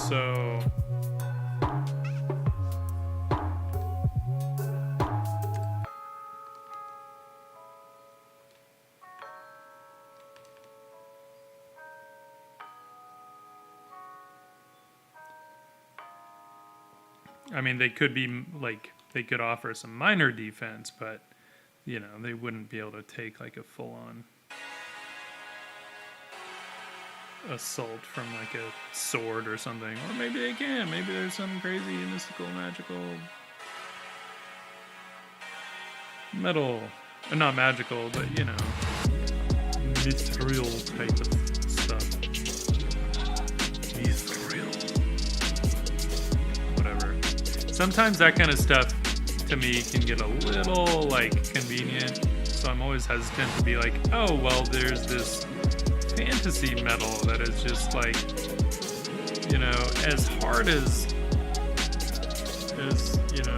So... I mean, they could be like, they could offer some minor defense, but, you know, they wouldn't be able to take like a full-on assault from like a sword or something. Or maybe they can. Maybe there's some crazy mystical, magical metal. Not magical, but, you know, mithril type of stuff. Mithril. Whatever. Sometimes that kind of stuff, to me, can get a little, like, convenient. So I'm always hesitant to be like, oh, well, there's this fantasy metal that is just, like, you know, as hard as you know,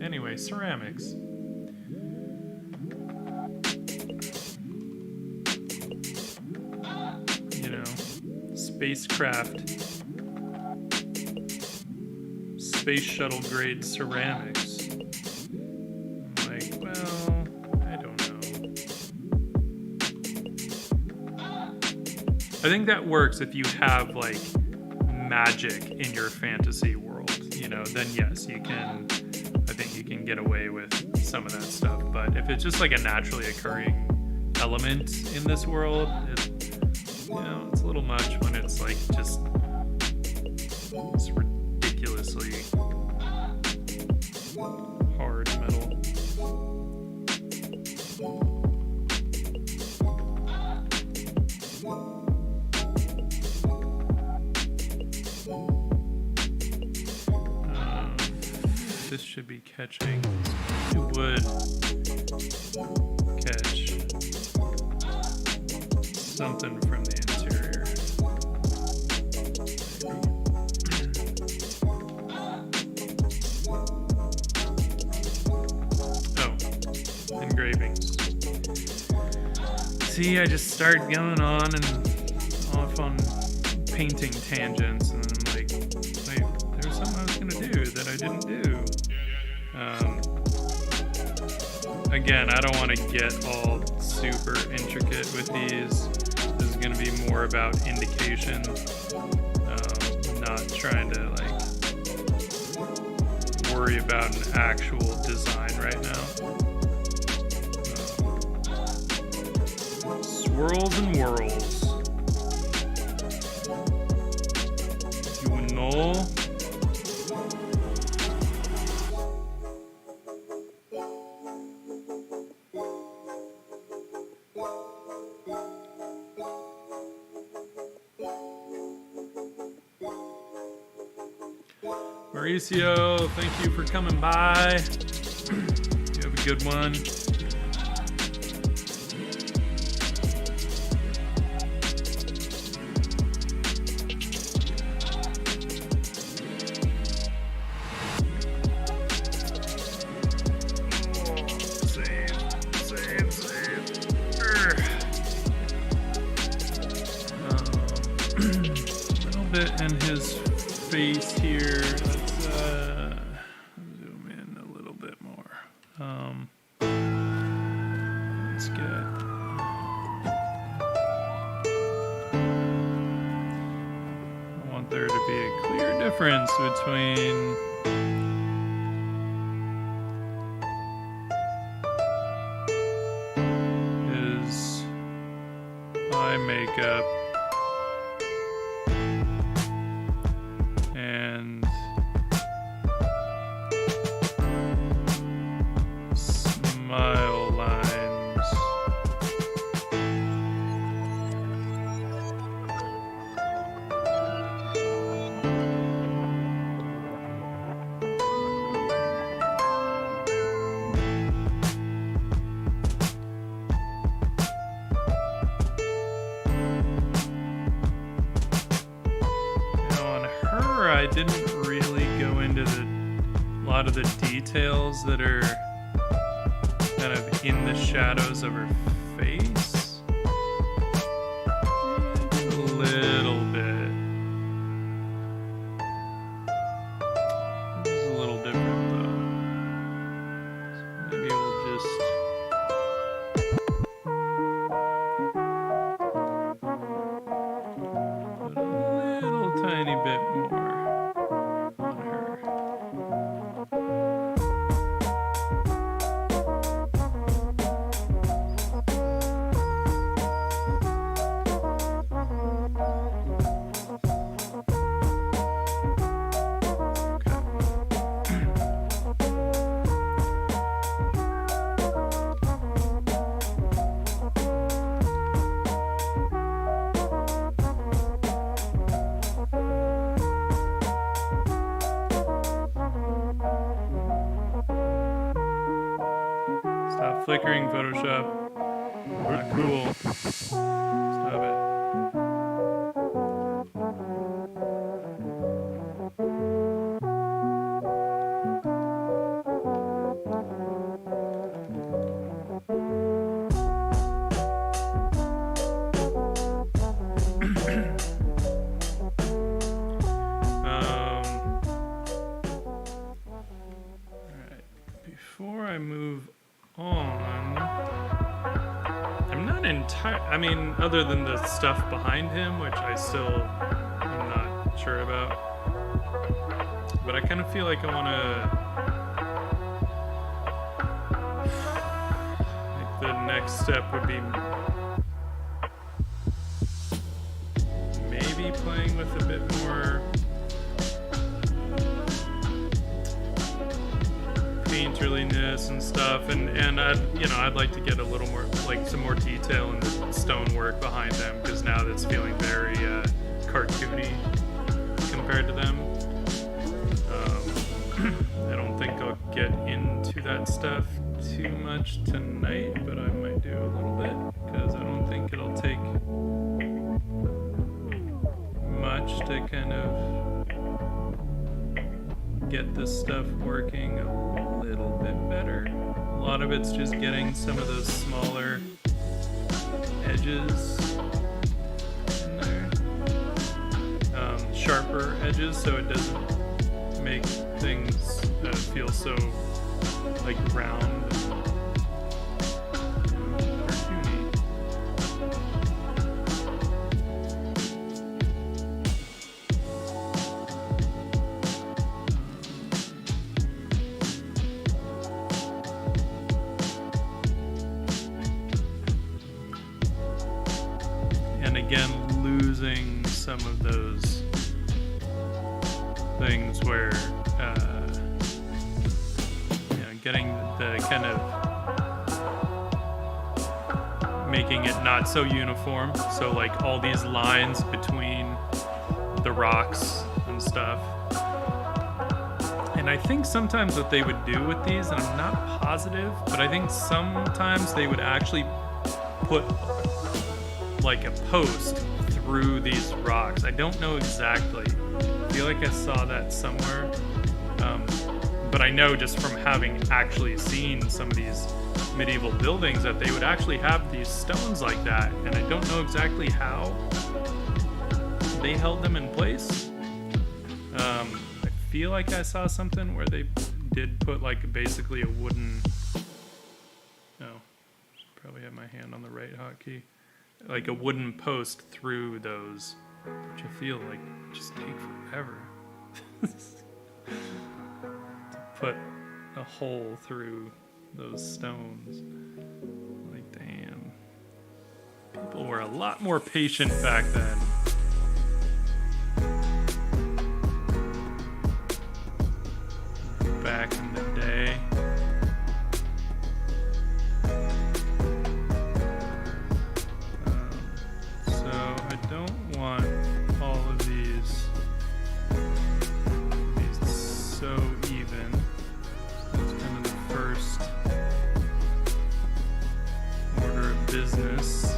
Anyway, ceramics. You know, spacecraft, space shuttle grade ceramics. I'm like, well, I don't know. I think that works if you have like magic in your fantasy world, you know, then yes, you can, I think you can get away with some of that stuff. But if it's just like a naturally occurring element in this world, you know, it's a little much when it's like just it's ridiculously hard metal. This should be catching. It would catch something from the interior. Oh, engravings. See, I just start going on and off on painting tangents, and I'm like, wait, there was something I was gonna do that I didn't do. Again, I don't want to get all super intricate with these. This is going to be more about indication, not trying to like worry about an actual design right now. Swirls and whirls. You know. Mauricio, thank you for coming by. You have a good one. A little bit in his face here. Let's zoom in a little bit more. Let's get. I want there to be a clear difference between his eye makeup and smile lines. I didn't really go into a lot of the details that are kind of in the shadows of her face. A little bit. This is a little different though. So maybe we'll just put a little tiny bit more. Stop flickering, Photoshop. Not cool. Stop it. before I move on, I'm not I mean, other than the stuff behind him, which I still am not sure about, but I kind of feel like I want to, like the next step would be maybe playing with a bit more painterliness and stuff, and I'd like to get a little more, like some more detail in the stonework behind them, because now that's feeling very cartoony compared to them. I don't think I'll get into that stuff too much tonight, but I might do a little bit, because I don't think it'll take much to kind of get this stuff working a little bit better. A lot of it's just getting some of those smaller edges in there, sharper edges, so it doesn't make things feel so like round and cartoony. And again, losing some of those things where getting the kind of making it not so uniform, so like all these lines between the rocks and stuff. And I think sometimes what they would do with these, and I'm not positive, but I think sometimes they would actually put like a post through these rocks. I don't know exactly. I feel like I saw that somewhere. But I know just from having actually seen some of these medieval buildings that they would actually have these stones like that, and I don't know exactly how they held them in place. I feel like I saw something where they did put like basically a wooden, probably have my hand on the right hotkey, like a wooden post through those, which I feel like just take forever. Put a hole through those stones. Like, damn. People were a lot more patient back then. Back in the day. So I don't want all of these so even. That's kind of the first order of business.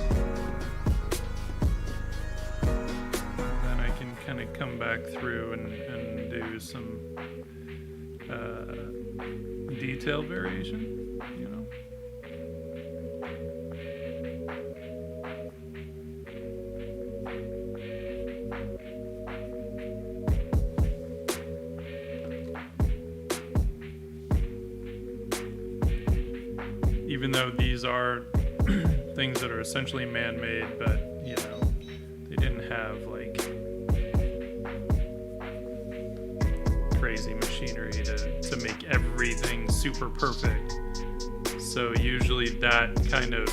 Then I can kind of come back through and do some detail variation, Even though these are things that are essentially man-made, but they didn't have like crazy machinery to make everything super perfect. So usually that kind of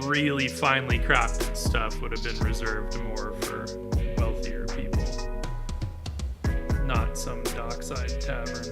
really finely crafted stuff would have been reserved more for wealthier people, not some dockside tavern.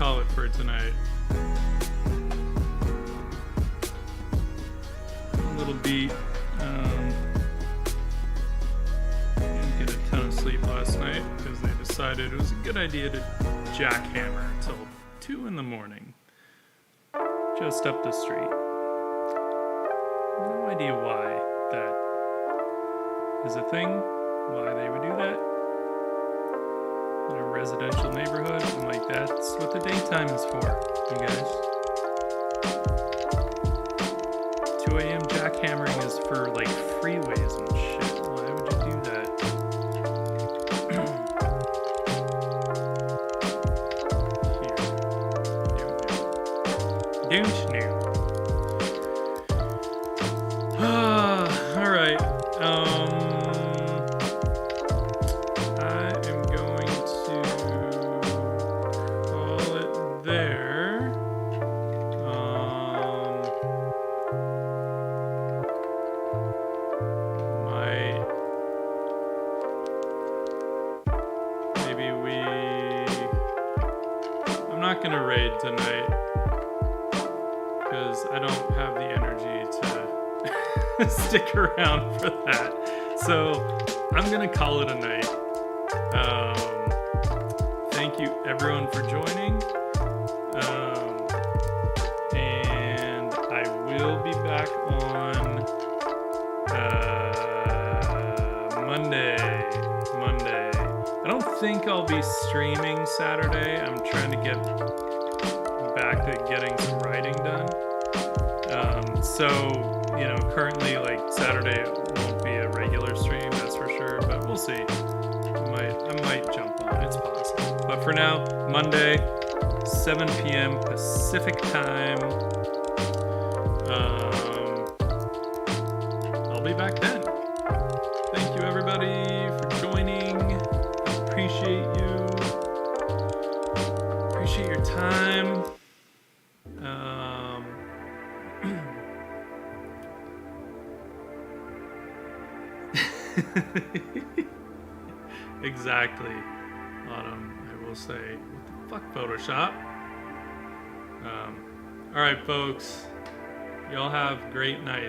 call it for tonight. A little beat. Didn't get a ton of sleep last night because they decided it was a good idea to jackhammer until 2 in the morning. Just up the street. No idea why that is a thing, why they would do that. In a residential neighborhood, I'm like, that's what the daytime is for, you guys. 2 a.m. jackhammering is for like freeways and shit. Why would you do that? Here. Don't know. Alright. I am going to call it there. I'm not gonna raid tonight because I don't have the energy to stick around for that. So I'm gonna call it a night. Thank you everyone for joining. And I will be back on Monday. I don't think I'll be streaming Saturday. I'm trying to get back to getting some writing done. So, you know, currently, like, Saturday won't be a regular stream, that's for sure, but we'll see. I might jump on, it's possible. But for now, Monday, 7 p.m. Pacific time. I'll be back then. Thank you, everybody, for joining. Appreciate you. Appreciate your time. Exactly. Autumn, I will say, what the fuck, Photoshop? Alright, folks. Y'all have great nights.